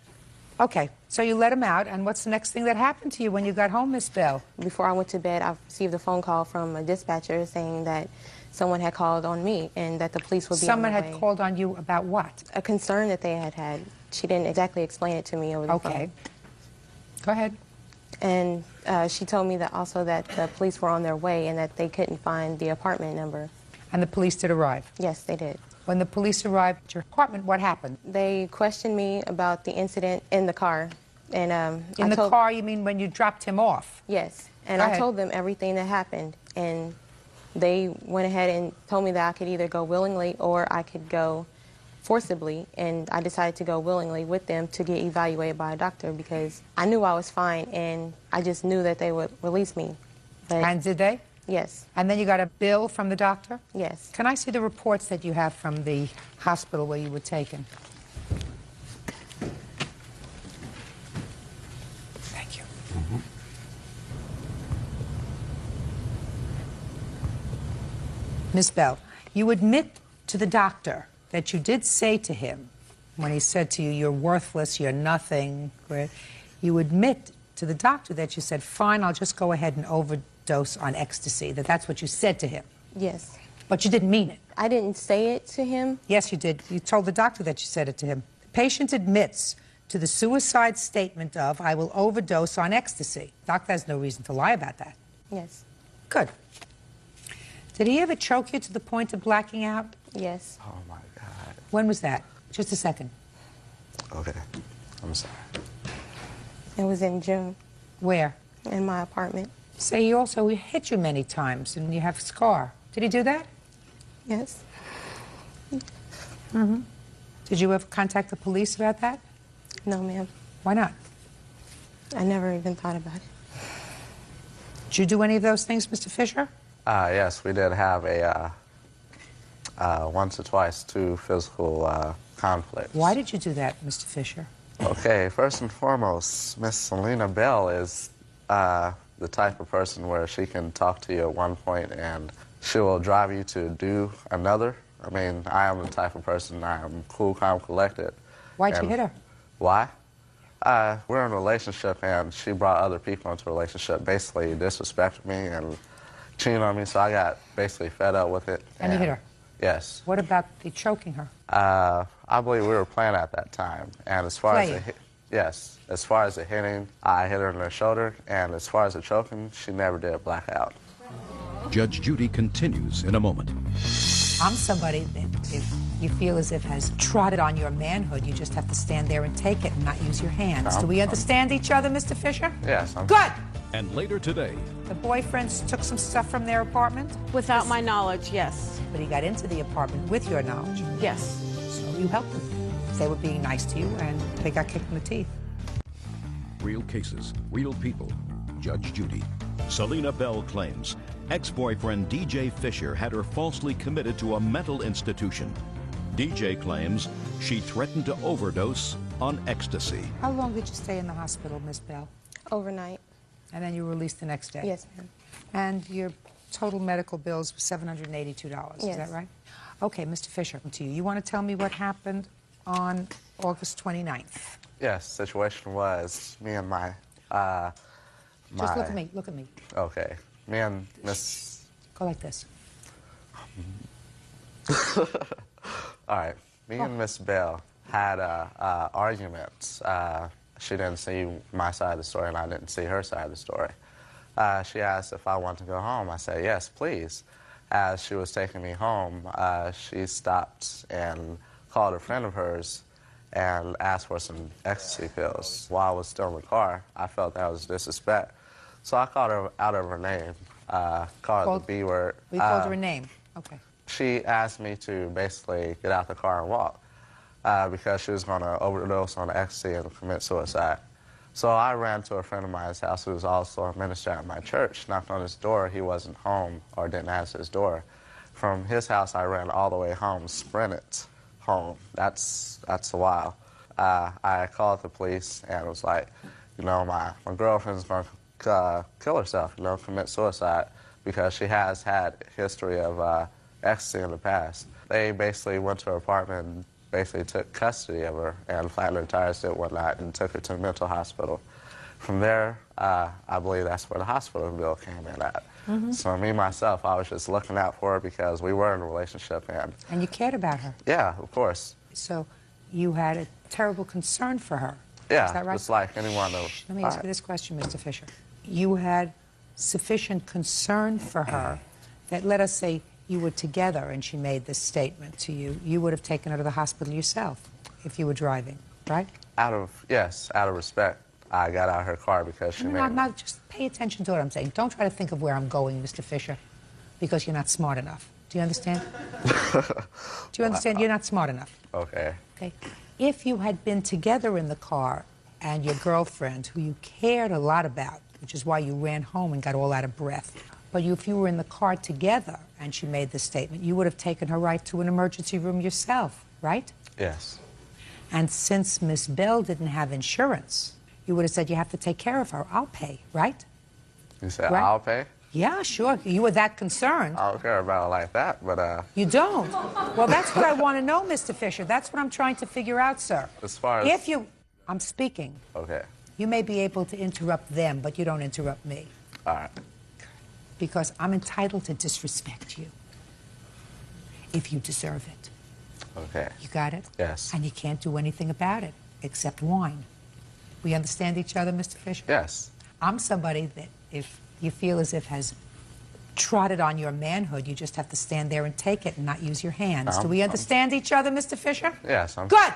Okay, so you let him out, and what's the next thing that happened to you when you got home, Miss Bell? Before I went to bed, I received a phone call from a dispatcher saying that someone had called on me and that the police would be on their way. Someone had called on you about what? A concern that they had had. She didn't exactly explain it to me over the phone. Okay. Go ahead. And she told me that also that the police were on their way and that they couldn't find the apartment number. And the police did arrive? Yes, they did. When the police arrived at your apartment, what happened? They questioned me about the incident in the car. And in the car, you mean when you dropped him off? Yes. And I told them everything that happened. And they went ahead and told me that I could either go willingly or I could go forcibly. And I decided to go willingly with them to get evaluated by a doctor because I knew I was fine and I just knew that they would release me. But and did they? Yes. And then you got a bill from the doctor? Yes. Can I see the reports that you have from the hospital where you were taken? Thank you. Miss Bell, you admit to the doctor that you did say to him, when he said to you, you're worthless, you're nothing, you admit to the doctor that you said, fine, I'll just go ahead and overdose on ecstasy, that's what you said to him. Yes. But you didn't mean it. I didn't say it to him. Yes, you did. You told the doctor that you said it to him. The patient admits to the suicide statement of, I will overdose on ecstasy. Doctor has no reason to lie about that. Yes. Good. Did he ever choke you to the point of blacking out? Yes. Oh, my God. When was that? Just a second. Okay. I'm sorry. It was in June. Where? In my apartment. Say he also hit you many times and you have a scar. Did he do that? Yes. Mm-hmm. Did you ever contact the police about that? No, ma'am. Why not? I never even thought about it. Did you do any of those things, Mr. Fisher? Yes, we did have a once or twice 2 physical conflicts. Why did you do that, Mr. Fisher? Okay, first and foremost, Miss Selena Bell is the type of person where she can talk to you at one point and she will drive you to do another. I mean, I am the type of person, I am cool, calm, collected. Why'd you hit her? Why? We're in a relationship, and she brought other people into a relationship, basically disrespected me and cheating on me, so I got basically fed up with it. And you hit her? Yes. What about the choking her? I believe we were playing at that time, and as far as yes, as far as the hitting, I hit her in the shoulder, and as far as the choking, she never did black out. Judge Judy continues in a moment. I'm somebody that if you feel as if has trotted on your manhood, you just have to stand there and take it and not use your hands. Do we understand each other, Mr. Fisher? Yes. Good! And later today, the boyfriends took some stuff from their apartment? Without my knowledge, yes. But he got into the apartment with your knowledge? Yes. So you helped them. They were being nice to you, and they got kicked in the teeth. real cases, real people. Judge Judy. Selena Bell claims ex-boyfriend DJ Fisher had her falsely committed to a mental institution. DJ claims she threatened to overdose on ecstasy. How long did you stay in the hospital, Miss Bell? Overnight. And then you were released the next day? Yes, ma'am. And your total medical bills were $782, yes. Is that right? Okay, Mr. Fisher, to you. You want to tell me what happened on August 29th? Yes, situation was me and my Just look at me, look at me. Okay. Me and Miss... Go like this. All right. Me and Miss Bell had a argument. She didn't see my side of the story, and I didn't see her side of the story. She asked if I wanted to go home. I said, yes, please. As she was taking me home, she stopped and called a friend of hers and asked for some ecstasy pills. While I was still in the car, I felt that was disrespect. So I called her out of her name, called her the B word. We called her a name. Okay. She asked me to basically get out the car and walk because she was going to overdose on ecstasy and commit suicide. So I ran to a friend of mine's house who was also a minister at my church, knocked on his door. He wasn't home or didn't answer his door. From his house, I ran all the way home, sprinted home. That's a while. I called the police and was like, you know, my girlfriend's going to kill herself, you know, commit suicide, because she has had a history of ecstasy in the past. They basically went to her apartment and basically took custody of her and flattened her tires and whatnot and took her to a mental hospital. From there, I believe that's where the hospital bill came in at. Mm-hmm. So me, myself, I was just looking out for her because we were in a relationship. And you cared about her? Yeah, of course. So you had a terrible concern for her? Yeah, is that right? just like anyone else. Let me ask you this question, Mr. Fisher. You had sufficient concern for her that, let us say, you were together and she made this statement to you, you would have taken her to the hospital yourself if you were driving, right? Yes, out of respect, I got out of her car because she made Not just pay attention to what I'm saying. Don't try to think of where I'm going, Mr. Fisher, because you're not smart enough. Do you understand? Do you understand? You're not smart enough. Okay. Okay. If you had been together in the car and your girlfriend, who you cared a lot about, which is why you ran home and got all out of breath, but if you were in the car together and she made this statement, you would have taken her right to an emergency room yourself, right? Yes. And since Miss Bell didn't have insurance, you would have said, you have to take care of her. I'll pay, right? You said Right? I'll pay? Yeah, sure. You were that concerned. I don't care about it like that, but You don't? Well, that's what I want to know, Mr. Fisher. That's what I'm trying to figure out, sir. As far as... If you... I'm speaking. Okay. You may be able to interrupt them, but you don't interrupt me. All right. Because I'm entitled to disrespect you if you deserve it. Okay. You got it? Yes. And you can't do anything about it except whine. We understand each other, Mr. Fisher? Yes. I'm somebody that if you feel as if has trotted on your manhood, you just have to stand there and take it and not use your hands. Do we understand each other, Mr. Fisher? Yes. Good.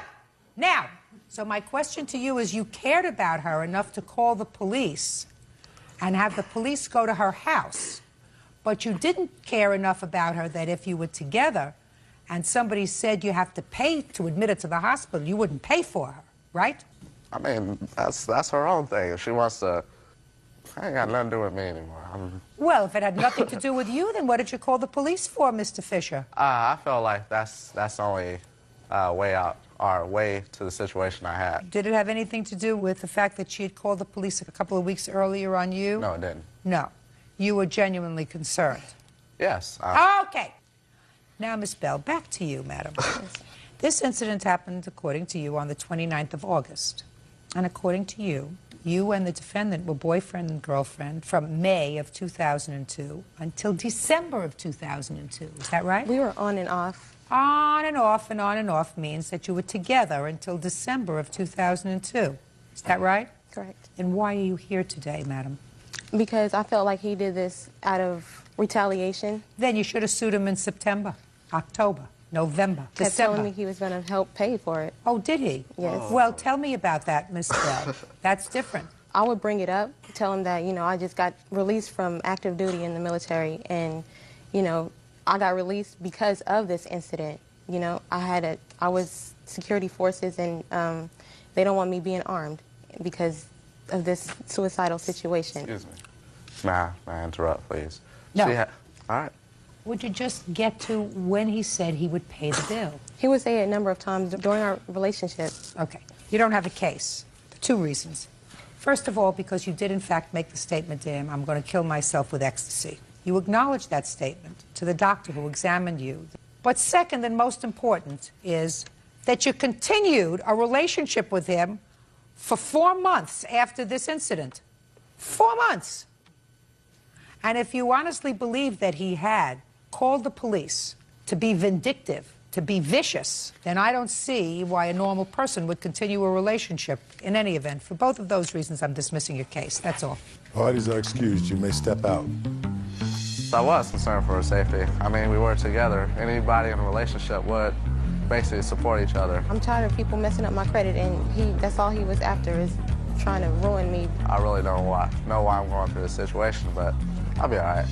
Now, so my question to you is, you cared about her enough to call the police and have the police go to her house, but you didn't care enough about her that if you were together and somebody said you have to pay to admit her to the hospital, you wouldn't pay for her, right? I mean, that's her own thing. If she wants to... I ain't got nothing to do with me anymore. Well, if it had nothing to do with you, then what did you call the police for, Mr. Fisher? I felt like that's the only way out, or way to the situation I had. Did it have anything to do with the fact that she had called the police a couple of weeks earlier on you? No, it didn't. No. You were genuinely concerned? Yes. Okay. Now, Miss Bell, back to you, madam. This incident happened, according to you, on the 29th of August. And according to you, you and the defendant were boyfriend and girlfriend from May of 2002 until December of 2002. Is that right? We were on and off. On and off and on and off means that you were together until December of 2002. Is that right? Correct. And why are you here today, madam? Because I felt like he did this out of retaliation. Then you should have sued him in September, October, November, Kept December. telling me he was going to help pay for it. Oh, did he? Yes. Well, tell me about that, Miss Bell. That's different. I would bring it up, tell him that, you know, I just got released from active duty in the military, and, you know, I got released because of this incident. You know, I was security forces, and they don't want me being armed because of this suicidal situation. Excuse me. May I interrupt, please? No. All right. Would you just get to when he said he would pay the bill? He would say it a number of times during our relationship. Okay. You don't have a case for two reasons. First of all, because you did in fact make the statement to him, I'm going to kill myself with ecstasy. You acknowledged that statement to the doctor who examined you. But second and most important is that you continued a relationship with him for 4 months after this incident. 4 months. And if you honestly believe that he had called the police to be vindictive, to be vicious, then I don't see why a normal person would continue a relationship in any event. For both of those reasons, I'm dismissing your case. That's all. Parties are excused. You may step out. I was concerned for her safety. I mean, we were together. Anybody in a relationship would basically support each other. I'm tired of people messing up my credit, and that's all he was after, is trying to ruin me. I really don't know why I'm going through this situation, but I'll be all right.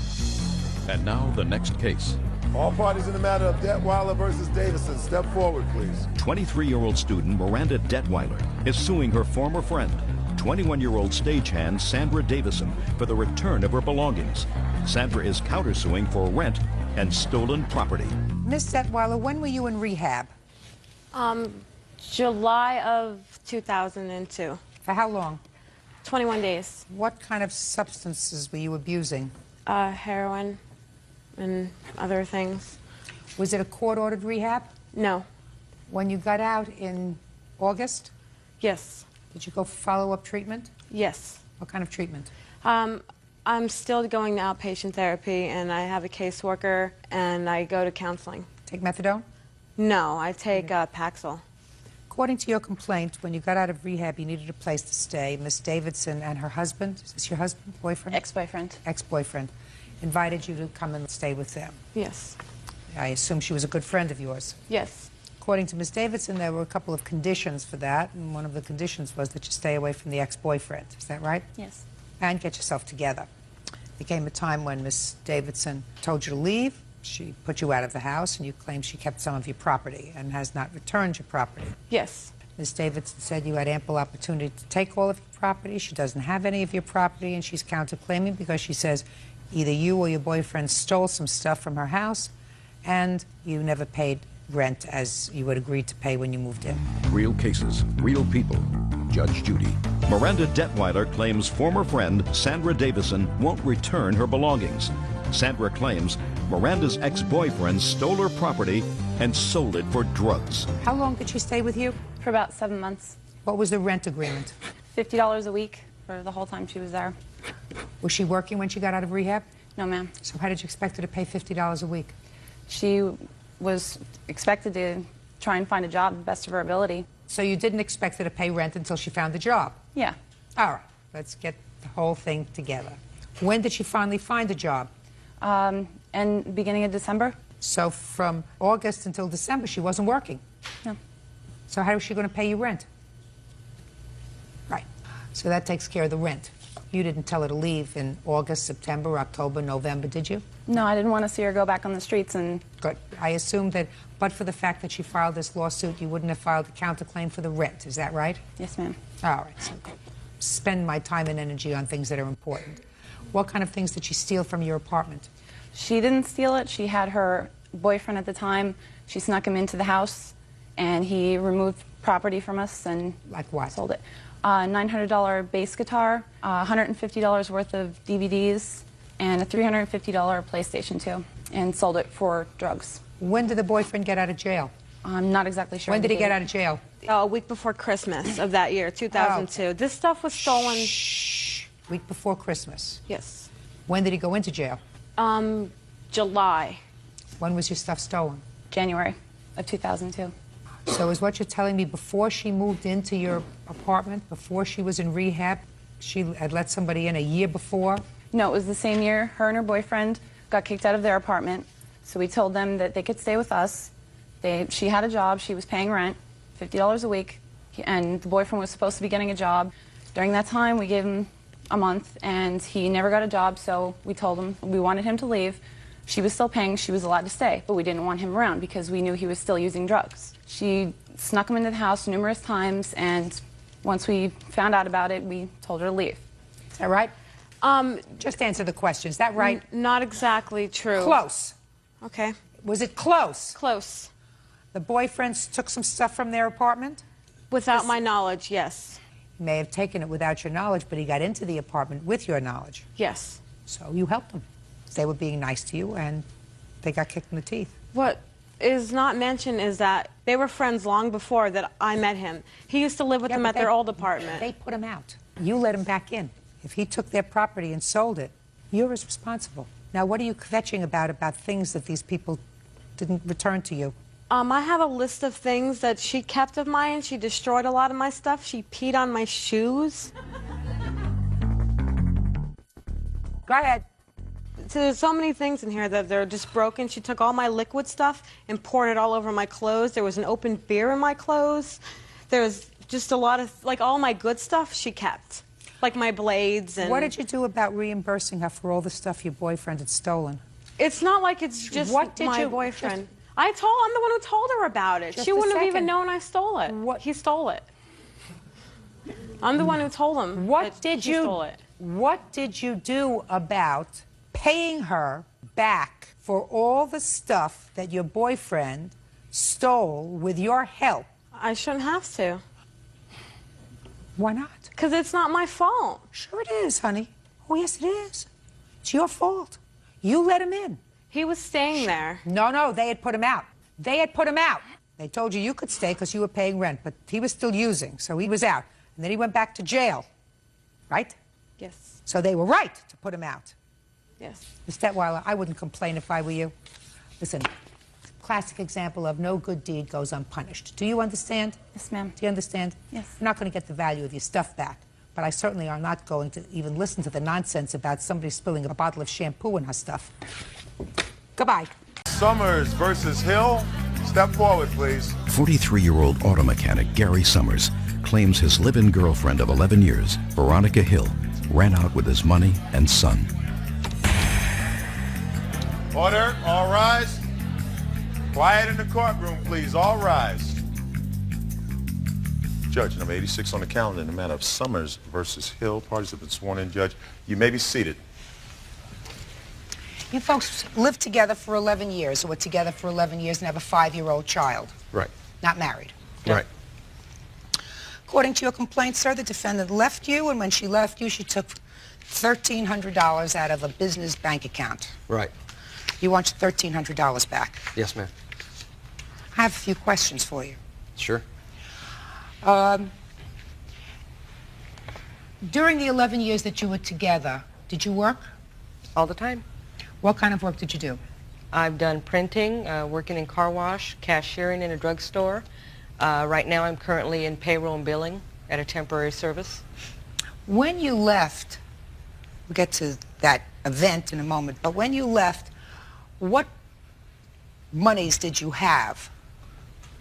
And now the next case. All parties in the matter of Detweiler versus Davison, step forward, please. 23-year-old student Miranda Detweiler is suing her former friend, 21-year-old stagehand Sandra Davison, for the return of her belongings. Sandra is countersuing for rent and stolen property. Miss Detweiler, when were you in rehab? July of 2002. For how long? 21 days. What kind of substances were you abusing? Heroin and other things. Was it a court-ordered rehab? No. When you got out in August? Yes. Did you go for follow-up treatment? Yes. What kind of treatment? I'm still going to outpatient therapy, and I have a caseworker, and I go to counseling. Take methadone? No, I take Paxil. According to your complaint, when you got out of rehab, you needed a place to stay. Miss Davidson and her husband, is this your husband, boyfriend? Ex-boyfriend. Ex-boyfriend, invited you to come and stay with them. Yes. I assume she was a good friend of yours. Yes. According to Miss Davidson, there were a couple of conditions for that, and one of the conditions was that you stay away from the ex-boyfriend. Is that right? Yes. And get yourself together. There came a time when Miss Davidson told you to leave. She put you out of the house, and you claim she kept some of your property and has not returned your property. Yes. Ms. Davidson said you had ample opportunity to take all of your property. She doesn't have any of your property, and she's counterclaiming because she says either you or your boyfriend stole some stuff from her house, and you never paid rent as you had agreed to pay when you moved in. Real cases, real people. Judge Judy. Miranda Detweiler claims former friend Sandra Davison won't return her belongings. Sandra claims Miranda's ex-boyfriend stole her property and sold it for drugs. How long did she stay with you? For about 7 months. What was the rent agreement? $50 a week for the whole time she was there. Was she working when she got out of rehab? No, ma'am. So how did you expect her to pay $50 a week? She was expected to try and find a job to the best of her ability. So you didn't expect her to pay rent until she found the job? Yeah. All right, let's get the whole thing together. When did she finally find a job? And beginning of December. So from August until December, she wasn't working? No. So how was she going to pay you rent? Right. So that takes care of the rent. You didn't tell her to leave in August, September, October, November, did you? No, I didn't want to see her go back on the streets and... Good. I assume that, but for the fact that she filed this lawsuit, you wouldn't have filed a counterclaim for the rent. Is that right? Yes, ma'am. All right. So spend my time and energy on things that are important. What kind of things did she steal from your apartment? She didn't steal it. She had her boyfriend at the time. She snuck him into the house, and he removed property from us and... Like what? Sold it. $900 bass guitar, $150 worth of DVDs, and a $350 PlayStation 2, and sold it for drugs. When did the boyfriend get out of jail? I'm not exactly sure. When did he get out of jail? A week before Christmas of that year, 2002. Oh. This stuff was stolen. Week before Christmas. Yes. When did he go into jail? July. When was your stuff stolen? January of 2002. So is what you're telling me before she moved into your apartment, before she was in rehab, she had let somebody in a year before? No, it was the same year. Her and her boyfriend got kicked out of their apartment. So we told them that they could stay with us. She had a job. She was paying rent, $50 a week. And the boyfriend was supposed to be getting a job. During that time, we gave him a month, and he never got a job, so we told him we wanted him to leave. She was still paying. She was allowed to stay, but we didn't want him around because we knew he was still using drugs. She snuck him into the house numerous times, and once we found out about it, we told her to leave. Is that right? Just answer the question. Is that right? Not exactly true. Close. Okay. Was it close? Close. The boyfriends took some stuff from their apartment? Without my knowledge, yes. He may have taken it without your knowledge, but he got into the apartment with your knowledge. Yes. So you helped them. They were being nice to you, and they got kicked in the teeth. What is not mentioned is that they were friends long before that I met him. He used to live with them at their old apartment. They put him out. You let him back in. If he took their property and sold it, you're as responsible. Now, what are you kvetching about things that these people didn't return to you? I have a list of things that she kept of mine. She destroyed a lot of my stuff. She peed on my shoes. Go ahead. So there's so many things in here that they're just broken. She took all my liquid stuff and poured it all over my clothes. There was an open beer in my clothes. There was just a lot of, like, all my good stuff she kept. Like my blades and... What did you do about reimbursing her for all the stuff your boyfriend had stolen? It's not like it's just my boyfriend. I'm the one who told her about it. She wouldn't have even known I stole it. He stole it. I'm the one who told him he stole it. What did you do about paying her back for all the stuff that your boyfriend stole with your help? I shouldn't have to. Why not? Because it's not my fault. Sure it is, honey. Oh, yes, it is. It's your fault. You let him in. He was staying there. No, they had put him out. They had put him out. They told you could stay because you were paying rent, but he was still using, so he was out. And then he went back to jail, right? Yes. So they were right to put him out. Yes. Ms. Detweiler, I wouldn't complain if I were you. Listen, classic example of no good deed goes unpunished. Do you understand? Yes, ma'am. Do you understand? Yes. You're not going to get the value of your stuff back, but I certainly am not going to even listen to the nonsense about somebody spilling a bottle of shampoo in her stuff. Goodbye. Summers versus Hill. Step forward, please. 43-year-old auto mechanic Gary Summers claims his live-in girlfriend of 11 years, Veronica Hill, ran out with his money and son. Order, all rise. Quiet in the courtroom, please, all rise. Judge, number 86 on the calendar in the matter of Summers versus Hill. Parties have been sworn in, Judge. You may be seated. You folks lived together for 11 years, or were together for 11 years and have a 5-year-old child. Right. Not married. Right. According to your complaint, sir, the defendant left you, and when she left you, she took $1,300 out of a business bank account. Right. You want your $1,300 back. Yes, ma'am. I have a few questions for you. Sure. During the 11 years that you were together, did you work? All the time. What kind of work did you do? I've done printing, working in car wash, cashiering in a drugstore. Right now I'm currently in payroll and billing at a temporary service. When you left, we'll get to that event in a moment, but when you left, what monies did you have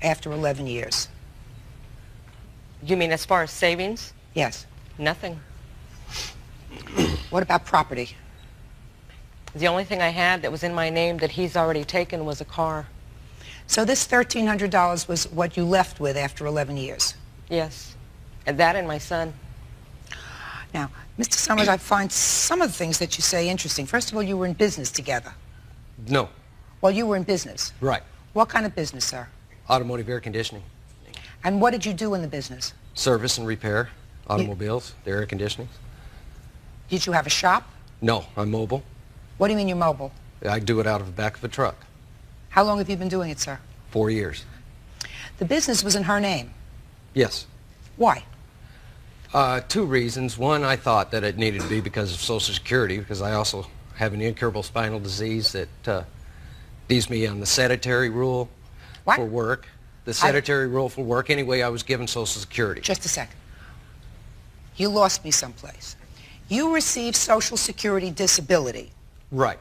after 11 years? You mean as far as savings? Yes. Nothing. What about property? The only thing I had that was in my name that he's already taken was a car. So this $1,300 was what you left with after 11 years? Yes. And that and my son. Now, Mr. Summers, I find some of the things that you say interesting. First of all, you were in business together. No. Well, you were in business. Right. What kind of business, sir? Automotive air conditioning. And what did you do in the business? Service and repair automobiles, the air conditioning. Did you have a shop? No, I'm mobile. What do you mean you're mobile? I do it out of the back of a truck. How long have you been doing it, sir? 4 years. The business was in her name. Yes. Why? Two reasons. One, I thought that it needed to be because of Social Security, because I also have an incurable spinal disease that leaves me on the sedentary rule for work. The sedentary rule for work. Anyway, I was given Social Security. Just a second. You lost me someplace. You receive Social Security disability. Right.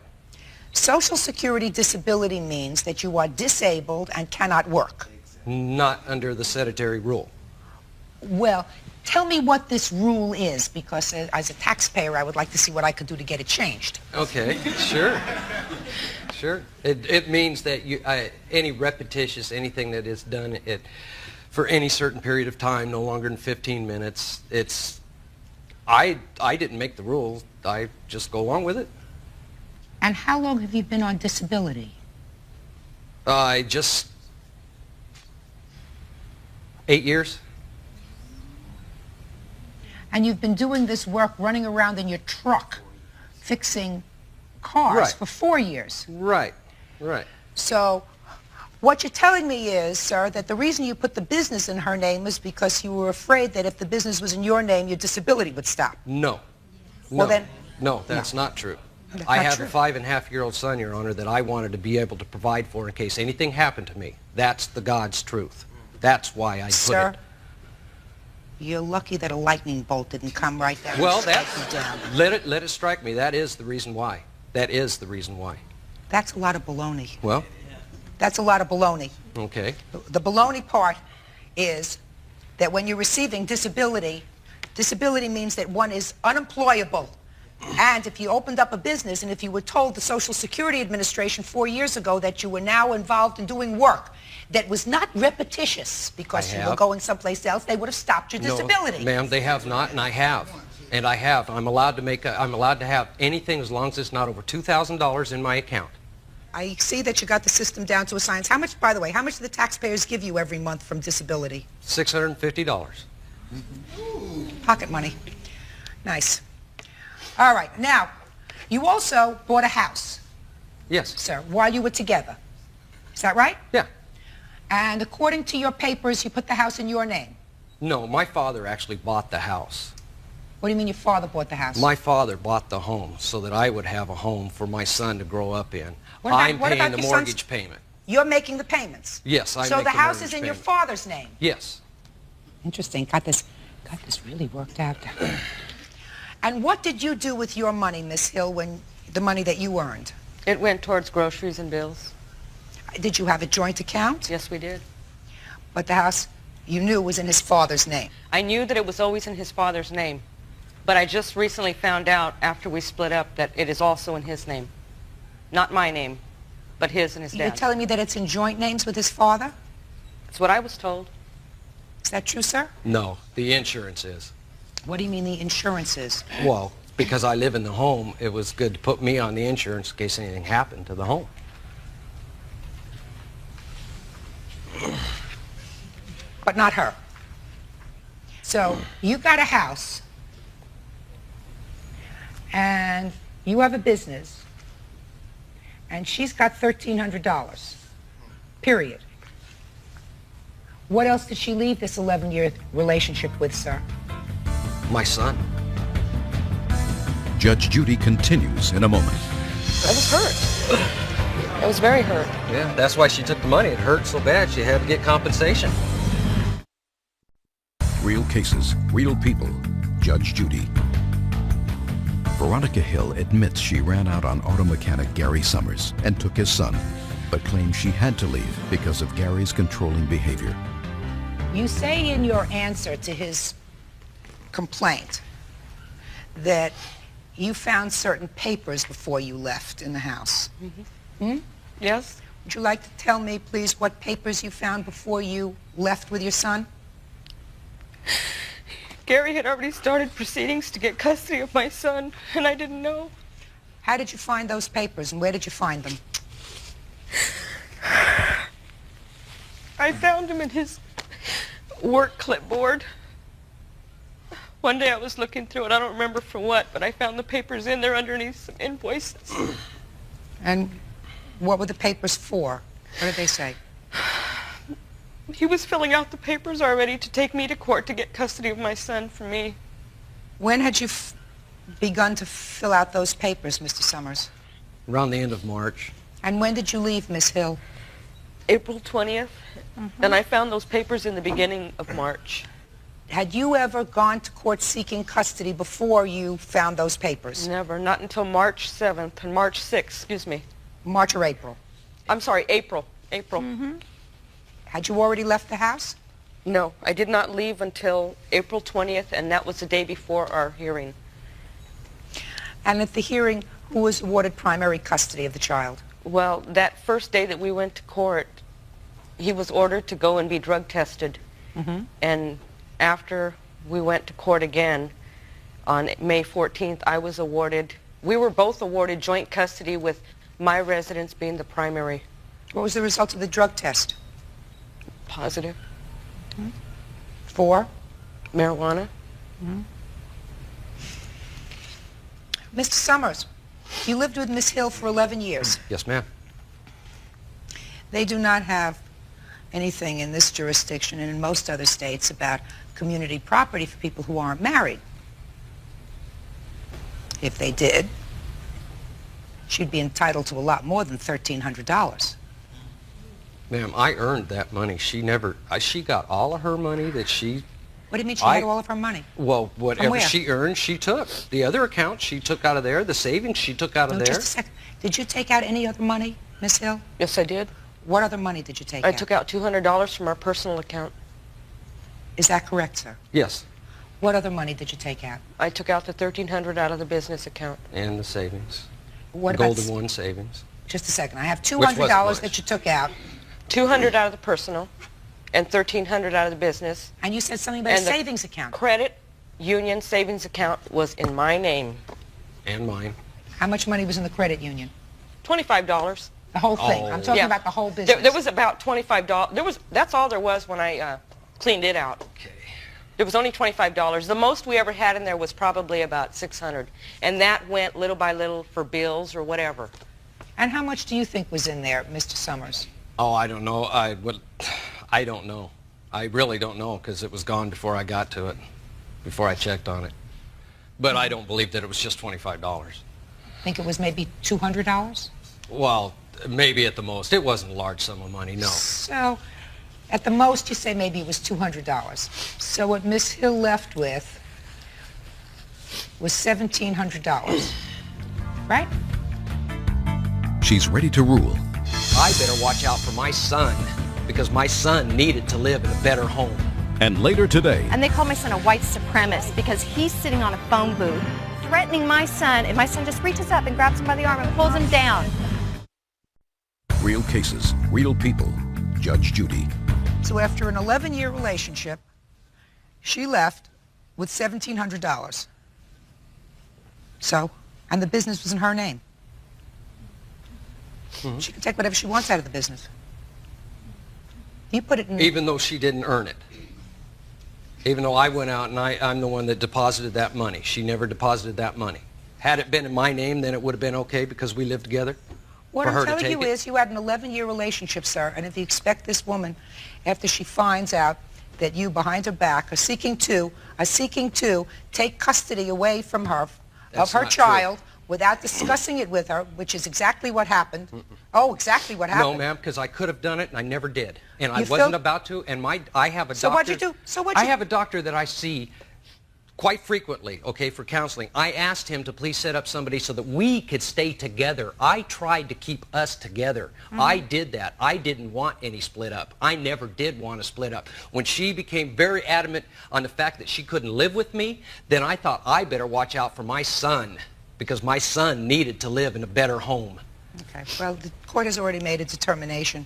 Social Security disability means that you are disabled and cannot work. Not under the sedentary rule. Well, tell me what this rule is, because as a taxpayer, I would like to see what I could do to get it changed. Okay, sure. Sure. It means that any repetitious, anything that is done for any certain period of time, no longer than 15 minutes, I didn't make the rules. I just go along with it. And how long have you been on disability? 8 years. And you've been doing this work running around in your truck, fixing cars for 4 years. Right, right. So what you're telling me is, sir, that the reason you put the business in her name is because you were afraid that if the business was in your name, your disability would stop. No. Well, then... No, that's not true. That's I not have true. a 5.5-year-old son, Your Honor, that I wanted to be able to provide for in case anything happened to me. That's the God's truth. That's why I put Sir, it. you're lucky that a lightning bolt didn't come right down. Well, and strike that's, you down. let it strike me. That is the reason why. That is the reason why. That's a lot of baloney. Well, That's a lot of baloney. okay. The baloney part is that when you're receiving disability, disability means that one is unemployable. And if you opened up a business and if you were told the Social Security Administration 4 years ago that you were now involved in doing work that was not repetitious because you were going someplace else, they would have stopped your disability. No, ma'am, they have not, and I have. And I have. I'm allowed to have anything as long as it's not over $2,000 in my account. I see that you got the system down to a science. How much, by the way, how much do the taxpayers give you every month from disability? $650. Pocket money. Nice. All right. Now, you also bought a house. Yes. Sir, while you were together. Is that right? Yeah. And according to your papers, you put the house in your name. No, my father actually bought the house. What do you mean your father bought the house? My father bought the home so that I would have a home for my son to grow up in. What about- I'm what paying about the your son's- mortgage payment. You're making the payments. Yes, I So make the the house mortgage is in your payment. father's name. Yes. Interesting. Got this really worked out. And what did you do with your money, Miss Hill, when the money that you earned? It went towards groceries and bills. Did you have a joint account? Yes, we did. But the house you knew was in his father's name. I knew that it was always in his father's name, but I just recently found out after we split up that it is also in his name. Not my name, but his and his You're dad's. telling me that it's in joint names with his father? That's what I was told. Is that true, sir? No, the insurance is. What do you mean the insurance is? Well, because I live in the home, it was good to put me on the insurance in case anything happened to the home. But not her. So you got a house, and you have a business, and she's got $1,300, period. What else did she leave this 11-year relationship with, sir? My son. Judge Judy continues in a moment. I was hurt. I was very hurt. Yeah, that's why she took the money. It hurt so bad she had to get compensation. Real cases, real people. Judge Judy. Veronica Hill admits she ran out on auto mechanic Gary Summers and took his son, but claims she had to leave because of Gary's controlling behavior. You say in your answer to his complaint that you found certain papers before you left in the house. Yes? Would you like to tell me, please, what papers you found before you left with your son? Gary had already started proceedings to get custody of my son, and I didn't know. How did you find those papers, and where did you find them? I found him in his work clipboard. One day I was looking through it, I don't remember for what, but I found the papers in there underneath some invoices. And what were the papers for? What did they say? He was filling out the papers already to take me to court to get custody of my son for me. When had you begun to fill out those papers, Mr. Summers? Around the end of March. And when did you leave, Miss Hill? April 20th, and I found those papers in the beginning of March. Had you ever gone to court seeking custody before you found those papers? Never, not until March 7th and March 6th, excuse me. March or April? I'm sorry, April. April. Had you already left the house? No, I did not leave until April 20th, and that was the day before our hearing. And at the hearing, who was awarded primary custody of the child? Well, that first day that we went to court, he was ordered to go and be drug tested. And after we went to court again on May 14th, we were both awarded joint custody with my residence being the primary. What was the result of the drug test? Positive. For? Marijuana. Mr. Summers, you lived with Miss Hill for 11 years. Yes, ma'am. They do not have anything in this jurisdiction and in most other states about community property for people who aren't married. If they did, she'd be entitled to a lot more than $1,300. Ma'am, I earned that money. She got all of her money that she... What do you mean she had all of her money? Well, whatever where? she earned, she took. The other account she took out of there. The savings she took out of there. Just a second. Did you take out any other money, Miss Hill? Yes, I did. What other money did you take I out? took out $200 from our personal account. Is that correct, sir? Yes. What other money did you take out? I took out the $1,300 out of the business account. And the savings. What about Golden One savings. Just a second. I have Which wasn't $200 much. that you took out. $200 out of the personal and $1,300 out of the business. And you said something about a And the savings account. Credit union savings account was in my name. And mine. How much money was in the credit union? $25. The whole thing. I'm talking about the whole business. There was about $25. That's all there was when I cleaned it out. Okay. There was only $25. The most we ever had in there was probably about $600. And that went little by little for bills or whatever. And how much do you think was in there, Mr. Summers? Oh, I don't know. I don't know. I really don't know because it was gone before I got to it, before I checked on it. But I don't believe that it was just $25. Think it was maybe $200? Well, maybe at the most. It wasn't a large sum of money, no. So, at the most, you say maybe it was $200. So what Miss Hill left with was $1,700, right? She's ready to rule. I better watch out for my son because my son needed to live in a better home. And later today, And they call my son a white supremacist because he's sitting on a phone booth threatening my son, and my son just reaches up and grabs him by the arm and pulls him down. real cases, real people. Judge Judy. So after an 11-year relationship, she left with $1,700. So, and the business was in her name. She can take whatever she wants out of the business. You put it in... Even though she didn't earn it. Even though I went out and I'm the one that deposited that money. She never deposited that money. Had it been in my name, then it would have been okay because we lived together. What for I'm her to telling take you it. is you had an 11-year relationship, sir, and if you expect this woman, after she finds out that you, behind her back, are seeking to take custody away from her, That's of her not child, without discussing it with her, which is exactly what happened. Oh, exactly what happened. No, ma'am, because I could have done it and I never did. And I You wasn't feel- about to, and I have a doctor. So what'd you do? So what'd I you- have a doctor that I see quite frequently, okay, for counseling. I asked him to please set up somebody so that we could stay together. I tried to keep us together. I did that. I didn't want any split up. I never did want to split up. When she became very adamant on the fact that she couldn't live with me, then I thought I better watch out for my son because my son needed to live in a better home. Okay. Well, the court has already made a determination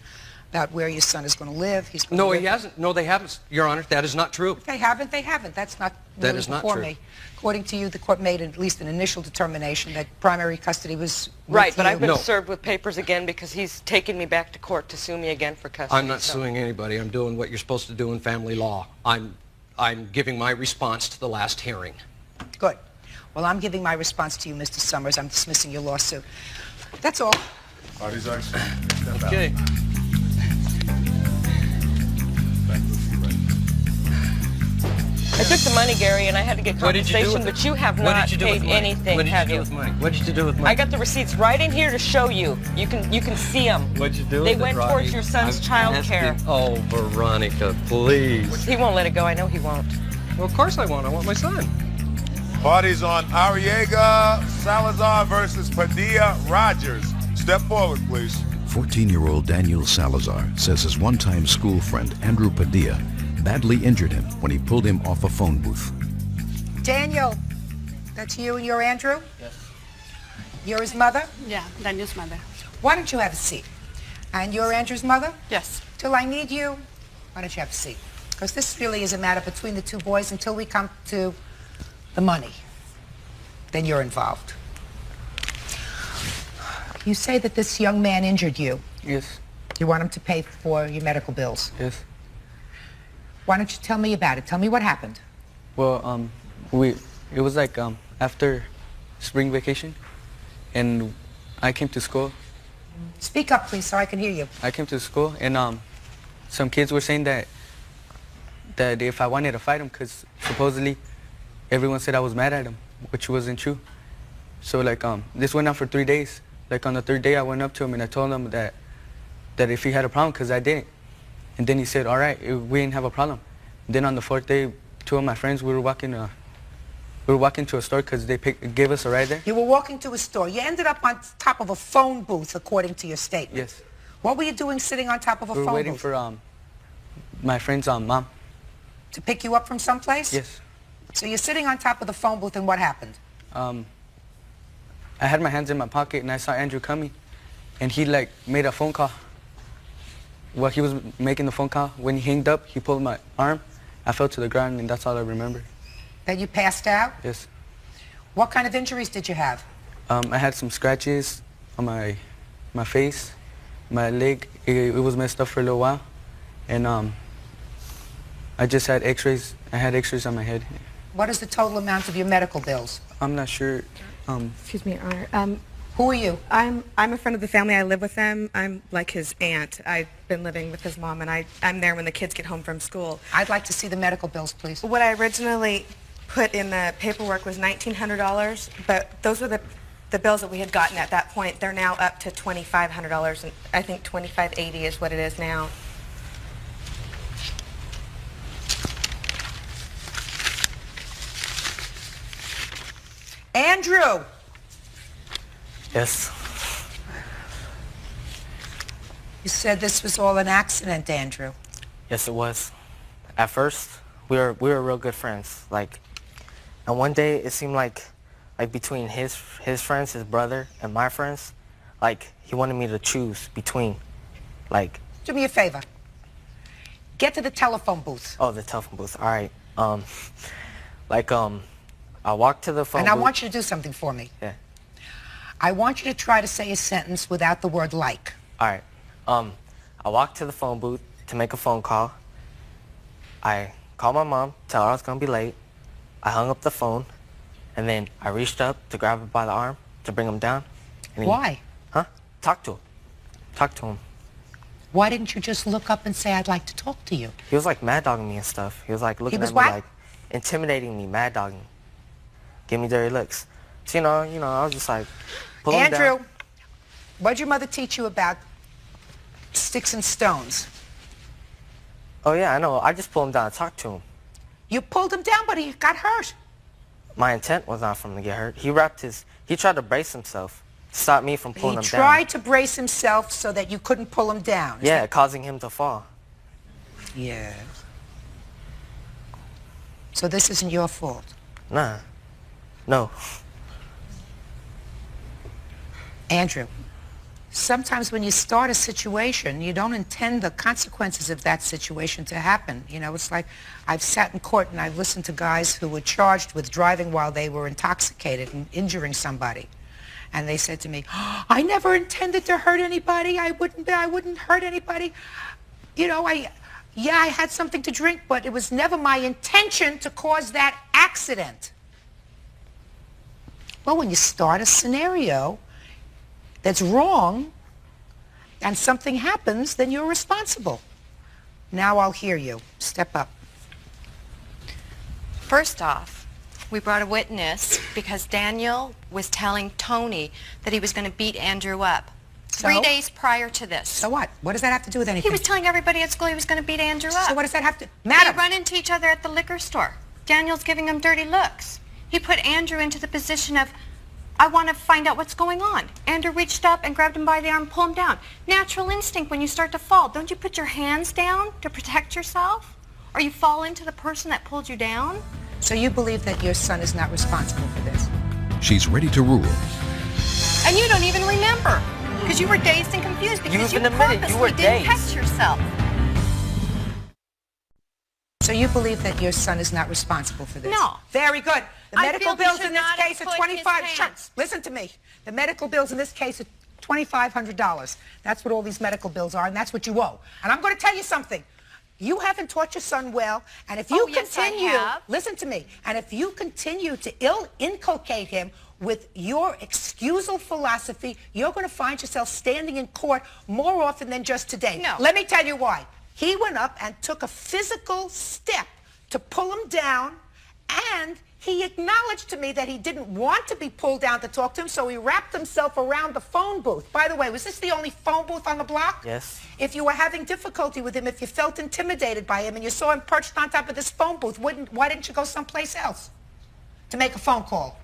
about where your son is going to live. He's going No, to he live. hasn't. No, they haven't, Your Honor. That is not true. If they haven't, they haven't. That's not That really is not before true. me. According to you, the court made at least an initial determination that primary custody was with Right, but you. I've been served with papers again because he's taking me back to court to sue me again for custody. I'm not suing anybody. I'm doing what you're supposed to do in family law. I'm giving my response to the last hearing. Good. Well, I'm giving my response to you, Mr. Summers. I'm dismissing your lawsuit. That's all. Party's excellent. Okay. I took the money, Gary, and I had to get What did you do compensation, with it? but you have What not did you do with paid money? anything, What did have you do you? with money? What did you do with money? I got the receipts right in here to show you. You can see them. What'd you do They with it, went Robbie? towards your son's child care. Oh, Veronica, please. He won't let it go. I know he won't. Well, of course I won't. I want my son. Party's on. Arriaga Salazar versus Padilla Rogers. Step forward, please. 14-year-old Daniel Salazar says his one-time school friend, Andrew Padilla, badly injured him when he pulled him off a phone booth. Daniel, that's you and you're Andrew? Yes. You're his mother? Yeah, Daniel's mother. Why don't you have a seat? And you're Andrew's mother? Yes. Till I need you, why don't you have a seat? Because this really is a matter between the two boys until we come to the money. Then you're involved. You say that this young man injured you. Yes. You want him to pay for your medical bills. Yes. Why don't you tell me about it? Tell me what happened. Well, it was like after spring vacation, and I came to school. Speak up, please, so I can hear you. I came to school, and some kids were saying that if I wanted to fight him, because supposedly everyone said I was mad at him, which wasn't true. So like this went on for 3 days. Like on the third day, I went up to him and I told him that if he had a problem, because I didn't. And then he said, all right, we didn't have a problem. Then on the fourth day, two of my friends, we were walking to a store because they gave us a ride there. You were walking to a store. You ended up on top of a phone booth, according to your statement. Yes. What were you doing sitting on top of a We were phone waiting booth? for my friend's mom. To pick you up from someplace? Yes. So you're sitting on top of the phone booth, and what happened? I had my hands in my pocket and I saw Andrew coming, and he like made a phone call. While he was making the phone call, when he hanged up, he pulled my arm. I fell to the ground, and that's all I remember. That you passed out? Yes. What kind of injuries did you have? I had some scratches on my face, my leg. It was messed up for a little while, and I just had X-rays. I had X-rays on my head. What is the total amount of your medical bills? I'm not sure. Excuse me, Your Honor. Who are you? I'm a friend of the family. I live with them. I'm like his aunt. I've been living with his mom, and I'm there when the kids get home from school. I'd like to see the medical bills, please. What I originally put in the paperwork was $1,900, but those were the bills that we had gotten at that point. They're now up to $2,500, and I think $2,580 is what it is now. Andrew! Yes. You said this was all an accident, Andrew. Yes, it was. At first, we were real good friends. And one day it seemed like between his friends, his brother, and my friends, he wanted me to choose between, Do me a favor. Get to the telephone booth. Oh, the telephone booth. All right. I walked to the phone And I booth. want you to do something for me. Yeah. I want you to try to say a sentence without the word like. All right. I walked to the phone booth to make a phone call. I called my mom, tell her I was going to be late. I hung up the phone, and then I reached up to grab him by the arm to bring him down. And Why? Huh? Talk to him. Talk to him. Why didn't you just look up and say, I'd like to talk to you? He was mad dogging me and stuff. He was looking was at me what? intimidating me, mad dogging. Give me dirty looks. So, I was just pull him down. Andrew, what did your mother teach you about sticks and stones? Oh, yeah, I know. I just pulled him down and talked to him. You pulled him down, but he got hurt. My intent was not for him to get hurt. He tried to brace himself to stop me from pulling him down. He tried to brace himself so that you couldn't pull him down. Yeah, causing him to fall. Yeah. So this isn't your fault? Nah. No. Andrew, sometimes when you start a situation, you don't intend the consequences of that situation to happen. It's like I've sat in court and I've listened to guys who were charged with driving while they were intoxicated and injuring somebody. And they said to me, I never intended to hurt anybody. I wouldn't hurt anybody. I had something to drink, but it was never my intention to cause that accident. Well, when you start a scenario that's wrong and something happens, then you're responsible. Now I'll hear you. Step up. First off, we brought a witness because Daniel was telling Tony that he was going to beat Andrew up. So? 3 days prior to this. So what? What does that have to do with anything? He was telling everybody at school he was going to beat Andrew up. So what does that have to... Madam! They run into each other at the liquor store. Daniel's giving him dirty looks. He put Andrew into the position of, I want to find out what's going on. Andrew reached up and grabbed him by the arm, pulled him down. Natural instinct when you start to fall. Don't you put your hands down to protect yourself? Or you fall into the person that pulled you down? So you believe that your son is not responsible for this? She's ready to rule. And you don't even remember. Because you were dazed and confused because you purposely didn't catch yourself. So you believe that your son is not responsible for this? No. Very good. The I medical feel he bills should in this not have case are put his 25. pants. Listen to me. The medical bills in this case are $2,500. That's what all these medical bills are, and that's what you owe. And I'm going to tell you something. You haven't taught your son well, and if you continue, listen to me, and if you continue to inculcate him with your excusal philosophy, you're going to find yourself standing in court more often than just today. No. Let me tell you why. He went up and took a physical step to pull him down, and he acknowledged to me that he didn't want to be pulled down to talk to him, so he wrapped himself around the phone booth. By the way, was this the only phone booth on the block? Yes. If you were having difficulty with him, if you felt intimidated by him and you saw him perched on top of this phone booth, why didn't you go someplace else to make a phone call?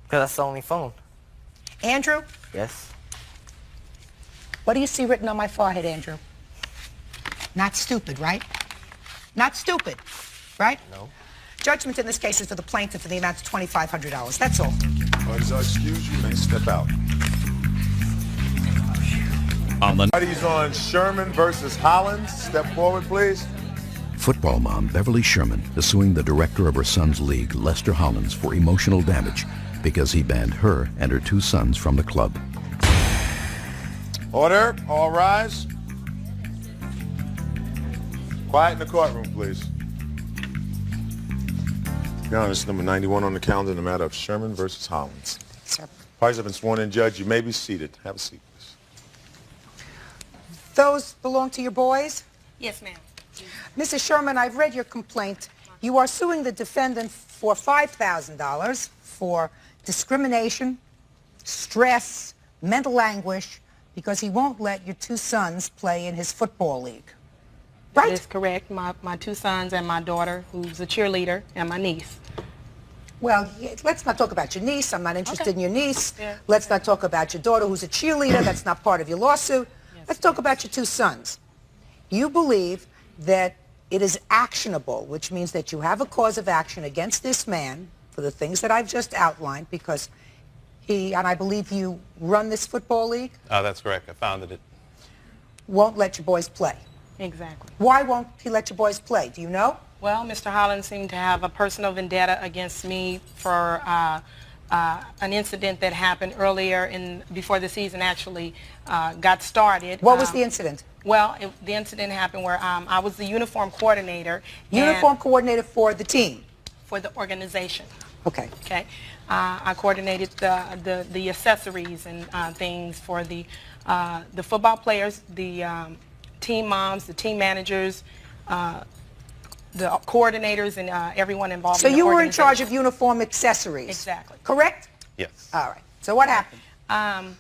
Because that's the only phone. Andrew? Yes. What do you see written on my forehead, Andrew? Not stupid, right? Not stupid, right? No. Judgment in this case is for the plaintiff for the amount of $2,500. That's all. Excuse you, may step out. On the Parties on Sherman versus Hollins. Step forward, please. football mom Beverly Sherman is suing the director of her son's league, Lester Hollins, for emotional damage because he banned her and her 2 sons from the club. Order. All rise. Quiet in the courtroom, please. Your Honor, this number 91 on the calendar in the matter of Sherman versus Hollins. Sir. Parties have been sworn in, Judge. You may be seated. Have a seat, please. Those belong to your boys? Yes, ma'am. Mrs. Sherman, I've read your complaint. You are suing the defendant for $5,000 for discrimination, stress, mental anguish, because he won't let your 2 sons play in his football league. Right? That is correct. My 2 sons and my daughter, who's a cheerleader, and my niece. Well, let's not talk about your niece. I'm not interested in your niece. Yeah. Let's not talk about your daughter, who's a cheerleader. That's not part of your lawsuit. Yes. Let's talk about your 2 sons. You believe that it is actionable, which means that you have a cause of action against this man for the things that I've just outlined, because he, and I believe you run this football league? That's correct. I founded it. Won't let your boys play. Exactly. Why won't he let your boys play? Do you know? Well, Mr. Hollins seemed to have a personal vendetta against me for an incident that happened earlier before the season actually got started. What was the incident? Well, the incident happened where I was the uniform coordinator. Uniform coordinator for the team? For the organization. Okay. Okay. I coordinated the accessories and things for the football players, the team moms, the team managers, the coordinators, and everyone involved in the organization. So you were in charge of uniform accessories? Exactly. Correct? Yes. All right. So what happened?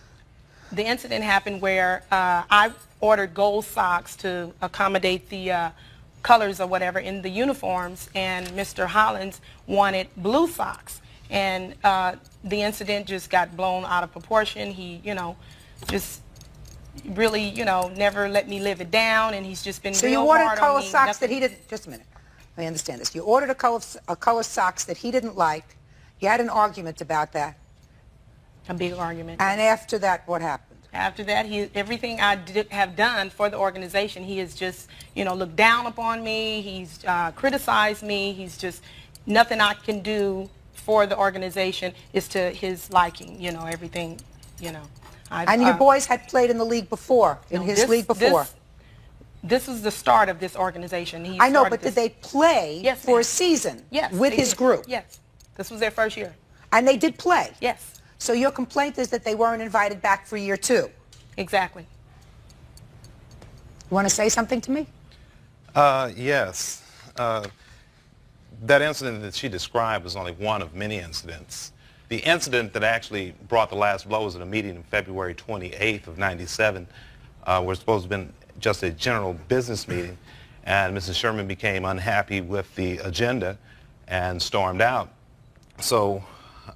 The incident happened where I ordered gold socks to accommodate the colors or whatever in the uniforms, and Mr. Hollins wanted blue socks. And the incident just got blown out of proportion. He, just really, never let me live it down, and he's just been real hard on me. So you ordered color socks that he didn't, just a minute, let me understand this. You ordered a color socks that he didn't like. You had an argument about that. A big argument. And after that, what happened? After that, everything I have done for the organization, he has just, looked down upon me. He's criticized me. He's just, nothing I can do for the organization is to his liking, everything, And your boys had played in the league before, in his league before? This was the start of this organization. I know, but did they play for a season with his group? Yes. This was their first year. And they did play? Yes. So your complaint is that they weren't invited back for year 2? Exactly. You want to say something to me? Yes. that incident that she described was only one of many incidents. The incident that actually brought the last blow was at a meeting on February 28th of '97. Was supposed to have been just a general business meeting, and Mrs. Sherman became unhappy with the agenda and stormed out. So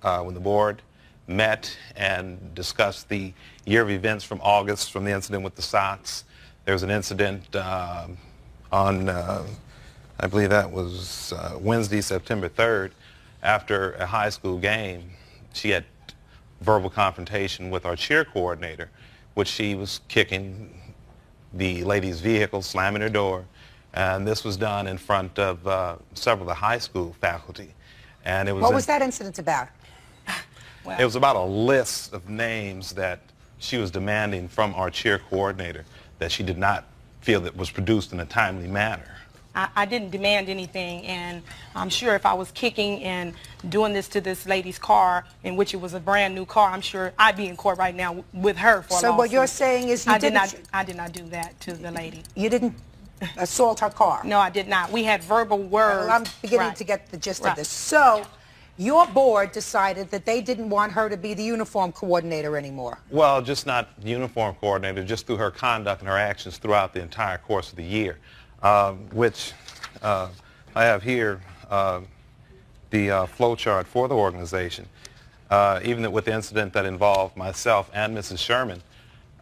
when the board met and discussed the year of events from August, from the incident with the socks, there was an incident on, I believe that was Wednesday, September 3rd, after a high school game. She had verbal confrontation with our cheer coordinator, which she was kicking the lady's vehicle, slamming her door, and this was done in front of several of the high school faculty. And it was What was that incident about? It was about a list of names that she was demanding from our cheer coordinator that she did not feel that was produced in a timely manner. I didn't demand anything, and I'm sure if I was kicking and doing this to this lady's car, in which it was a brand new car, I'm sure I'd be in court right now with her for a So lawsuit. what you're saying is you I did didn't... not do that to the lady. You didn't assault her car? No, I did not. We had verbal words. Well, I'm beginning to get the gist of this. So your board decided that they didn't want her to be the uniform coordinator anymore. Well, just not the uniform coordinator, just through her conduct and her actions throughout the entire course of the year, which I have here the flow chart for the organization, even with the incident that involved myself and Mrs. Sherman.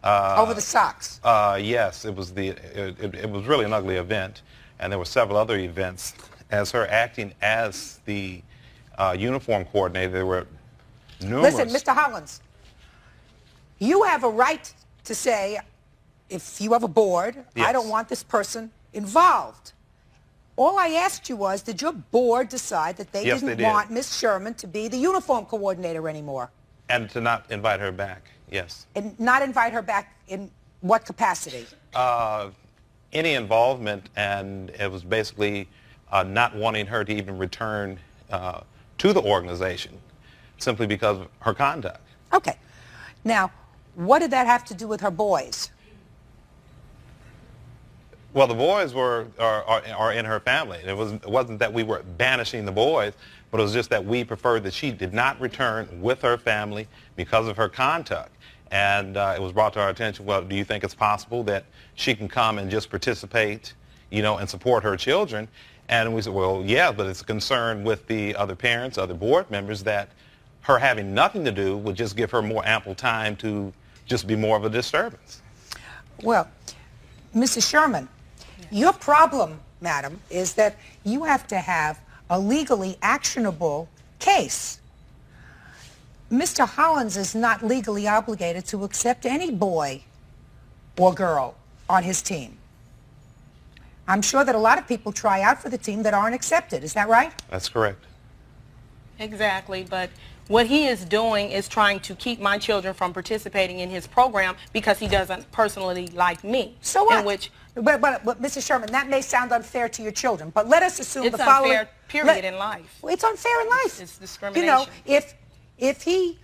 Over the socks? Yes, it was really an ugly event, and there were several other events. As her acting as the uniform coordinator, there were numerous... Listen, Mr. Hollins, you have a right to say, if you have a board, Yes. I don't want this person involved. All I asked you was, did your board decide that they Yes, didn't they did. want Miss Sherman to be the uniform coordinator anymore? And to not invite her back, yes. And not invite her back in what capacity? Any involvement, and it was basically not wanting her to even return to the organization simply because of her conduct. Okay. Now, what did that have to do with her boys? Well, the boys are in her family. It wasn't that we were banishing the boys, but it was just that we preferred that she did not return with her family because of her conduct. And it was brought to our attention, well, do you think it's possible that she can come and just participate, you know, and support her children? And we said, well, yeah, but it's a concern with the other parents, other board members, that her having nothing to do would just give her more ample time to just be more of a disturbance. Well, Mrs. Sherman, your problem, madam, is that you have to have a legally actionable case. Mr. Hollins is not legally obligated to accept any boy or girl on his team. I'm sure that a lot of people try out for the team that aren't accepted. Is that right? That's correct. Exactly, but what he is doing is trying to keep my children from participating in his program because he doesn't personally like me. So what? In which, but Mrs. Sherman, that may sound unfair to your children, but let us assume it's the following... unfair, period, in life. Well, it's unfair in life. It's discrimination. You know, if he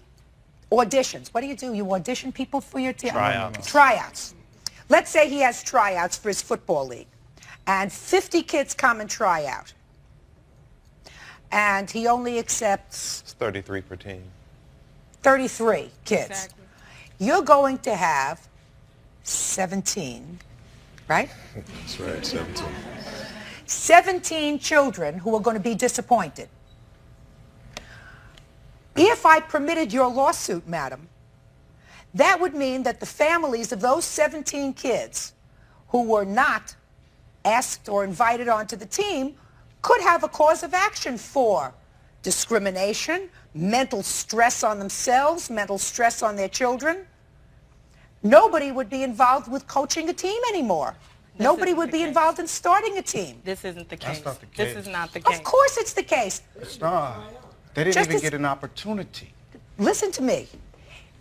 auditions, what do? You audition people for your team? Tryouts. Tryouts. Let's say he has tryouts for his football league, and 50 kids come and try out, and he only accepts... It's 33 per team. 33 kids. Exactly. You're going to have 17, right? That's right, 17. 17 children who are going to be disappointed. If I permitted your lawsuit, madam, that would mean that the families of those 17 kids who were not asked or invited onto the team could have a cause of action for discrimination, mental stress on themselves, mental stress on their children. Nobody would be involved with coaching a team anymore. Nobody would be involved in starting a team. this isn't the case. That's not the case. This is not the case. Of course it's the case. It's not. They didn't Just even as- get an opportunity. Listen to me.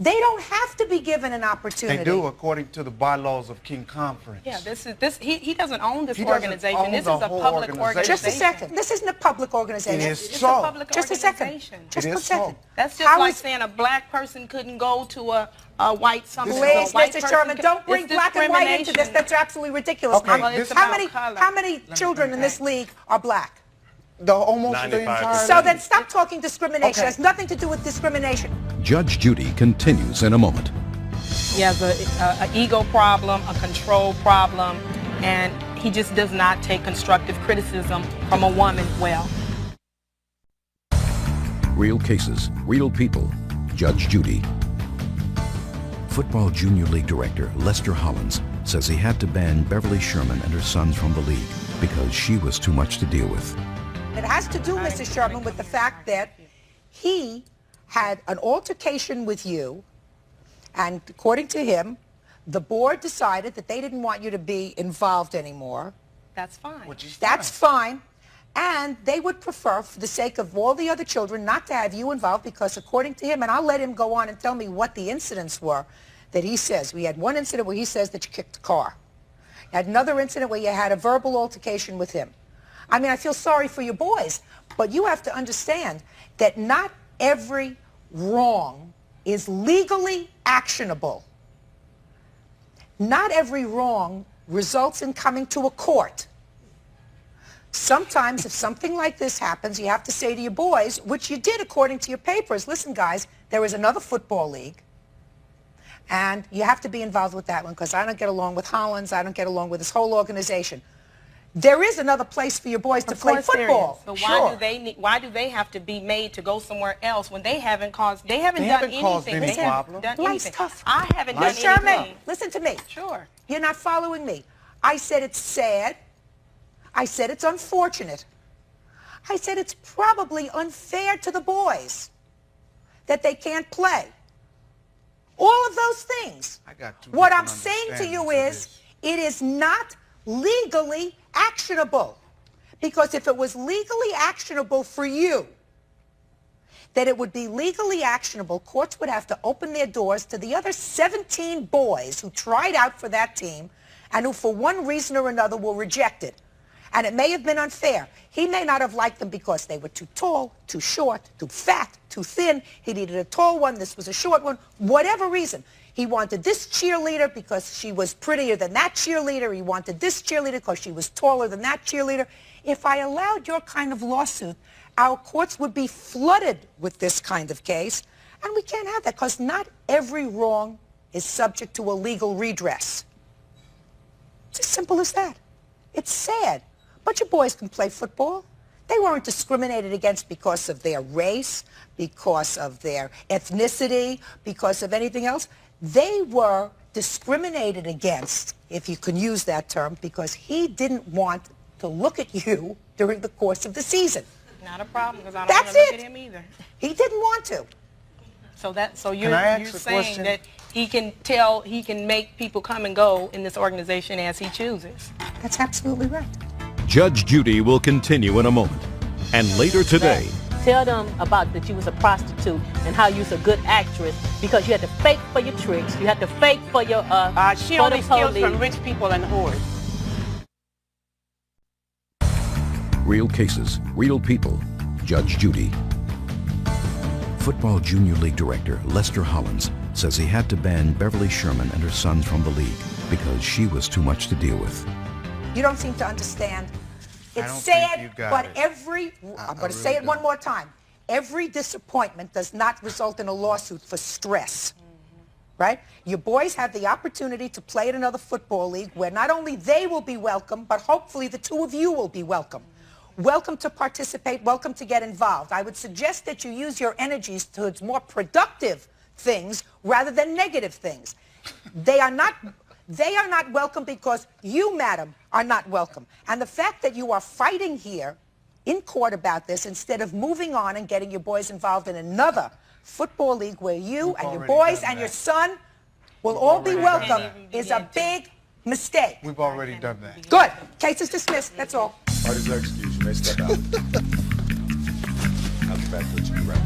They don't have to be given an opportunity. They do, according to the bylaws of King Conference. Yeah, he doesn't own this He doesn't organization. own This is the a whole public organization. Just a second. This isn't a public organization. It is It's so. a public Just a second. organization. Just It a is second. so. That's just How like is- saying a black person couldn't go to a white something. Please, a white Mr. person Sherman, could- don't bring it's black and white into this. discrimination. That's absolutely ridiculous. Okay, How, this- how many children in this league are black? Almost the 95%. entire... So then stop talking discrimination. Okay. It has nothing to do with discrimination. Judge Judy continues in a moment. He has an ego problem, a control problem, and he just does not take constructive criticism from a woman well. Real cases, real people. Judge Judy. Football Junior League Director Lester Hollins says he had to ban Beverly Sherman and her sons from the league because she was too much to deal with. It has to do, Mrs. Sherman, with the fact that he had an altercation with you, and according to him, the board decided that they didn't want you to be involved anymore. That's fine. That's fine. And they would prefer, for the sake of all the other children, not to have you involved because according to him, and I'll let him go on and tell me what the incidents were that he says. We had one incident where he says that you kicked the car. You had another incident where you had a verbal altercation with him. I mean, I feel sorry for your boys, but you have to understand that not every wrong is legally actionable. Not every wrong results in coming to a court. Sometimes if something like this happens, you have to say to your boys, which you did according to your papers, listen guys, there is another football league, and you have to be involved with that one because I don't get along with Hollins, I don't get along with this whole organization. There is another place for your boys to play football. But why do they have to be made to go somewhere else when they haven't done anything? Any problem. Life's tough. I haven't done anything. Sherman, listen to me. Sure. You're not following me. I said it's sad. I said it's unfortunate. I said it's probably unfair to the boys that they can't play. All of those things. What I'm saying to you is it is not legally actionable. Because if it was legally actionable for you, that it would be legally actionable, courts would have to open their doors to the other 17 boys who tried out for that team and who for one reason or another were rejected. And it may have been unfair. He may not have liked them because they were too tall, too short, too fat, too thin. He needed a tall one. This was a short one. Whatever reason. He wanted this cheerleader because she was prettier than that cheerleader. He wanted this cheerleader because she was taller than that cheerleader. If I allowed your kind of lawsuit, our courts would be flooded with this kind of case. And we can't have that because not every wrong is subject to a legal redress. It's as simple as that. It's sad. But your boys can play football. They weren't discriminated against because of their race, because of their ethnicity, because of anything else. They were discriminated against, if you can use that term, because he didn't want to look at you during the course of the season. Not a problem, because I don't want to look at him either. He didn't want to. So you're saying that he can make people come and go in this organization as he chooses. That's absolutely right. Judge Judy will continue in a moment. And later today, tell them about that you was a prostitute and how you was a good actress because you had to fake for your tricks. You had to fake for your she only steals from rich people and whores. real cases, real people. Judge Judy. Football Junior League Director Lester Hollins says he had to ban Beverly Sherman and her sons from the league because she was too much to deal with. You don't seem to understand. It's sad, but I'm going to say it one more time. Every disappointment does not result in a lawsuit for stress. Right? Your boys have the opportunity to play at another football league where not only they will be welcome, but hopefully the two of you will be welcome. Welcome to participate, welcome to get involved. I would suggest that you use your energies towards more productive things rather than negative things. They are not welcome because you, madam, are not welcome. And the fact that you are fighting here in court about this instead of moving on and getting your boys involved in another football league where you and your boys and your son will all be welcome is a big mistake. We've already done that. Good. Case is dismissed. That's all. Parties are excused. You may step out. I'll be back with you. Right.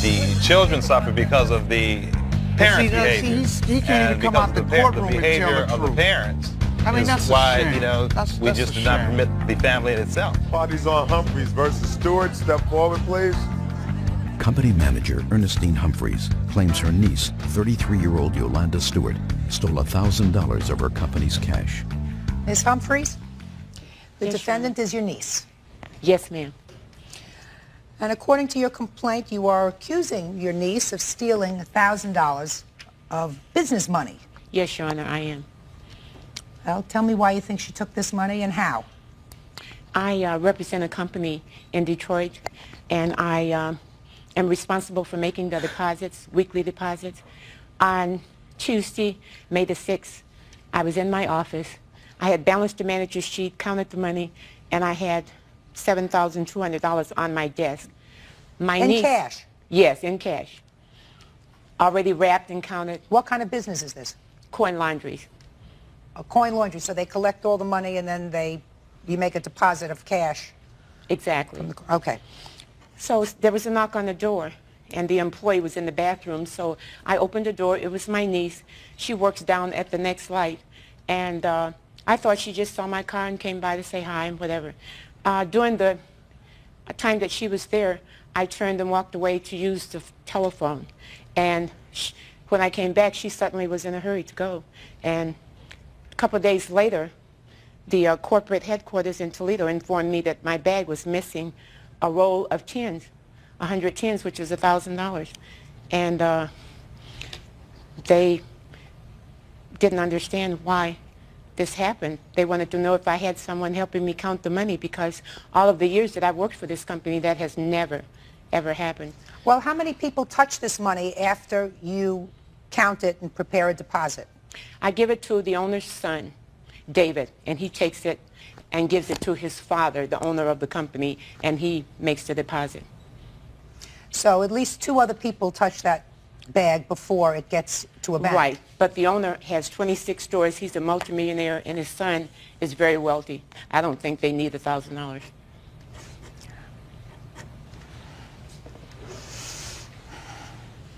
The children suffer because of the parents' behavior. He can't even come out the courtroom the behavior of the parents. I mean, that's why, a shame. you know, we just do not permit the family in itself. Parties on Humphreys versus Stewart. Step forward, please. Company manager Ernestine Humphreys claims her niece, 33-year-old Yolanda Stewart, stole $1,000 of her company's cash. Ms. Humphreys, the Yes, defendant is your niece. Yes, ma'am. And according to your complaint, you are accusing your niece of stealing $1,000 of business money. Yes, Your Honor, I am. Well, tell me why you think she took this money and how. I represent a company in Detroit, and I am responsible for making the deposits, weekly deposits. On Tuesday, May the 6th, I was in my office. I had balanced the manager's sheet, counted the money, and I had $7,200 on my desk. My In niece, cash? Yes, in cash. Already wrapped and counted. What kind of business is this? Coin laundries. A coin laundry. So they collect all the money and then you make a deposit of cash. Exactly. Okay. So there was a knock on the door, and the employee was in the bathroom. So I opened the door. It was my niece. She works down at the next light, and I thought she just saw my car and came by to say hi and whatever. During the time that she was there, I turned and walked away to use the telephone. And when I came back, she suddenly was in a hurry to go. And a couple of days later, the corporate headquarters in Toledo informed me that my bag was missing a roll of tins, 100 tins, which was $1,000. And they didn't understand why this happened. They wanted to know if I had someone helping me count the money, because all of the years that I've worked for this company, that has never, ever happened. Well, how many people touch this money after you count it and prepare a deposit? I give it to the owner's son, David, and he takes it and gives it to his father, the owner of the company, and he makes the deposit. So at least 2 other people touch that bag before it gets to a bank. Right, but the owner has 26 stores. He's a multimillionaire, and his son is very wealthy. I don't think they need $1,000.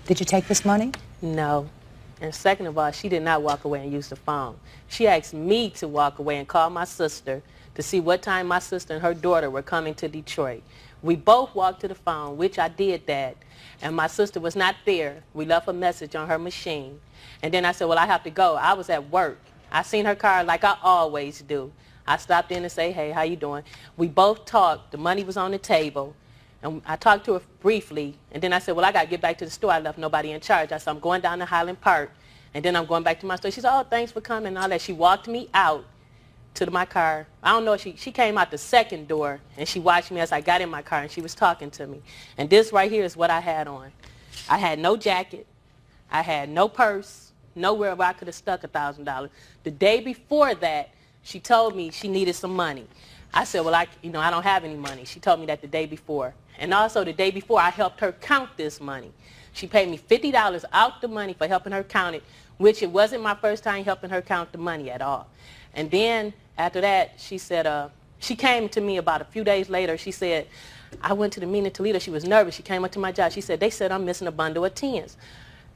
Did you take this money? No. And second of all, she did not walk away and use the phone. She asked me to walk away and call my sister to see what time my sister and her daughter were coming to Detroit. We both walked to the phone, which I did that, and my sister was not there. We left a message on her machine. And then I said, well, I have to go. I was at work. I seen her car like I always do. I stopped in to say, hey, how you doing? We both talked. The money was on the table. And I talked to her briefly, and then I said, well, I got to get back to the store. I left nobody in charge. I said, I'm going down to Highland Park, and then I'm going back to my store. She said, oh, thanks for coming and all that. She walked me out to my car. I don't know, she came out the second door, and she watched me as I got in my car, and she was talking to me. And this right here is what I had on. I had no jacket. I had no purse, nowhere where I could have stuck $1,000. The day before that, she told me she needed some money. I said, well, I don't have any money. She told me that the day before. And also the day before, I helped her count this money. She paid me $50 out the money for helping her count it, which it wasn't my first time helping her count the money at all. And then after that, she said, she came to me about a few days later. She said, I went to the meeting in Toledo. She was nervous. She came up to my job. She said, they said I'm missing a bundle of tins.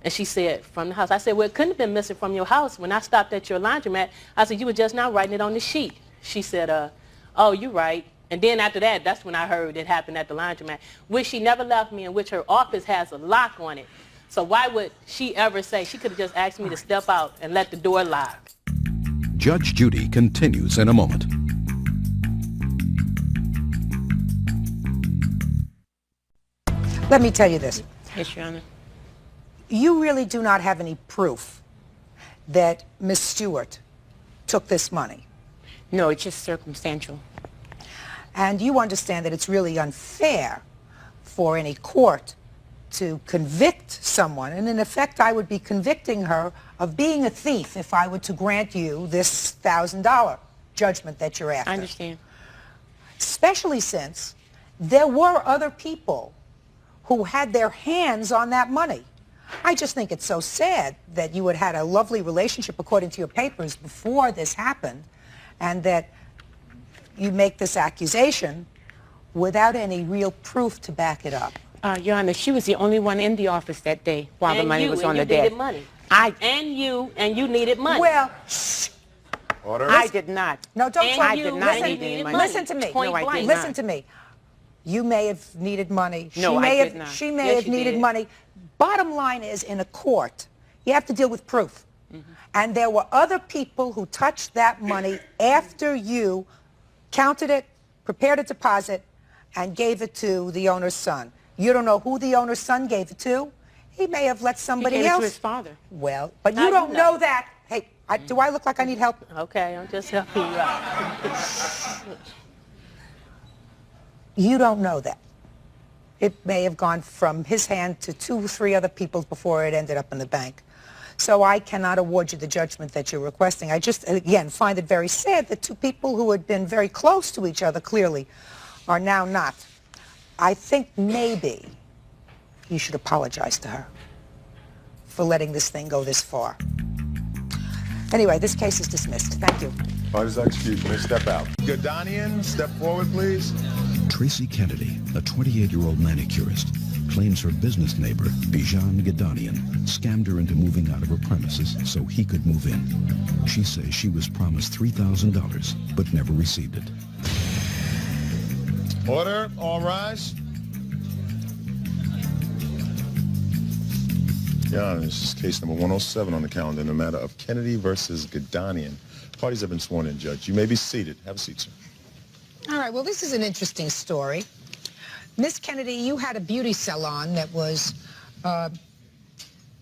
And she said, from the house. I said, well, it couldn't have been missing from your house. When I stopped at your laundromat, I said, you were just now writing it on the sheet. She said, oh, you're right. And then after that, that's when I heard it happened at the laundromat, which she never left me, in which her office has a lock on it. So why would she ever say? She could have just asked me to step out and let the door lock. Judge Judy continues in a moment. Let me tell you this. Yes, Your Honor. You really do not have any proof that Miss Stewart took this money. No, it's just circumstantial. And you understand that it's really unfair for any court to convict someone. And in effect, I would be convicting her of being a thief if I were to grant you this $1,000 judgment that you're after. I understand. Especially since there were other people who had their hands on that money. I just think it's so sad that you had had a lovely relationship, according to your papers, before this happened, and that you make this accusation without any real proof to back it up. Your Honor, she was the only one in the office that day while the money was on the desk. Money. And you needed money. Well, shh. Order. I did not. No, don't talk. I did not need any money. Listen to me. No, I did Listen not. to me. You may have needed money. No, I did not. She may have needed money. Bottom line is, in a court, you have to deal with proof. And there were other people who touched that money after you counted it, prepared a deposit, and gave it to the owner's son. You don't know who the owner's son gave it to. He may have let somebody He gave it else. to his father. Well, but Now you don't you know. know that. Hey, do I look like I need help? Okay, I'm just helping you out. You don't know that. It may have gone from his hand to 2 or 3 other people's before it ended up in the bank. So I cannot award you the judgment that you're requesting. I just, again, find it very sad that 2 people who had been very close to each other, clearly, are now not. I think maybe you should apologize to her for letting this thing go this far. Anyway, this case is dismissed. Thank you. Parties are excused. May step out. Gadanian, step forward, please. Tracy Kennedy, a 28-year-old manicurist, claims her business neighbor, Bijan Gadanian, scammed her into moving out of her premises so he could move in. She says she was promised $3,000, but never received it. Order, all rise. Your Honor, this is case number 107 on the calendar in the matter of Kennedy versus Gadanian. Parties have been sworn in, Judge. You may be seated. Have a seat, sir. All right, well, this is an interesting story. Miss Kennedy, you had a beauty salon that was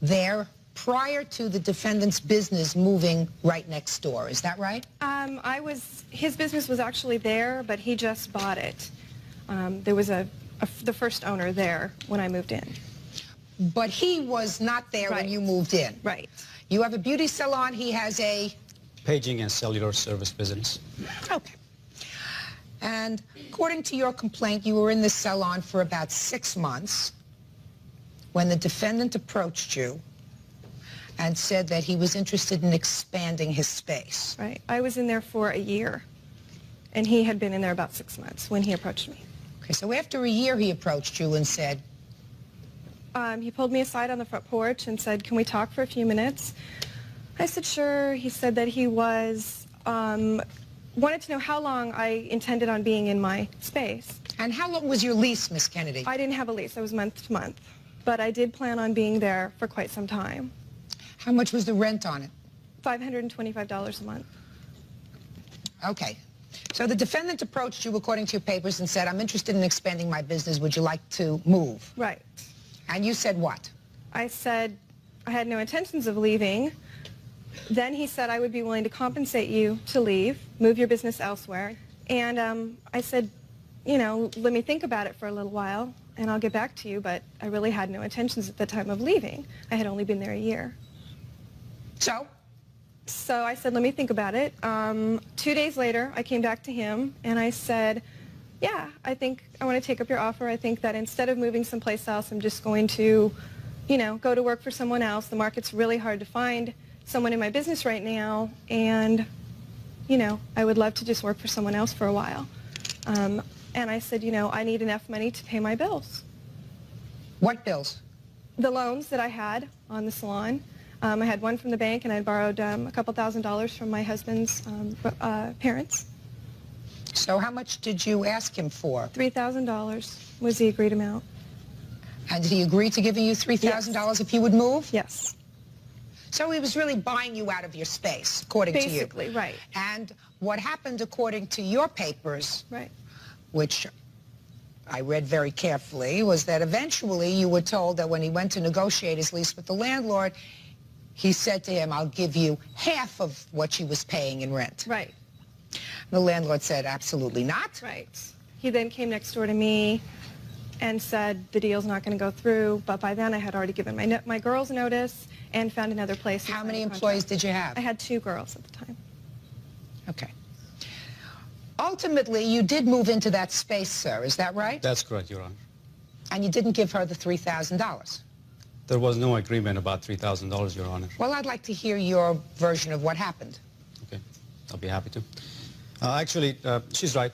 there prior to the defendant's business moving right next door. Is that right? His business was actually there, but he just bought it. There was the first owner there when I moved in. But he was not there when you moved in. Right. You have a beauty salon. He has a... Paging and cellular service business. Okay. And according to your complaint, you were in this salon for about 6 months when the defendant approached you and said that he was interested in expanding his space. Right. I was in there for a year, and he had been in there about 6 months when he approached me. Okay, so after a year he approached you and said... He pulled me aside on the front porch and said, "Can we talk for a few minutes?" I said, "Sure." He said that he was... wanted to know how long I intended on being in my space. And how long was your lease, Miss Kennedy? I didn't have a lease. I was month to month. But I did plan on being there for quite some time. How much was the rent on it? $525 a month. Okay. So the defendant approached you, according to your papers, and said, "I'm interested in expanding my business. Would you like to move?" Right. And you said what? I said I had no intentions of leaving. Then he said I would be willing to compensate you to leave, move your business elsewhere. And I said, you know, let me think about it for a little while, and I'll get back to you, but I really had no intentions at the time of leaving. I had only been there a year. So? So I said, let me think about it. 2 days later, I came back to him, and I said, yeah, I think I want to take up your offer. I think that instead of moving someplace else, I'm just going to, you know, go to work for someone else. The market's really hard to find someone in my business right now, and, you know, I would love to just work for someone else for a while. And I said, you know, I need enough money to pay my bills. What bills? The loans that I had on the salon. I had one from the bank, and I borrowed a couple $1,000s from my husband's parents. So how much did you ask him for? $3,000 was the agreed amount. And did he agree to giving you $3,000 if he would move? Yes. So he was really buying you out of your space, according to you. Basically, right. And what happened, according to your papers, right, which I read very carefully, was that eventually you were told that when he went to negotiate his lease with the landlord, he said to him, "I'll give you half of what she was paying in rent." Right. The landlord said, "Absolutely not." Right. He then came next door to me and said the deal's not going to go through, but by then I had already given my girls notice and found another place. How many employees did you have? I had 2 girls at the time. Okay. Ultimately, you did move into that space, sir. Is that right? That's correct, Your Honor. And you didn't give her the $3,000. There was no agreement about $3,000, Your Honor. Well, I'd like to hear your version of what happened. Okay, I'll be happy to. Actually, she's right.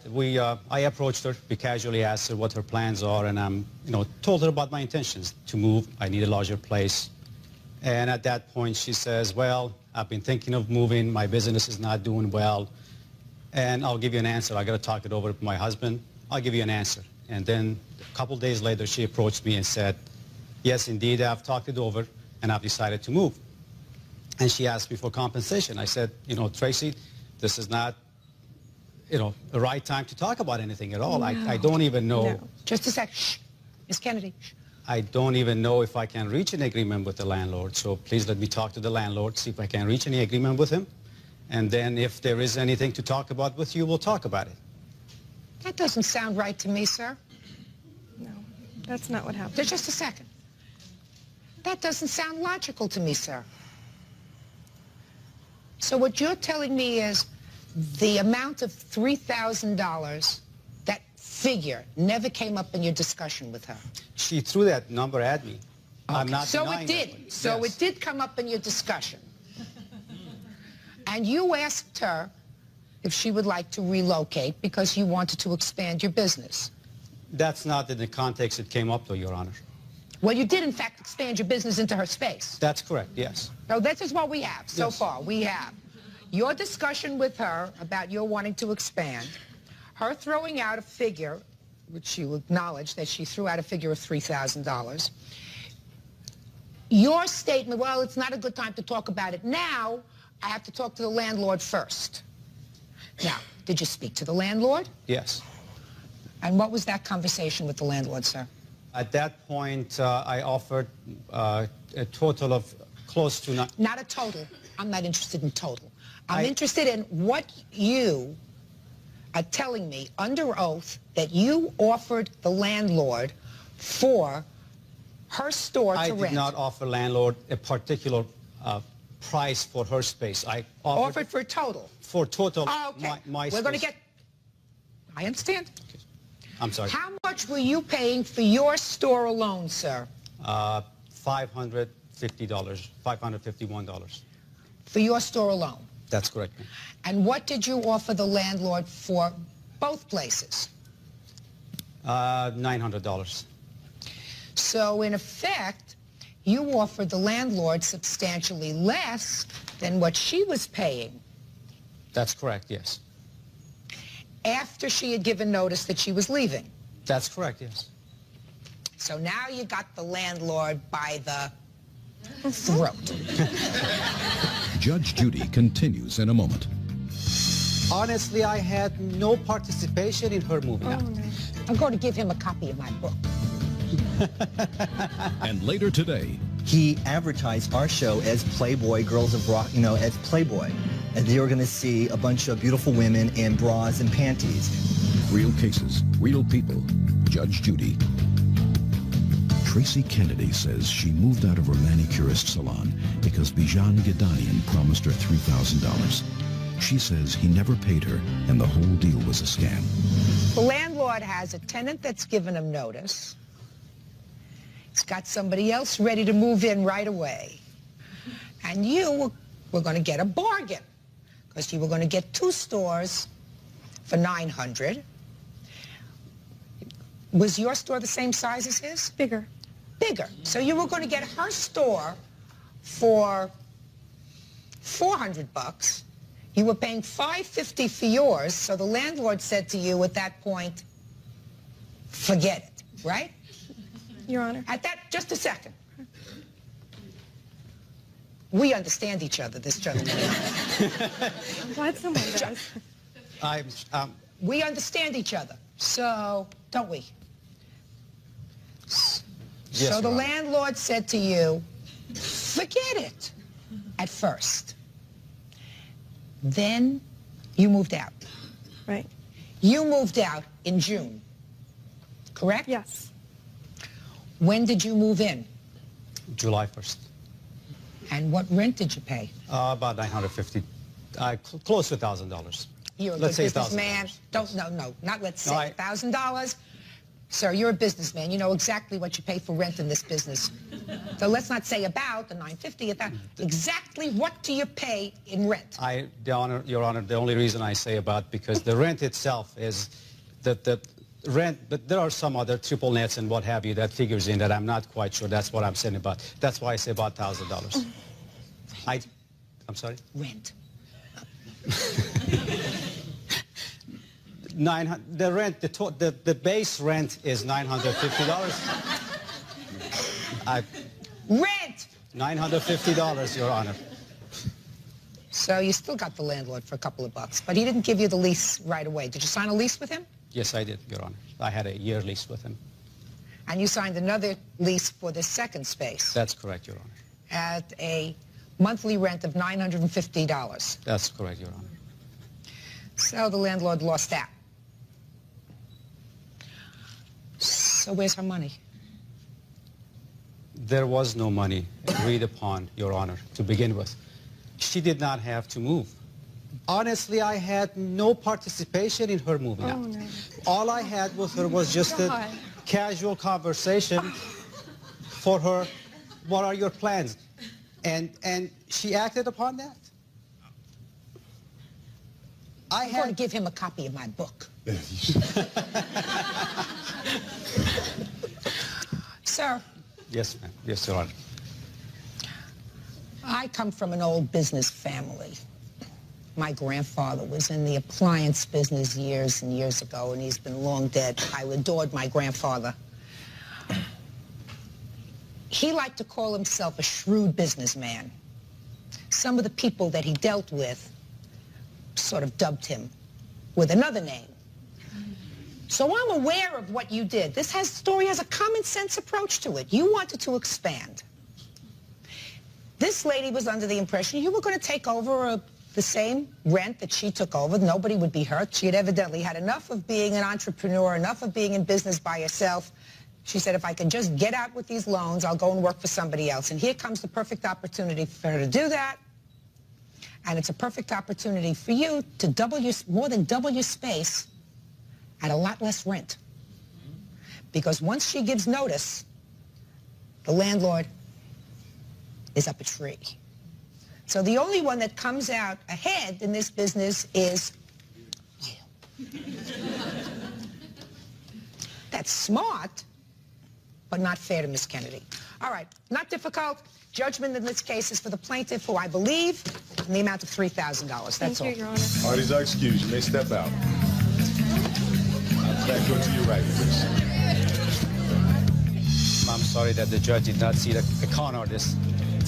I approached her. We casually asked her what her plans are, and told her about my intentions to move. I need a larger place. And at that point, she says, "Well, I've been thinking of moving. My business is not doing well, and I'll give you an answer. I got to talk it over with my husband. I'll give you an answer." And then a couple days later, she approached me and said, "Yes, indeed, I've talked it over, and I've decided to move." And she asked me for compensation. I said, "Tracy, this is not the right time to talk about anything at all. I don't even know. No. Just a sec. Shh. Miss Kennedy. Shh. I don't even know if I can reach an agreement with the landlord. So please let me talk to the landlord, see if I can reach any agreement with him. And then if there is anything to talk about with you, we'll talk about it. That doesn't sound right to me, sir. No, that's not what happened. Just a second. That doesn't sound logical to me, sir. So what you're telling me is the amount of $3,000, that figure, never came up in your discussion with her. She threw that number at me. Okay. I'm not So denying it did. that. So Yes. it did come up in your discussion. And you asked her if she would like to relocate because you wanted to expand your business. That's not in the context it came up, though, Your Honor. Well, you did, in fact, expand your business into her space. That's correct, yes. No, this is what we have so Yes. far. We have your discussion with her about your wanting to expand, her throwing out a figure, which you acknowledge that she threw out a figure of $3,000. Your statement, well, it's not a good time to talk about it now. I have to talk to the landlord first. Now, did you speak to the landlord? Yes. And what was that conversation with the landlord, sir? At that point, I offered a total of close to... Not a total. I'm not interested in total. I'm interested in what you are telling me under oath that you offered the landlord for her store to rent. I did not offer landlord a particular price for her space. I offered for total. For total, Oh, okay. my We're going to space. get... I understand. I'm sorry. How much were you paying for your store alone, sir? $550, $551. For your store alone? That's correct. And what did you offer the landlord for both places? $900. So, in effect, you offered the landlord substantially less than what she was paying That's correct, yes. after she had given notice that she was leaving. That's correct, yes. So now you got the landlord by the throat. Judge Judy continues in a moment. Honestly, I had no participation in her moving out. I'm going to give him a copy of my book. And later today, he advertised our show as Playboy Girls of Rock, as Playboy. And they were going to see a bunch of beautiful women in bras and panties. real cases, real people. Judge Judy. Tracy Kennedy says she moved out of her manicurist salon because Bijan Gidanian promised her $3,000. She says he never paid her and the whole deal was a scam. The landlord has a tenant that's given him notice. He's got somebody else ready to move in right away. And you were going to get a bargain because you were going to get 2 stores for $900. Was your store the same size as his? Bigger. Bigger. So you were going to get her store for $400. You were paying $550 for yours, so the landlord said to you at that point, forget it, right? Your Honor. At that, just a second. We understand each other, this gentleman. I'm glad someone does. We understand each other, so don't we? Yes, So the Your Honor. landlord said to you, forget it, at first. Then you moved out. Right. You moved out in June, correct? Yes. When did you move in? July 1st. And what rent did you pay? About $950, close to $1,000. You're a Let's good say businessman. $1,000. No, not let's No, say $1,000. Sir, you're a businessman. You know exactly what you pay for rent in this business. So let's not say about the $950. Exactly what do you pay in rent? Your Honor, the only reason I say about, because the rent itself is the rent, but there are some other triple nets and what have you that figures in that I'm not quite sure. That's what I'm saying about. That's why I say about $1,000. I'm sorry? Rent. The rent, the base rent is $950. Rent! $950, Your Honor. So you still got the landlord for a couple of bucks, but he didn't give you the lease right away. Did you sign a lease with him? Yes, I did, Your Honor. I had a year lease with him. And you signed another lease for the second space That's correct, Your Honor. at a monthly rent of $950. That's correct, Your Honor. So the landlord lost out. So where's her money? There was no money agreed upon, Your Honor, to begin with. She did not have to move. Honestly, I had no participation in her moving out. No. All I had with her was just a casual conversation for her, what are your plans? And she acted upon that. I'm going to give him a copy of my book. Sir, Yes, ma'am. Yes, Your Honor. I come from an old business family. My grandfather was in the appliance business years and years ago, and he's been long dead. I adored my grandfather. He liked to call himself a shrewd businessman. Some of the people that he dealt with sort of dubbed him with another name. So I'm aware of what you did. This story has a common sense approach to it. You wanted to expand. This lady was under the impression you were going to take over the same rent that she took over. Nobody would be hurt. She had evidently had enough of being an entrepreneur, enough of being in business by herself. She said, if I can just get out with these loans, I'll go and work for somebody else. And here comes the perfect opportunity for her to do that. And it's a perfect opportunity for you to more than double your space at a lot less rent. Because once she gives notice, the landlord is up a tree. So the only one that comes out ahead in this business is you. That's smart, but not fair to Miss Kennedy. All right, not difficult. Judgment in this case is for the plaintiff, who I believe, in the amount of $3,000. That's all. Thank you, Your Honor. Parties are excused. You may step out. Back door to your right, please. I'm sorry that the judge did not see the con artist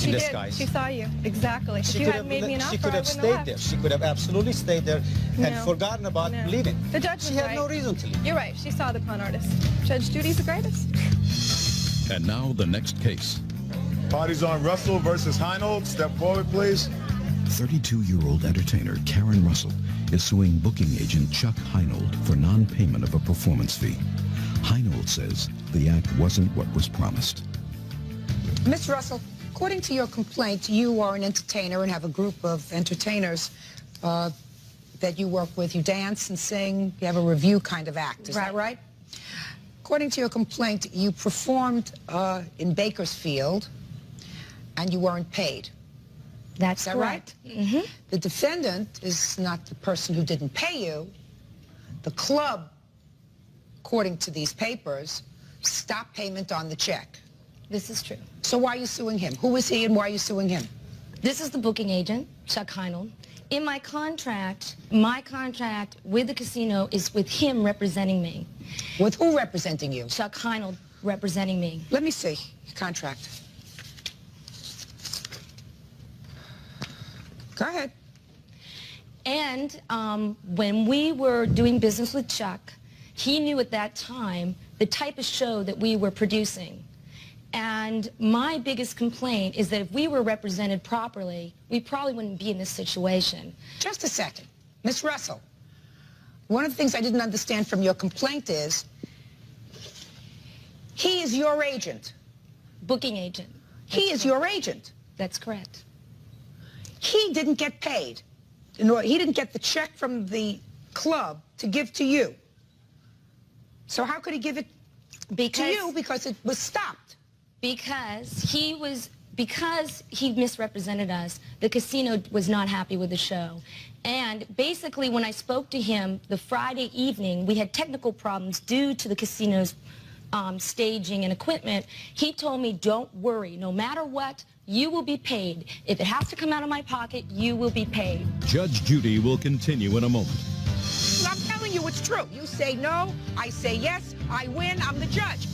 in disguise. She saw you. Exactly. She If you could hadn't made me an offer, she could I have wouldn't stayed have there. left. She could have absolutely stayed there and No. forgotten about No. leaving. The judge She was had no right. reason to leave. You're right. She saw the con artist. Judge Judy's the greatest. And now the next case. Parties on Russell versus Heinold. Step forward, please. 32-year-old entertainer Karen Russell is suing booking agent Chuck Heinold for non-payment of a performance fee. Heinold says the act wasn't what was promised. Miss Russell, according to your complaint, you are an entertainer and have a group of entertainers that you work with. You dance and sing. You have a review kind of act. Is that right? According to your complaint, you performed in Bakersfield and you weren't paid. That's Is that correct. right? Mm-hmm. The defendant is not the person who didn't pay you. The club, according to these papers, stopped payment on the check. This is true. So why are you suing him? Who is he and why are you suing him? This is the booking agent, Chuck Heinold. In my contract with the casino is with him representing me. With who representing you? Chuck Heinold representing me. Let me see your contract. Go ahead. And when we were doing business with Chuck, he knew at that time the type of show that we were producing. And my biggest complaint is that if we were represented properly, we probably wouldn't be in this situation. Just a second. Miss Russell, one of the things I didn't understand from your complaint is he is your agent. Booking agent. He is your agent. That's correct. He didn't get paid. He didn't get the check from the club to give to you. So how could he give it to you? Because it was stopped. Because he misrepresented us, the casino was not happy with the show. And basically when I spoke to him the Friday evening, we had technical problems due to the casino's staging and equipment. He told me, don't worry, no matter what, you will be paid. If it has to come out of my pocket, you will be paid. Judge Judy will continue in a moment. I'm telling you it's true. You say no, I say yes, I win, I'm the judge.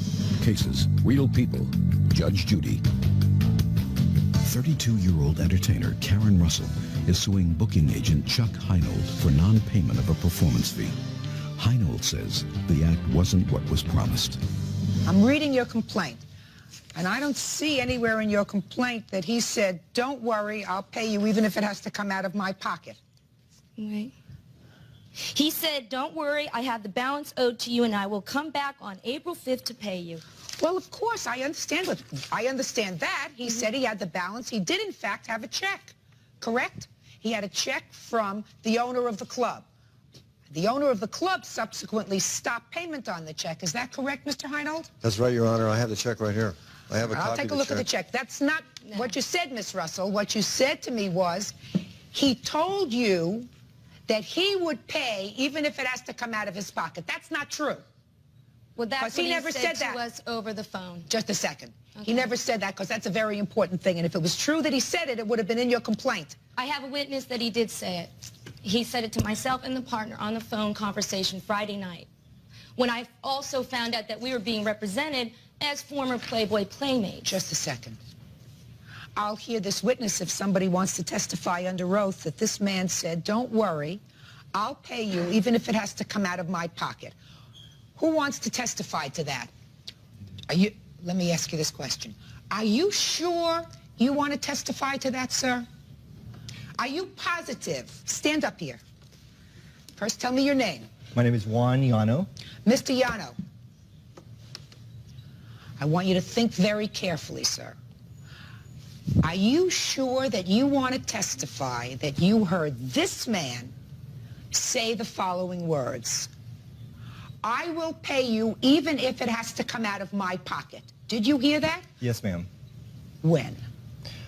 Cases, real people. Judge Judy. 32-year-old entertainer Karen Russell is suing booking agent Chuck Heinold for non-payment of a performance fee. Heinold says the act wasn't what was promised. I'm reading your complaint, and I don't see anywhere in your complaint that he said, don't worry, I'll pay you even if it has to come out of my pocket. Right. He said, don't worry, I have the balance owed to you, and I will come back on April 5th to pay you. Well, of course, I understand that. He said he had the balance. He did, in fact, have a check, correct? He had a check from the owner of the club. The owner of the club subsequently stopped payment on the check. Is that correct, Mr. Heinold? That's right, Your Honor. I have the check right here. I have a copy I'll take a look at the check. That's not what you said, Miss Russell. What you said to me was he told you that he would pay even if it has to come out of his pocket. That's not true. Well, that's he what never he said said to us over the phone. Just a second. Okay. He never said that because that's a very important thing. And if it was true that he said it, it would have been in your complaint. I have a witness that he did say it. He said it to myself and the partner on the phone conversation Friday night, when I also found out that we were being represented as former Playboy playmates. Just a second. I'll hear this witness if somebody wants to testify under oath that this man said, don't worry, I'll pay you even if it has to come out of my pocket. Who wants to testify to that? Let me ask you this question. Are you sure you want to testify to that, sir? Are you positive? Stand up here. First, tell me your name. My name is Juan Llano. Mr. Llano, I want you to think very carefully, sir. Are you sure that you want to testify that you heard this man say the following words? I will pay you even if it has to come out of my pocket. Did you hear that? Yes, ma'am. When?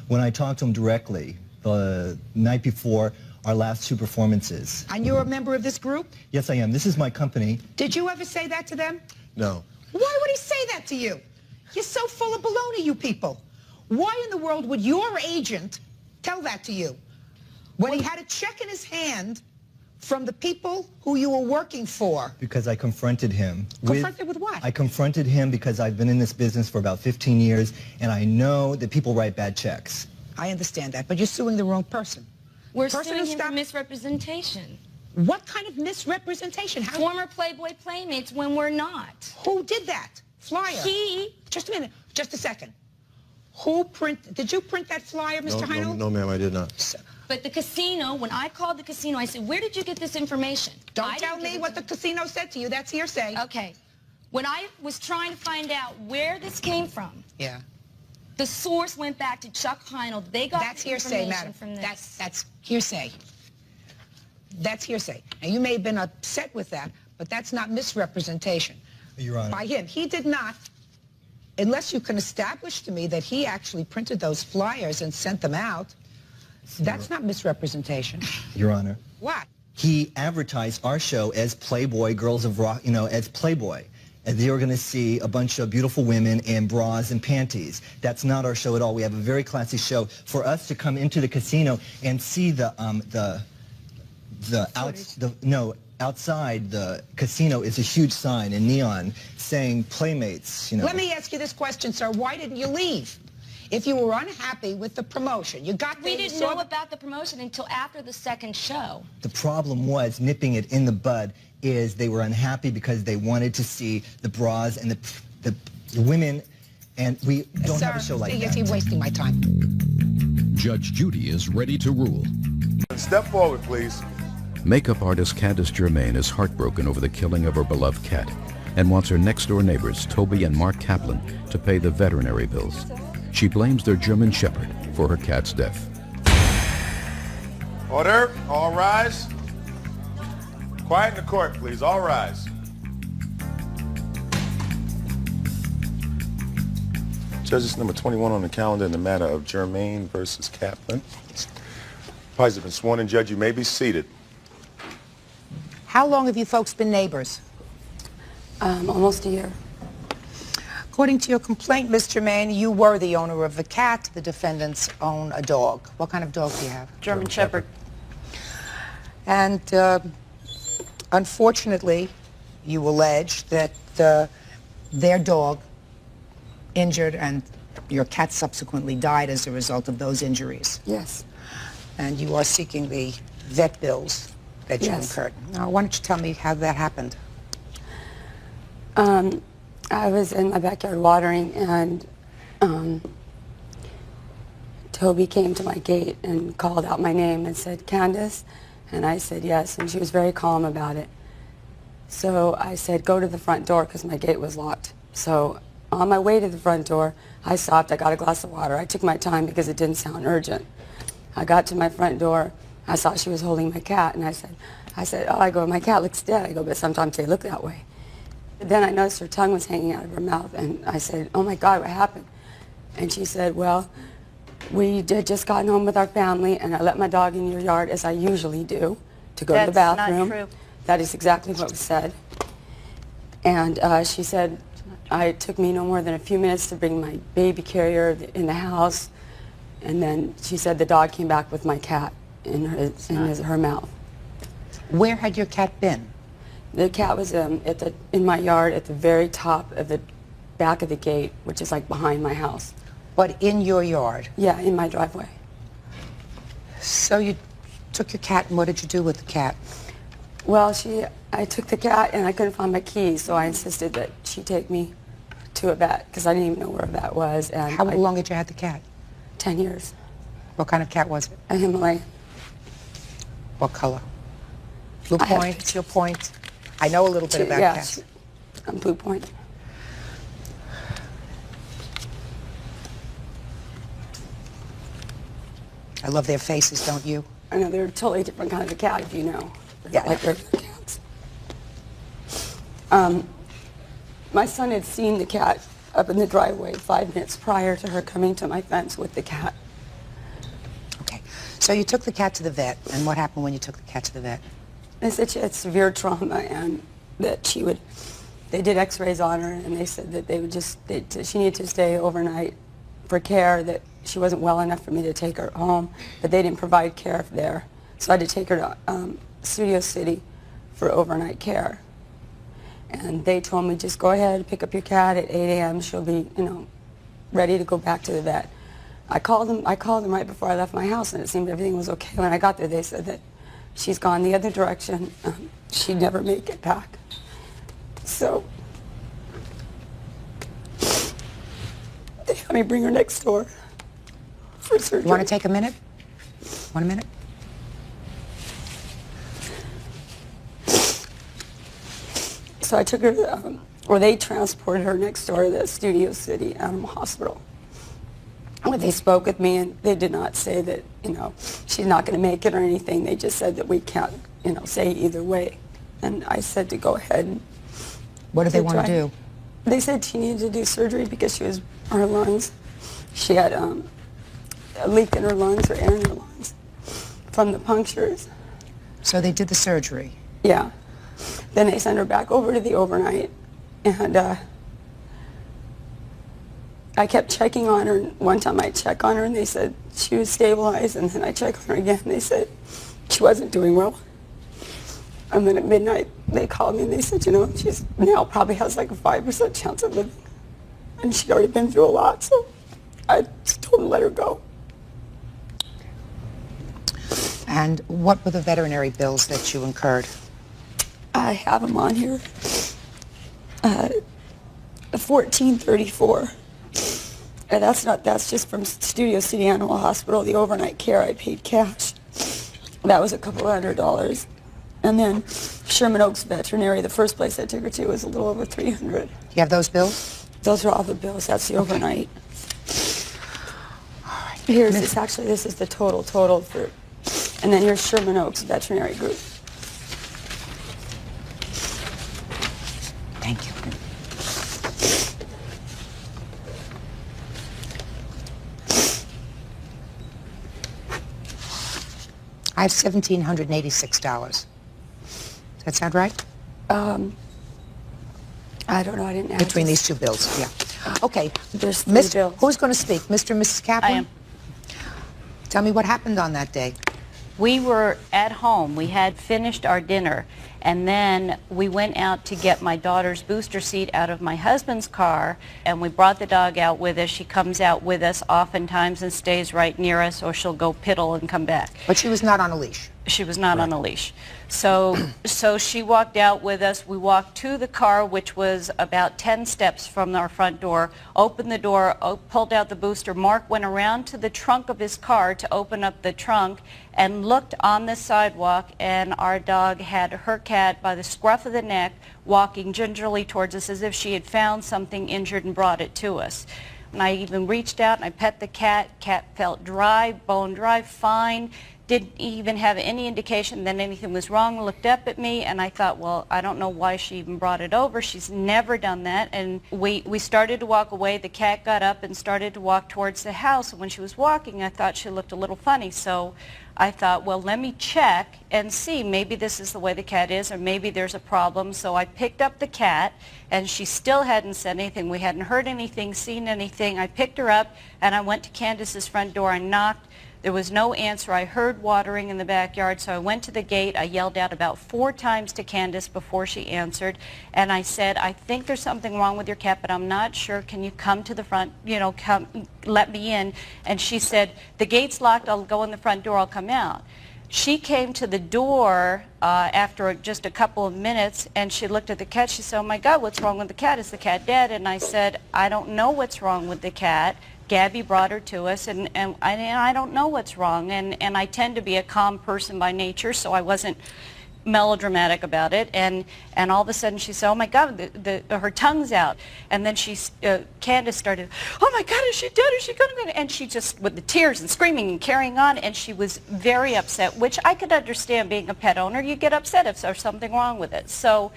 When I talked to him directly the night before our last two performances. And you're a member of this group? Yes, I am. This is my company. Did you ever say that to them? No. Why would he say that to you? You're so full of baloney, you people. Why in the world would your agent tell that to you? When he had a check in his hand from the people who you were working for. Because I confronted him. Confronted with what? I confronted him because I've been in this business for about 15 years, and I know that people write bad checks. I understand that, but you're suing the wrong person. We're suing him for misrepresentation. What kind of misrepresentation? Former Playboy playmates when we're not. Who did that? Flyer. He. Just a minute. Just a second. Did you print that flyer, Mr. Heinold? No, ma'am, I did not. But the casino, when I called the casino, I said, where did you get this information? Don't tell me what the casino said to you. That's hearsay. Okay. When I was trying to find out where this came from, yeah, the source went back to Chuck Heinold. They got that's the hearsay, information madam. from this. That's hearsay. That's hearsay. Now, you may have been upset with that, but that's not misrepresentation. Your Honor. By him. He did not, unless you can establish to me that he actually printed those flyers and sent them out. That's not misrepresentation. Your Honor. What? He advertised our show as Playboy, Girls of Rock, as Playboy. And they were going to see a bunch of beautiful women in bras and panties. That's not our show at all. We have a very classy show. For us to come into the casino and see outside the casino is a huge sign in neon saying Playmates. Let me ask you this question, sir. Why didn't you leave? If you were unhappy with the promotion, you got there. We didn't know about the promotion until after the second show. The problem was nipping it in the bud is they were unhappy because they wanted to see the bras and the women, and we don't have a show like that. You're wasting my time. Judge Judy is ready to rule. Step forward, please. Makeup artist Candace Germain is heartbroken over the killing of her beloved cat and wants her next-door neighbors, Toby and Mark Kaplan, to pay the veterinary bills. She blames their German Shepherd for her cat's death. Order. All rise. Quiet in the court, please. All rise. Judges number 21 on the calendar in the matter of Germain versus Kaplan. Parties have been sworn in. Judge, you may be seated. How long have you folks been neighbors? Almost a year. According to your complaint, Ms. Germain, you were the owner of the cat. The defendants own a dog. What kind of dog do you have? German Shepherd. And unfortunately, you allege that their dog injured and your cat subsequently died as a result of those injuries. Yes. And you are seeking the vet bills that you Yes. incurred. Now, why don't you tell me how that happened? I was in my backyard watering, and Toby came to my gate and called out my name and said, "Candace?" And I said yes, and she was very calm about it. So I said, "Go to the front door," because my gate was locked. So on my way to the front door, I stopped, I got a glass of water. I took my time because it didn't sound urgent. I got to my front door, I saw she was holding my cat, and I said, "Oh," I go, "my cat looks dead." I go, "But sometimes they look that way." Then I noticed her tongue was hanging out of her mouth, and I said, "Oh my God, what happened?" And she said, "Well, we had just gotten home with our family, and I let my dog in your yard, as I usually do, to go to the That's not bathroom." true. That is exactly what was said. And she said, it took me no more than a few minutes to bring my baby carrier in the house, and then she said the dog came back with my cat in her mouth. Where had your cat been? The cat was in my yard at the very top of the back of the gate, which is like behind my house. But in your yard? Yeah, in my driveway. So you took your cat, and what did you do with the cat? Well, I took the cat, and I couldn't find my keys, so I insisted that she take me to a vet, because I didn't even know where a vet was. And How long had you had the cat? 10 years. What kind of cat was it? A Himalayan. What color? Blue Point, Teal Point? I know a little bit about cats. I'm Blue Point. I love their faces, don't you? I know, they're a totally different kind of a cat, if you know. Yeah. Like regular cats. My son had seen the cat up in the driveway 5 minutes prior to her coming to my fence with the cat. Okay. So you took the cat to the vet, and what happened when you took the cat to the vet? They said she had severe trauma, and that they did x-rays on her, and they said that she needed to stay overnight for care, that she wasn't well enough for me to take her home, but they didn't provide care there. So I had to take her to Studio City for overnight care. And they told me, just go ahead, pick up your cat at 8 a.m. She'll be, ready to go back to the vet. I called them right before I left my house, and it seemed everything was okay. When I got there, they said that she's gone the other direction. She'd never make it back. So they had me bring her next door for surgery. You want to take a minute? 1 minute? So I took her, or they transported her next door to the Studio City Animal Hospital. When they spoke with me, and they did not say that, she's not going to make it or anything. They just said that we can't, say either way. And I said to go ahead. What do they want to do? They said she needed to do surgery because her lungs, she had a leak in her lungs, or air in her lungs, from the punctures. So they did the surgery? Yeah. Then they sent her back over to the overnight, and I kept checking on her. One time I checked on her, and they said she was stabilized, and then I checked on her again, and they said she wasn't doing well. And then at midnight, they called me, and they said, she's now probably has like a 5% chance of living, and she'd already been through a lot, so I just told them to let her go. And what were the veterinary bills that you incurred? I have them on here. $1,434. And that's just from Studio City Animal Hospital. The overnight care I paid cash. That was a couple $100. And then Sherman Oaks Veterinary, the first place I took her to, was a little over $300. You have those bills? Those are all the bills. That's the overnight. All right. This is the total for, and then here's Sherman Oaks Veterinary Group. Thank you. I have $1,786. Does that sound right? I don't know. I didn't add Between this. these two bills, yeah. Okay. There's three bills. Who's going to speak? Mr. and Mrs. Kaplan? I am. Tell me what happened on that day. We were at home. We had finished our dinner, And then we went out to get my daughter's booster seat out of my husband's car, and we brought the dog out with us. She comes out with us oftentimes and stays right near us, or she'll go piddle and come back. But she was not on a leash. She was not on a leash. So she walked out with us. We walked to the car, which was about 10 steps from our front door, opened the door, pulled out the booster. Mark went around to the trunk of his car to open up the trunk and looked on the sidewalk, and our dog had her cat by the scruff of the neck walking gingerly towards us as if she had found something injured and brought it to us. And I even reached out and I pet the cat. Cat felt dry, bone dry, fine. Didn't even have any indication that anything was wrong, looked up at me, and I thought, well, I don't know why she even brought it over. She's never done that. And we started to walk away. The cat got up and started to walk towards the house. And when she was walking, I thought she looked a little funny. So I thought, well, let me check and see. Maybe this is the way the cat is, or maybe there's a problem. So I picked up the cat, and she still hadn't said anything. We hadn't heard anything, seen anything. I picked her up, and I went to Candace's front door. I knocked. There was no answer. I heard watering in the backyard, so I went to the gate. I yelled out about 4 times to Candace before she answered, and I said, I think there's something wrong with your cat, but I'm not sure. Can you come to the front, come, let me in? And she said, the gate's locked. I'll go in the front door. I'll come out. She came to the door after just a couple of minutes, and she looked at the cat. She said, oh, my God, what's wrong with the cat? Is the cat dead? And I said, I don't know what's wrong with the cat. Gabby brought her to us, and I don't know what's wrong. And I tend to be a calm person by nature, so I wasn't melodramatic about it. And all of a sudden she said, oh, my God, her tongue's out. And then Candace started, oh, my God, is she dead? Is she going to? And she just, with the tears and screaming and carrying on, and she was very upset, which I could understand. Being a pet owner, you get upset if there's something wrong with it. So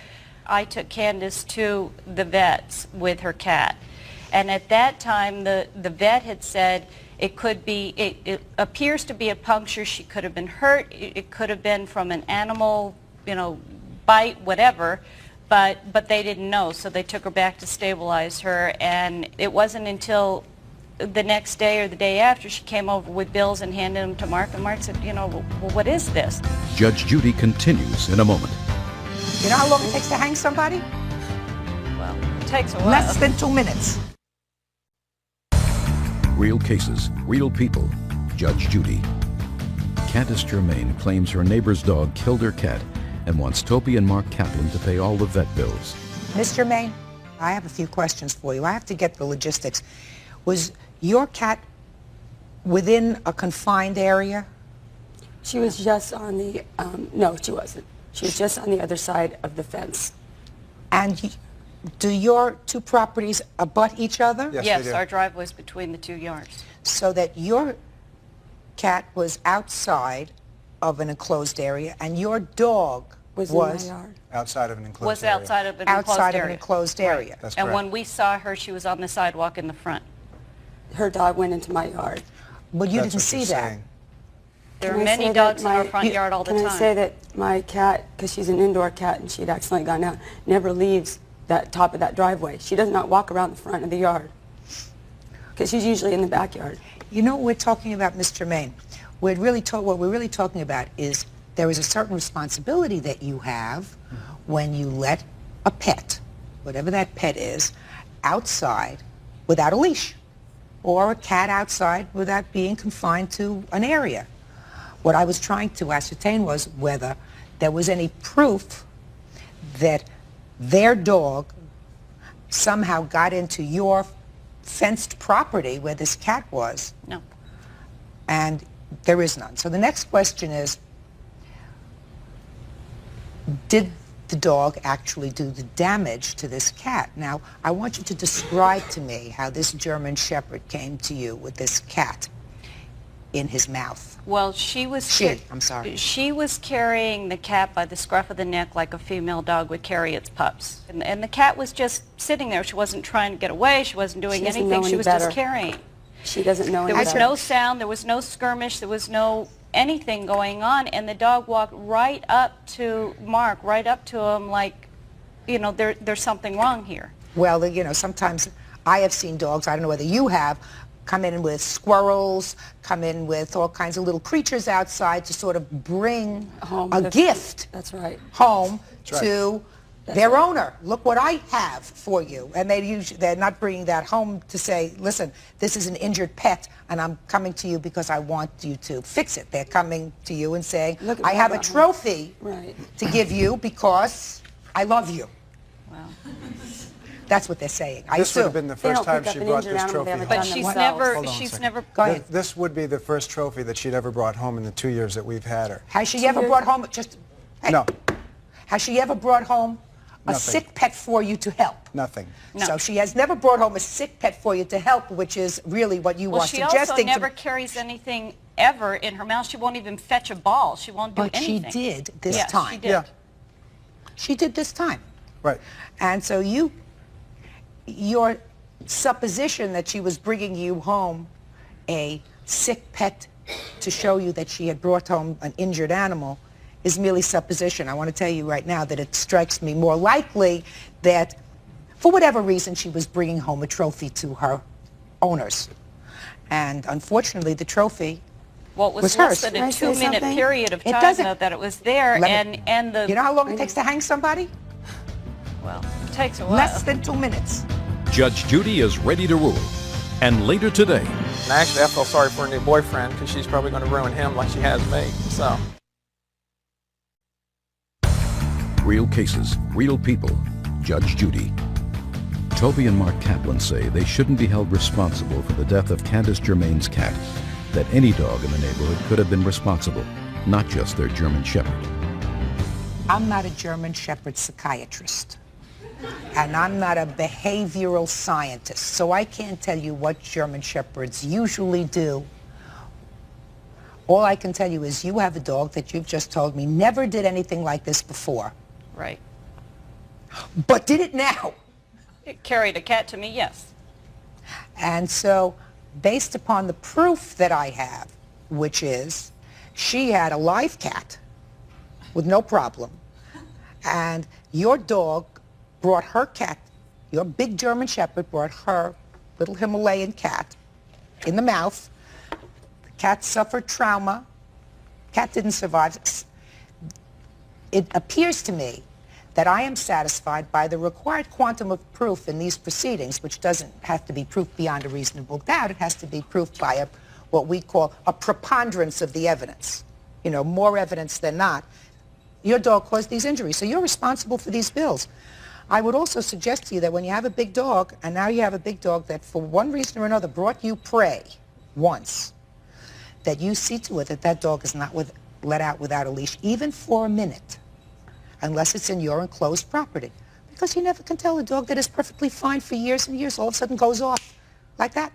I took Candace to the vets with her cat. And at that time, the vet had said it could be, it appears to be a puncture. She could have been hurt. It could have been from an animal, bite, whatever. But they didn't know, so they took her back to stabilize her. And it wasn't until the next day or the day after she came over with bills and handed them to Mark. And Mark said, well, what is this? Judge Judy continues in a moment. You know how long it takes to hang somebody? Well, it takes a while. Less than 2 minutes. Real cases, real people. Judge Judy. Candace Germain claims her neighbor's dog killed her cat and wants Toby and Mark Kaplan to pay all the vet bills. Ms. Germain, I have a few questions for you. I have to get the logistics. Was your cat within a confined area? She was just on the, no, she wasn't. She was just on the other side of the fence. And do your 2 properties abut each other? Yes, our driveway's between the 2 yards. So that your cat was outside of an enclosed area and your dog was in my yard. Outside of an enclosed Was area. outside of an enclosed area. Right. That's and correct. when we saw her, she was on the sidewalk in the front. Her dog went into my yard. But you That's didn't what see you're that. saying. There Can are I many say dogs that in our front yard all the time. Can I say that my cat, because she's an indoor cat and she'd accidentally gone out, never leaves that top of that driveway. She does not walk around the front of the yard because she's usually in the backyard. You know what we're talking about, Ms. Germain? What we're really talking about is there is a certain responsibility that you have when you let a pet, whatever that pet is, outside without a leash, or a cat outside without being confined to an area. What I was trying to ascertain was whether there was any proof that their dog somehow got into your fenced property where this cat was. No. And there is none. So the next question is, did the dog actually do the damage to this cat? Now, I want you to describe to me how this German Shepherd came to you with this cat in his mouth. Well, she was carrying the cat by the scruff of the neck like a female dog would carry its pups. And the cat was just sitting there. She wasn't trying to get away. She wasn't doing anything. She was just carrying. She doesn't know any There was better. no sound. There was no skirmish. There was no anything going on. And the dog walked right up to Mark, right up to him like, there's something wrong here. Well, sometimes I have seen dogs, I don't know whether you have, come in with squirrels, come in with all kinds of little creatures outside to sort of bring home a gift That's right. home to their owner. Look what I have for you. And they're not bringing that home to say, listen, this is an injured pet, and I'm coming to you because I want you to fix it. They're coming to you and saying, I have a trophy to give you because I love you. Wow. That's what they're saying. This would have been the first time she brought this trophy home. But she's never. Go ahead. This would be the first trophy that she'd ever brought home in the 2 years that we've had her. Has she ever brought home No. Has she ever brought home a Nothing. sick pet for you to help? Nothing. No. So she has never brought home a sick pet for you to help, which is really what you Well, are she suggesting. also never carries anything ever in her mouth. She won't even fetch a ball. She won't do But anything. she did this Yes, time. She did. She did this time. Right. And so your supposition that she was bringing you home a sick pet to show you that she had brought home an injured animal is merely supposition. I want to tell you right now that it strikes me more likely that for whatever reason she was bringing home a trophy to her owners. And unfortunately the trophy Well, it was hers. less than a 2-minute period of time, though, that it was there, and the... You know how long it takes to hang somebody? Well, it takes a while. Less than 2 minutes. Judge Judy is ready to rule. And later today, And actually, I feel sorry for her new boyfriend because she's probably going to ruin him like she has me. So. real cases, real people. Judge Judy. Toby and Mark Kaplan say they shouldn't be held responsible for the death of Candace Germain's cat, that any dog in the neighborhood could have been responsible, not just their German Shepherd. I'm not a German Shepherd psychiatrist, and I'm not a behavioral scientist, so I can't tell you what German Shepherds usually do. All I can tell you is you have a dog that you've just told me never did anything like this before. Right. But did it now? It carried a cat to me, yes. And so, based upon the proof that I have, which is she had a live cat with no problem, and your dog brought her cat, your big German Shepherd brought her little Himalayan cat in the mouth. The cat suffered trauma. Cat didn't survive. It appears to me that I am satisfied by the required quantum of proof in these proceedings, which doesn't have to be proof beyond a reasonable doubt. It has to be proof by what we call a preponderance of the evidence. You know, more evidence than not. Your dog caused these injuries, so you're responsible for these bills. I would also suggest to you that when you have a big dog, and now you have a big dog that for one reason or another brought you prey once, that you see to it that that dog is not let out without a leash, even for a minute, unless it's in your enclosed property. Because you never can tell a dog that is perfectly fine for years and years all of a sudden goes off like that.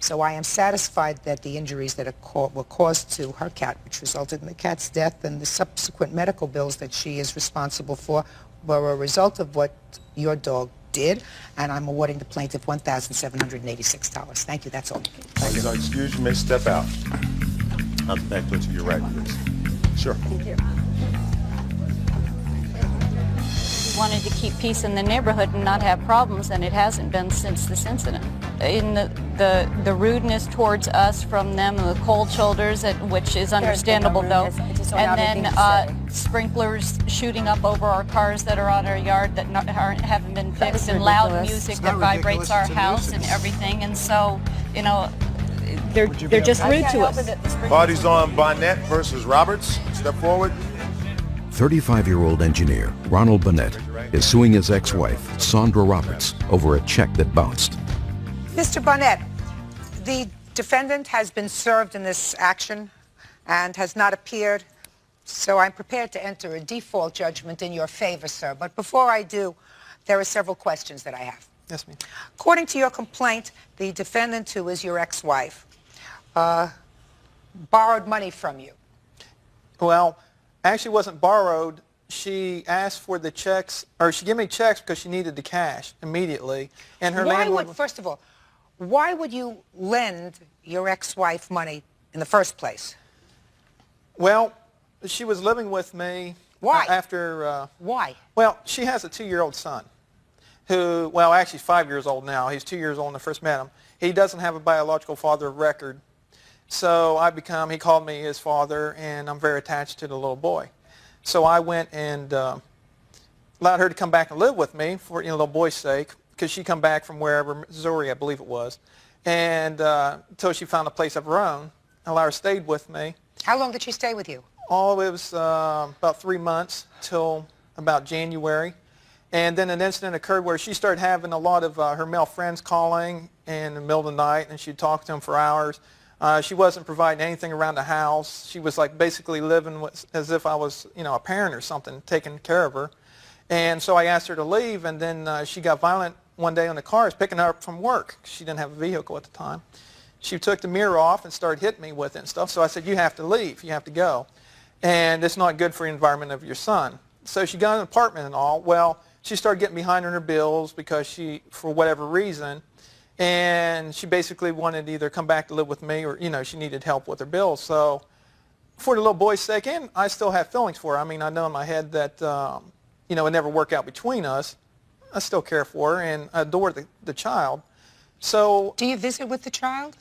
So I am satisfied that the injuries that were caused to her cat, which resulted in the cat's death, and the subsequent medical bills that she is responsible for, were a result of what your dog did, and I'm awarding the plaintiff $1,786. Thank you, that's all. Thank you. Excuse, you may step out. I'll back to your right, please. Sure. Thank you. We wanted to keep peace in the neighborhood and not have problems, and it hasn't been since this incident. In the rudeness towards us from them, and the cold shoulders, which is understandable though, and then sprinklers shooting up over our cars that are on our yard that haven't been fixed, and loud music that vibrates our house and everything, and so, you know, they're just rude to us. Parties on Bonnet versus Roberts. Step forward. 35-year-old engineer Ronald Burnett is suing his ex-wife, Sandra Roberts, over a check that bounced. Mr. Burnett, the defendant has been served in this action and has not appeared, so I'm prepared to enter a default judgment in your favor, sir. But before I do, there are several questions that I have. Yes, ma'am. According to your complaint, the defendant, who is your ex-wife, borrowed money from you. Well, actually wasn't borrowed. She asked for the checks, or she gave me checks because she needed the cash immediately. And her landlord... First of all, why would you lend your ex-wife money in the first place? Well, she was living with me. Why? After... Why? Well, she has a 2-year-old son who, well, actually 5 years old now. He's 2 years old when I first met him. He doesn't have a biological father of record. So he called me his father, and I'm very attached to the little boy. So I went and allowed her to come back and live with me for, little boy's sake, because she come back from wherever, Missouri, I believe it was, and until she found a place of her own. I allowed her to stay with me. How long did she stay with you? Oh, it was about 3 months till about January. And then an incident occurred where she started having a lot of her male friends calling in the middle of the night, and she'd talk to them for hours. She wasn't providing anything around the house. She was like basically living as if I was, a parent or something, taking care of her. And so I asked her to leave, and then she got violent one day on the car. I was picking her up from work. She didn't have a vehicle at the time. She took the mirror off and started hitting me with it and stuff. So I said, you have to leave. You have to go. And it's not good for the environment of your son. So she got an apartment and all. Well, she started getting behind on her bills because she, for whatever reason, and she basically wanted to either come back to live with me or, she needed help with her bills. So for the little boy's sake, and I still have feelings for her. I mean, I know in my head that, it never worked out between us. I still care for her and adore the child. So do you visit with the child?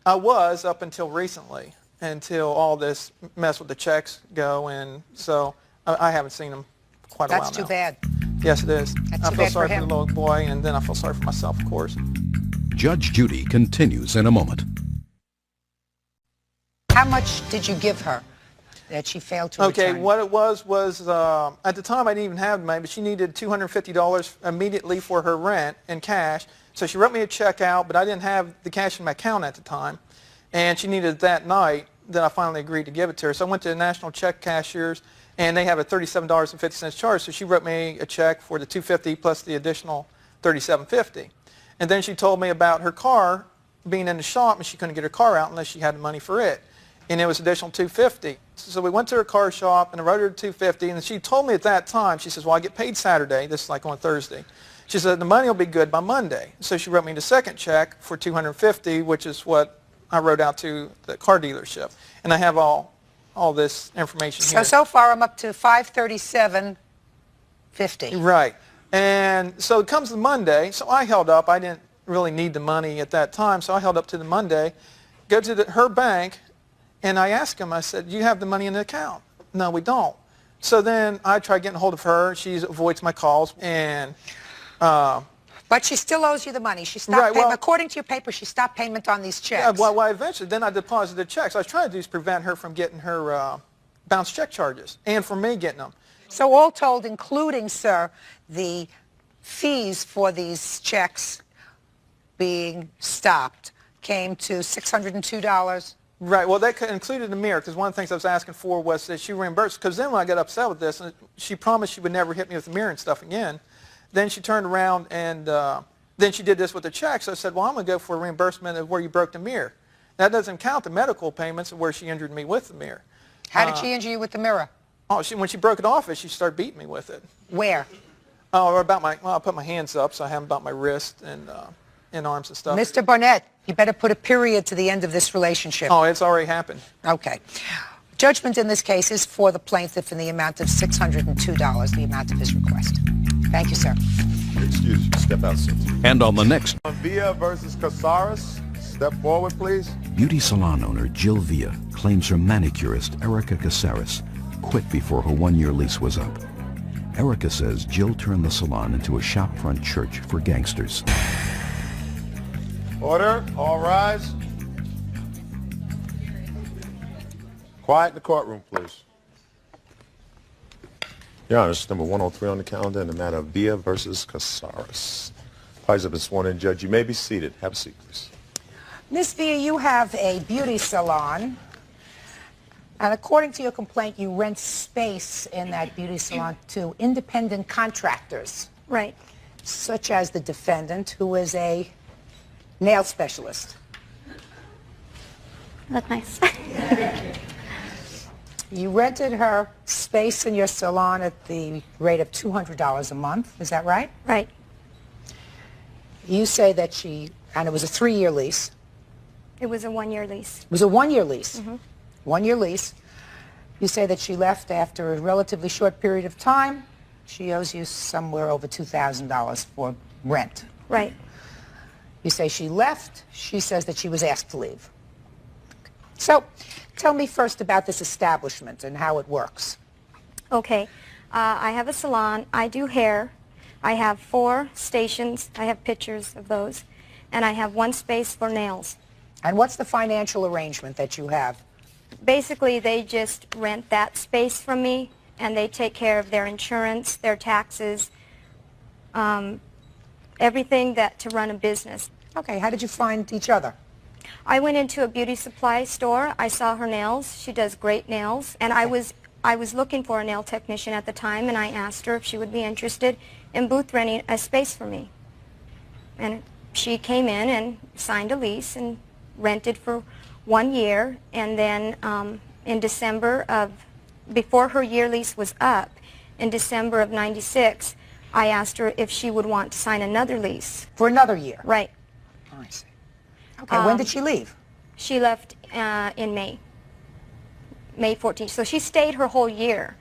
I was up until recently, until all this mess with the checks go, and so I haven't seen him quite a while now. That's too bad. Yes, it is. That's I too feel bad sorry for for him. the little boy, and then I feel sorry for myself, of course. Judge Judy continues in a moment. How much did you give her that she failed to Okay, return? what it was at the time I didn't even have the money, but she needed $250 immediately for her rent in cash. So she wrote me a check out, but I didn't have the cash in my account at the time. And she needed it that night. Then I finally agreed to give it to her. So I went to the National Check Cashiers, and they have a $37.50 charge. So she wrote me a check for the $250 plus the additional $37.50. And then she told me about her car being in the shop, and she couldn't get her car out unless she had the money for it. And it was additional $250. So we went to her car shop, and I wrote her $250. And she told me at that time, she says, well, I get paid Saturday. This is like on Thursday. She said, the money will be good by Monday. So she wrote me the second check for $250, which is what I wrote out to the car dealership. And I have all this information here. So far I'm up to $537.50. Right. And so it comes to Monday. So I held up. I didn't really need the money at that time. So I held up to the Monday, go to her bank, and I asked him, I said, you have the money in the account? No, we don't. So then I tried getting a hold of her. She avoids my calls. And but she still owes you the money. She stopped payment. According to your paper, she stopped payment on these checks. Yeah, well, eventually, then I deposited the checks. I was trying to do is prevent her from getting her bounce check charges and from me getting them. So all told, including, sir, the fees for these checks being stopped came to $602. Right. Well, that included the mirror, because one of the things I was asking for was that she reimbursed. Because then when I got upset with this, and she promised she would never hit me with the mirror and stuff again. Then she turned around and then she did this with the check. So I said, well, I'm going to go for a reimbursement of where you broke the mirror. That doesn't count the medical payments of where she injured me with the mirror. How did she injure you with the mirror? Oh, when she broke it off, she started beating me with it. Where? Oh, I put my hands up, so I have them about my wrist and arms and stuff. Mr. Barnett, you better put a period to the end of this relationship. Oh, it's already happened. Okay. Judgment in this case is for the plaintiff in the amount of $602, the amount of his request. Thank you, sir. Excuse me, step out, sir. And on the next, Villa versus Casares. Step forward, please. beauty salon owner Jill Villa claims her manicurist Erica Casares quit before her one-year lease was up. Erica says Jill turned the salon into a shopfront church for gangsters. Order. All rise. Quiet in the courtroom, please. Your Honor, this is number 103 on the calendar in the matter of Villa versus Casares. Parties have been sworn in. Judge, you may be seated. Have a seat, please. Miss Villa, you have a beauty salon. And according to your complaint, you rent space in that beauty salon to independent contractors. Right. Such as the defendant, who is a nail specialist. That's nice. You rented her space in your salon at the rate of $200 a month. Is that right? Right. You say that and it was a 3-year lease. It was a 1-year lease. It was a 1-year lease. Mm-hmm. 1-year lease. You say that she left after a relatively short period of time. She owes you somewhere over $2,000 for rent. Right. You say she left. She says that she was asked to leave. So tell me first about this establishment and how it works. Okay. I have a salon. I do hair. I have 4 stations. I have pictures of those. And I have 1 space for nails. And what's the financial arrangement that you have? Basically, they just rent that space from me, and they take care of their insurance, their taxes, everything that to run a business. Okay, how did you find each other? I went into a beauty supply store. I saw her nails. She does great nails. And I was looking for a nail technician at the time, and I asked her if she would be interested in booth renting a space for me. And she came in and signed a lease and rented for 1 year. And then in December of, before her year lease was up, in December of '96, I asked her if she would want to sign another lease. For another year? Right. Oh, I see. Okay, when did she leave? She left in May 14th. So she stayed her whole year.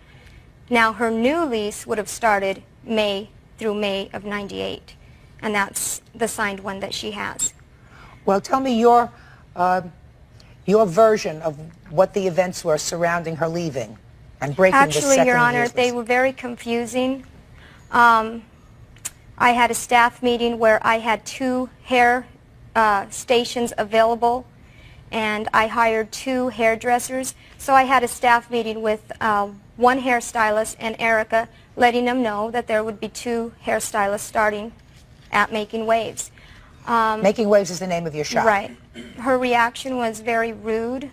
Now her new lease would have started May through May of '98, and that's the signed one that she has. Well, tell me your version of what the events were surrounding her leaving and breaking the second Actually, Your Honor, year's they lease. were very confusing. I had a staff meeting where I had 2 hair stations available, and I hired 2 hairdressers. So I had a staff meeting with 1 hairstylist and Erica, letting them know that there would be 2 hairstylists starting at Making Waves. Making Waves is the name of your shop. Right. Her reaction was very rude.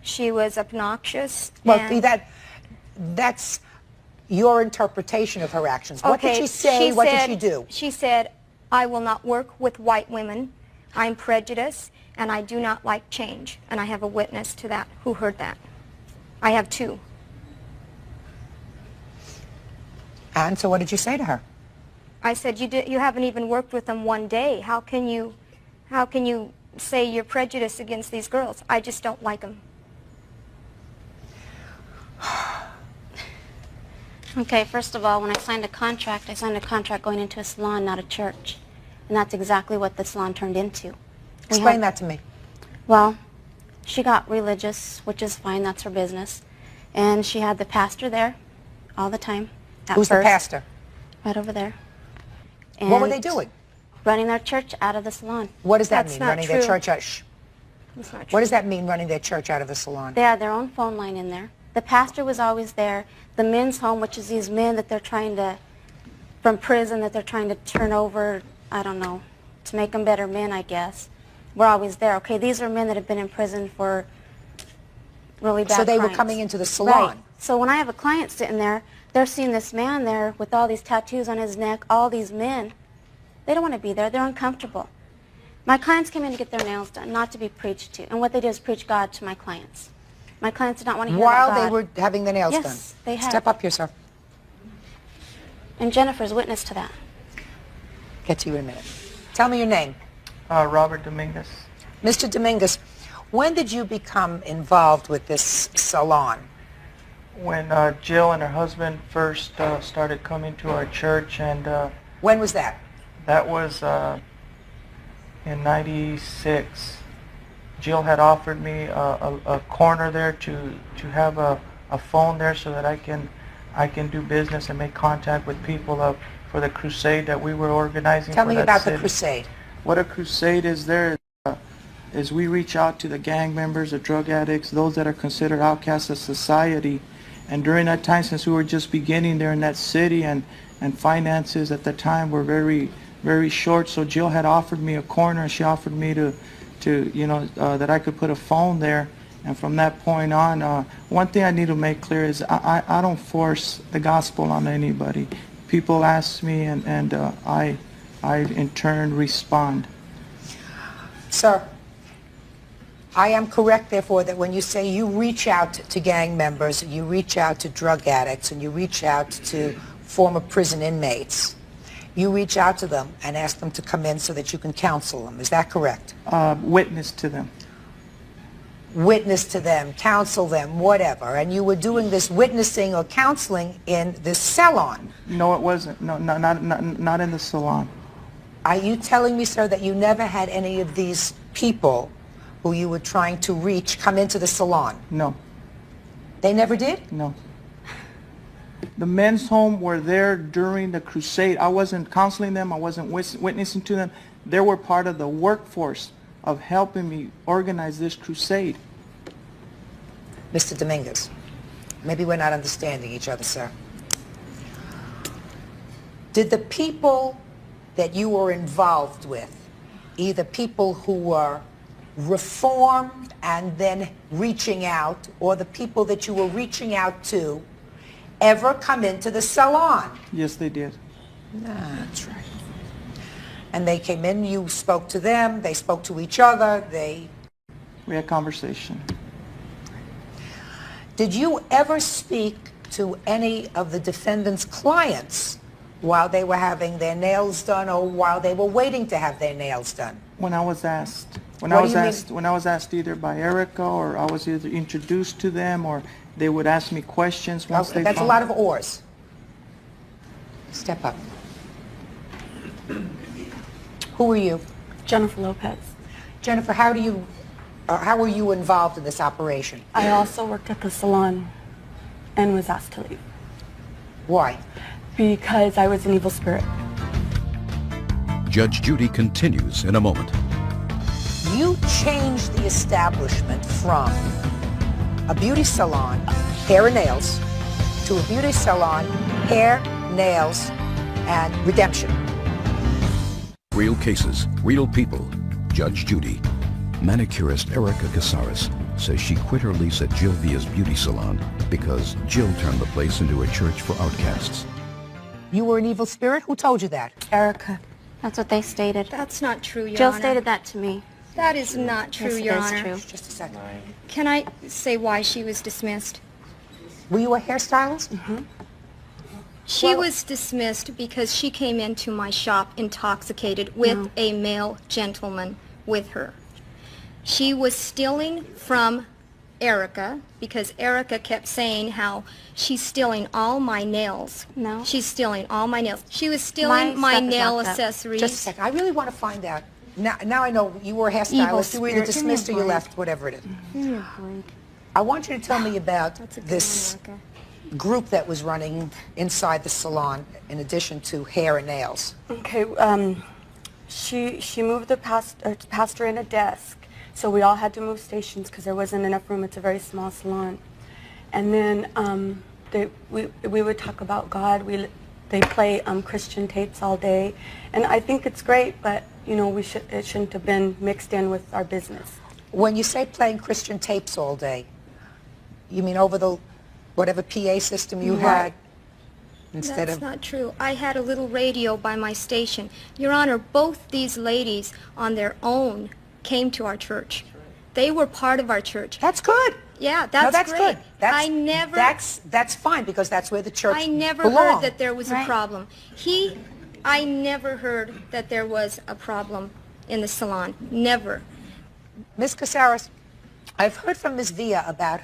She was obnoxious. Well, and that's your interpretation of her actions. What did she say? What did she do? She said, I will not work with white women. I'm prejudiced, and I do not like change. And I have a witness to that who heard that. I have 2. And so what did you say to her? I said, you haven't even worked with them 1 day. How can you say you're prejudiced against these girls? I just don't like them. Okay, first of all, when I signed a contract going into a salon, not a church. And that's exactly what the salon turned into. Explain that to me. Well, she got religious, which is fine, that's her business. And she had the pastor there all the time. Who's the pastor? Right over there. What were they doing? Running their church out of the salon. What does that That's mean, not running true. their church out? Shh. That's not What true. does that mean, running their church out of the salon? They had their own phone line in there. The pastor was always there. The men's home, which is these men that they're trying to, from prison, that they're trying to turn over, I don't know, to make them better men, I guess, were always there. Okay, these are men that have been in prison for really bad So they crimes. were coming into the salon. Right. So when I have a client sitting there, they're seeing this man there with all these tattoos on his neck, all these men. They don't want to be there. They're uncomfortable. My clients came in to get their nails done, not to be preached to. And what they did is preach God to my clients. My clients did not want to hear While about God. they were having the nails done? Yes, they had. Step up here, sir. And Jennifer's witness to that. Get to you in a minute. Tell me your name. Robert Dominguez. Mr. Dominguez, when did you become involved with this salon? When Jill and her husband first started coming to our church, and when was that? That was in '96. Jill had offered me a corner there to have a phone there so that I can do business and make contact with people for the crusade that we were organizing. Tell for me that about city. the crusade. What a crusade is there is we reach out to the gang members, the drug addicts, those that are considered outcasts of society. And during that time, since we were just beginning there in that city, and finances at the time were very, very short, so Jill had offered me a corner, and she offered me to that I could put a phone there. And from that point on, one thing I need to make clear is I don't force the gospel on anybody. People ask me, and I in turn respond. Sir, I am correct, therefore, that when you say you reach out to gang members, you reach out to drug addicts, and you reach out to former prison inmates, you reach out to them and ask them to come in so that you can counsel them. Is that correct? Witness to them. Witness to them, counsel them, whatever. And you were doing this witnessing or counseling in this salon. No, it wasn't. No, not in the salon. Are you telling me, sir, that you never had any of these people who you were trying to reach come into the salon? No. They never did? No. The men's home were there during the crusade. I wasn't counseling them. I wasn't witnessing to them. They were part of the workforce of helping me organize this crusade. Mr. Dominguez, maybe we're not understanding each other, sir. Did the people that you were involved with, either people who were reformed and then reaching out, or the people that you were reaching out to, ever come into the salon? Yes, they did. That's right. And they came in, you spoke to them, they spoke to each other, We had conversation. Did you ever speak to any of the defendant's clients while they were having their nails done or while they were waiting to have their nails done? When I was asked. When What I do was you mean? asked, when I was asked either by Erica, or I was either introduced to them, or they would ask me questions once they That's a found- lot of ors. Step up. Who are you? Jennifer Lopez. Jennifer, how were you involved in this operation? I also worked at the salon and was asked to leave. Why? Because I was an evil spirit. Judge Judy continues in a moment. You changed the establishment from a beauty salon, hair and nails, to a beauty salon, hair, nails, and redemption. Real cases, real people. Judge Judy. Manicurist Erica Casares says she quit her lease at Jill Villa's beauty salon because Jill turned the place into a church for outcasts. You were an evil spirit? Who told you that? Erica. That's what they stated. That's not true, Your Jill Honor. stated that to me. That is not true, Yes, it Your is Honor. true. Just a second. Can I say why she was dismissed? Were you a hairstylist? Mm-hmm. She was dismissed because she came into my shop intoxicated with a male gentleman with her. She was stealing from Erica because Erica kept saying how she's stealing all my nails. No. She's stealing all my nails. She was stealing my stuff is nail locked up. accessories. Just a second. I really want to find out. Now I know you were a hairstylist. You were either spirit. Give me a dismissed or you break. left, whatever it is. Give me a break. I want you to tell me about That's a good this one, Erica. group that was running inside the salon in addition to hair and nails. Okay, she moved the pastor in a desk, so we all had to move stations because there wasn't enough room. It's a very small salon. And then we would talk about God. They play Christian tapes all day, and I think it's great, but you know it shouldn't have been mixed in with our business. When you say playing Christian tapes all day, you mean over the whatever PA system you had? Instead That's of not true. I had a little radio by my station. Your Honor, both these ladies on their own came to our church. They were part of our church. That's good. Yeah, No, that's good. great. That's fine because that's where the church I never belonged. heard that there was a problem. I never heard that there was a problem in the salon. Never. Ms. Casares, I've heard from Ms. Villa about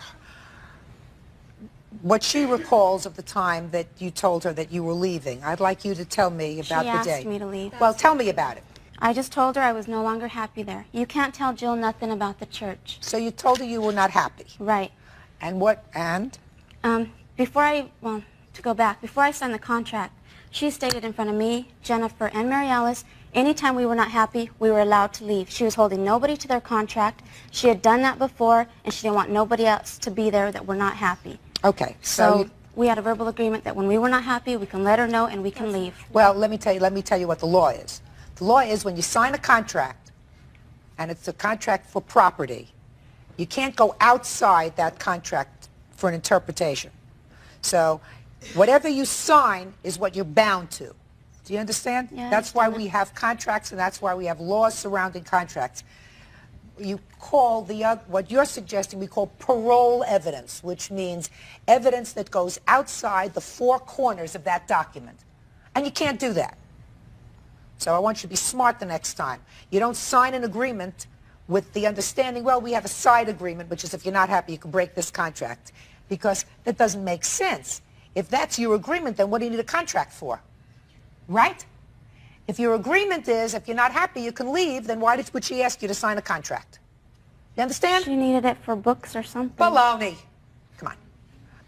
what she recalls of the time that you told her that you were leaving. I'd like you to tell me about She the day. asked me to leave. Well, tell me about it. I just told her I was no longer happy there. You can't tell Jill nothing about the church. So you told her you were not happy. Right. And what, and? To go back, before I signed the contract, she stated in front of me, Jennifer, and Mary Alice, anytime we were not happy, we were allowed to leave. She was holding nobody to their contract. She had done that before, and she didn't want nobody else to be there that were not happy. Okay. So we had a verbal agreement that when we were not happy, we can let her know and we can leave. Well, let me tell you what the law is. The law is when you sign a contract, and it's a contract for property, you can't go outside that contract for an interpretation. So whatever you sign is what you're bound to. Do you understand? Yeah, That's why we have contracts, and that's why we have laws surrounding contracts. You call what you're suggesting we call parole evidence, which means evidence that goes outside the four corners of that document. And you can't do that. So I want you to be smart the next time. You don't sign an agreement with the understanding, well, we have a side agreement, which is if you're not happy, you can break this contract. Because that doesn't make sense. If that's your agreement, then what do you need a contract for? Right? If your agreement is, if you're not happy, you can leave, then why would she ask you to sign a contract? You understand? She needed it for books or something. Baloney. Come on.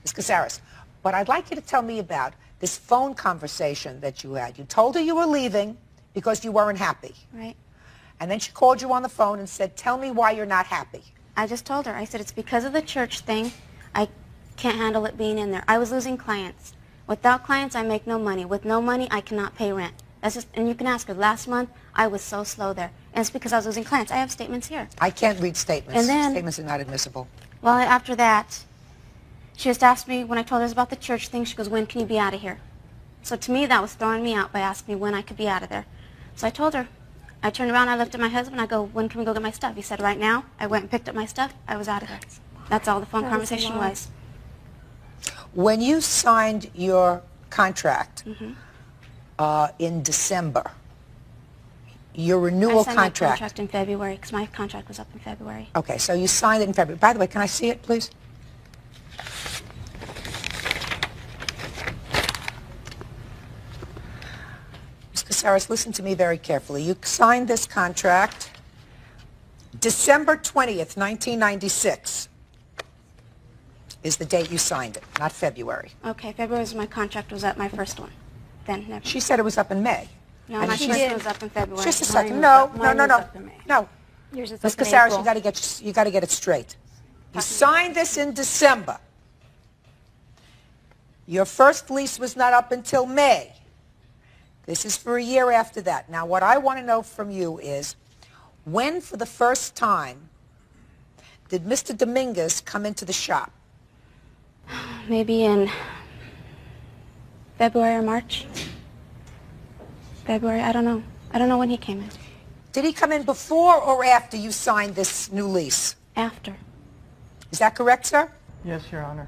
Ms. Casares, But I'd like you to tell me about this phone conversation that you had. You told her you were leaving because you weren't happy. Right. And then she called you on the phone and said, tell me why you're not happy. I just told her. I said, it's because of the church thing. I can't handle it being in there. I was losing clients. Without clients, I make no money. With no money, I cannot pay rent. That's just, and you can ask her. Last month, I was so slow there. And it's because I was losing clients. I have statements here. I can't read statements. And then, statements are not admissible. Well, after that, she just asked me, when I told her about the church thing, she goes, when can you be out of here? So to me, that was throwing me out by asking me when I could be out of there. So I told her. I turned around, I looked at my husband, I go, when can we go get my stuff? He said, right now. I went and picked up my stuff. I was out of there. That's all the phone conversation was. When you signed your contract in December, your renewal I signed my contract. contract in February because my contract was up in February. Okay, so you signed it in February. By the way, can I see it, please? Ms. Casares, listen to me very carefully. You signed this contract December 20th, 1996 is the date you signed it, not February. Okay, February was my contract was up, my first one. Then never. She said it was up in May. No, And my she first did. one was up in February. Just a Mine second. was No, up- no, mine no, was no. up in May. No. Yours is Ms. up in Casares, April. you got to get it straight. You signed this in December. Your first lease was not up until May. This is for a year after that. Now, what I want to know from you is, when for the first time did Mr. Dominguez come into the shop? Maybe in February or March. February, I don't know. I don't know when he came in. Did he come in before or after you signed this new lease? After. Is that correct, sir? Yes, Your Honor.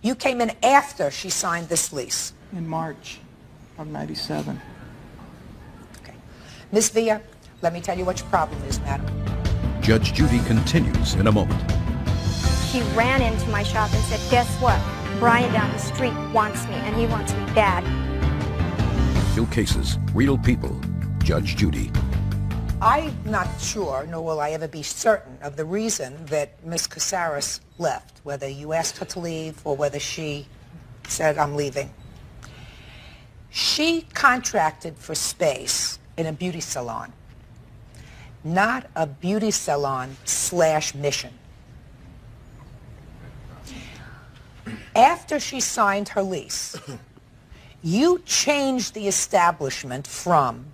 You came in after she signed this lease. In March of '97. Ms. Villa, let me tell you what your problem is, madam. Judge Judy continues in a moment. She ran into my shop and said, guess what? Brian down the street wants me, and he wants me bad. Real cases, real people. Judge Judy. I'm not sure, nor will I ever be certain, of the reason that Ms. Casares left, whether you asked her to leave or whether she said, I'm leaving. She contracted for space in a beauty salon, not a beauty salon / mission. After she signed her lease, you changed the establishment from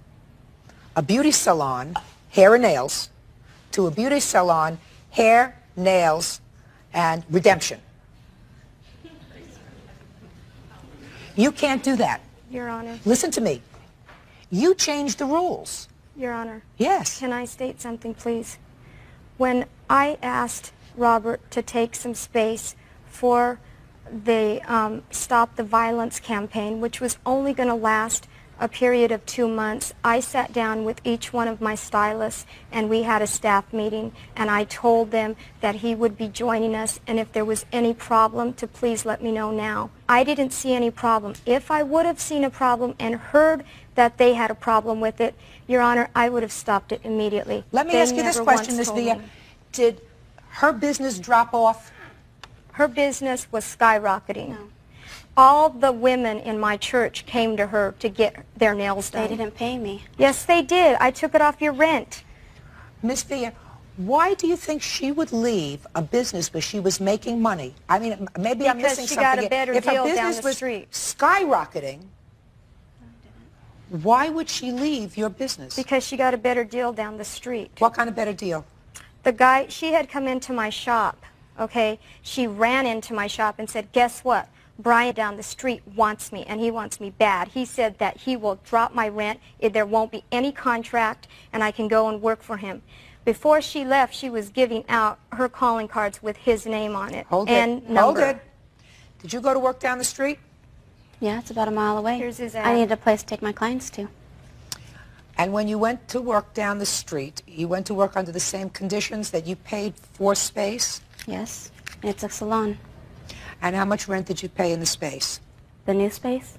a beauty salon, hair and nails, to a beauty salon, hair, nails, and redemption. You can't do that. Your Honor. Listen to me. You changed the rules. Your Honor. Yes. Can I state something, please? When I asked Robert to take some space for the Stop the Violence campaign, which was only going to last a period of 2 months, I sat down with each one of my stylists and we had a staff meeting, and I told them that he would be joining us, and if there was any problem to please let me know now. I didn't see any problem. If I would have seen a problem and heard that they had a problem with it, Your Honor, I would have stopped it immediately. Let me ask you this question, Ms. Villa. Did her business drop off? Her business was skyrocketing. No. All the women in my church came to her to get their nails done. They didn't pay me. Yes, they did. I took it off your rent. Ms. Villa, why do you think she would leave a business where she was making money? I mean, maybe I'm missing something. Because she got a better if deal her down business the was street. skyrocketing, why would she leave your business? Because she got a better deal down the street. What kind of better deal? The guy, she had come into my shop, okay? She ran into my shop and said, guess what? Brian down the street wants me, and he wants me bad. He said that he will drop my rent, there won't be any contract, and I can go and work for him. Before she left, she was giving out her calling cards with his name on it. Hold and it. number. Hold it. Did you go to work down the street? Yeah, it's about a mile away. Here's his ad. I needed a place to take my clients to. And when you went to work down the street, you went to work under the same conditions that you paid for space? Yes, it's a salon. And how much rent did you pay in the space? The new space?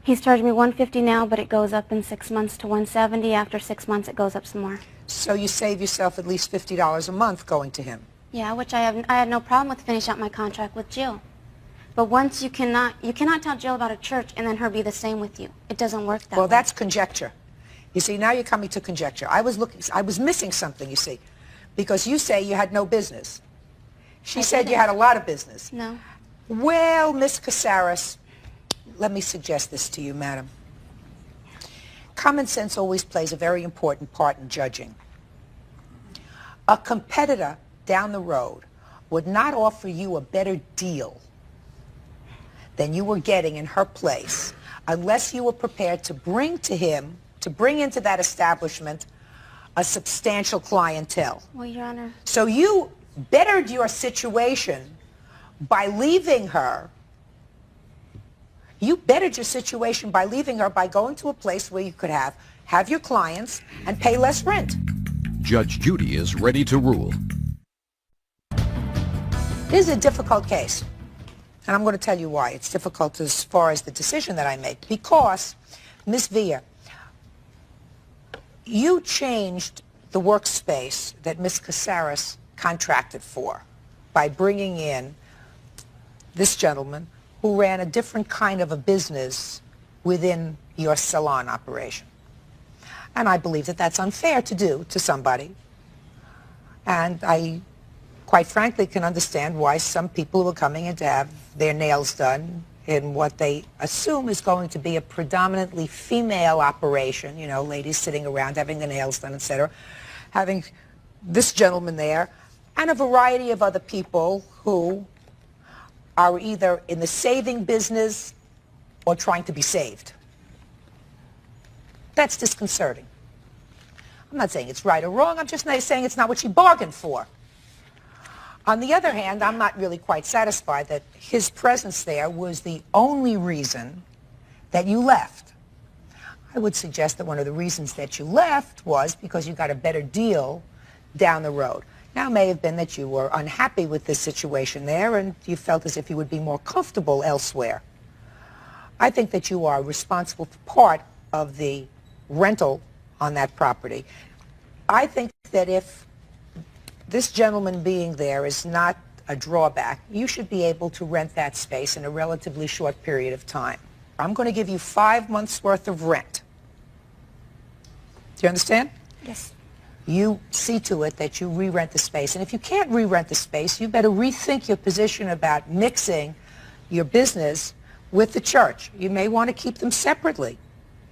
He's charging me $150 now, but it goes up in 6 months to $170. After 6 months, it goes up some more. So you save yourself at least $50 a month going to him? Yeah, which I had no problem with, finish out my contract with Jill. But once you cannot tell Jill about a church and then her be the same with you. It doesn't work that way. Well, that's conjecture. You see, now you're coming to conjecture. I was missing something, you see, because you say you had no business. She said you had a lot of business. No. Well, Miss Casares, let me suggest this to you, madam. Common sense always plays a very important part in judging. A competitor down the road would not offer you a better deal than you were getting in her place unless you were prepared to bring into that establishment a substantial clientele. Well, Your Honor. So you bettered your situation by leaving her. You bettered your situation by leaving her by going to a place where you could have your clients and pay less rent. Judge Judy is ready to rule. This is a difficult case, and I'm going to tell you why. It's difficult as far as the decision that I make, because, Ms. Villa, you changed the workspace that Ms. Casares contracted for by bringing in this gentleman who ran a different kind of a business within your salon operation. And I believe that that's unfair to do to somebody. And I, quite frankly, can understand why some people who are coming in to have their nails done in what they assume is going to be a predominantly female operation, you know, ladies sitting around having their nails done, etc., having this gentleman there, and a variety of other people who are either in the saving business or trying to be saved. That's disconcerting. I'm not saying it's right or wrong. I'm just saying it's not what she bargained for. On the other hand, I'm not really quite satisfied that his presence there was the only reason that you left. I would suggest that one of the reasons that you left was because you got a better deal down the road. Now, it may have been that you were unhappy with this situation there and you felt as if you would be more comfortable elsewhere. I think that you are responsible for part of the rental on that property. I think that if this gentleman being there is not a drawback, you should be able to rent that space in a relatively short period of time. I'm going to give you 5 months' worth of rent. Do you understand? Yes. You see to it that you re-rent the space. And if you can't re-rent the space, you better rethink your position about mixing your business with the church. You may want to keep them separately.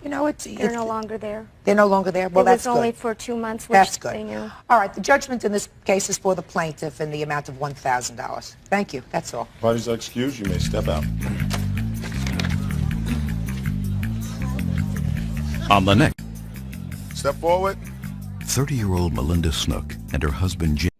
You know, They're no longer there. They're no longer there? Well, that's good. It was only for 2 months, which That's good. they knew. All right, the judgment in this case is for the plaintiff in the amount of $1,000. Thank you. That's all. Parties are excused. You may step out. On the next. Step forward. 30-year-old Melinda Snook and her husband Jim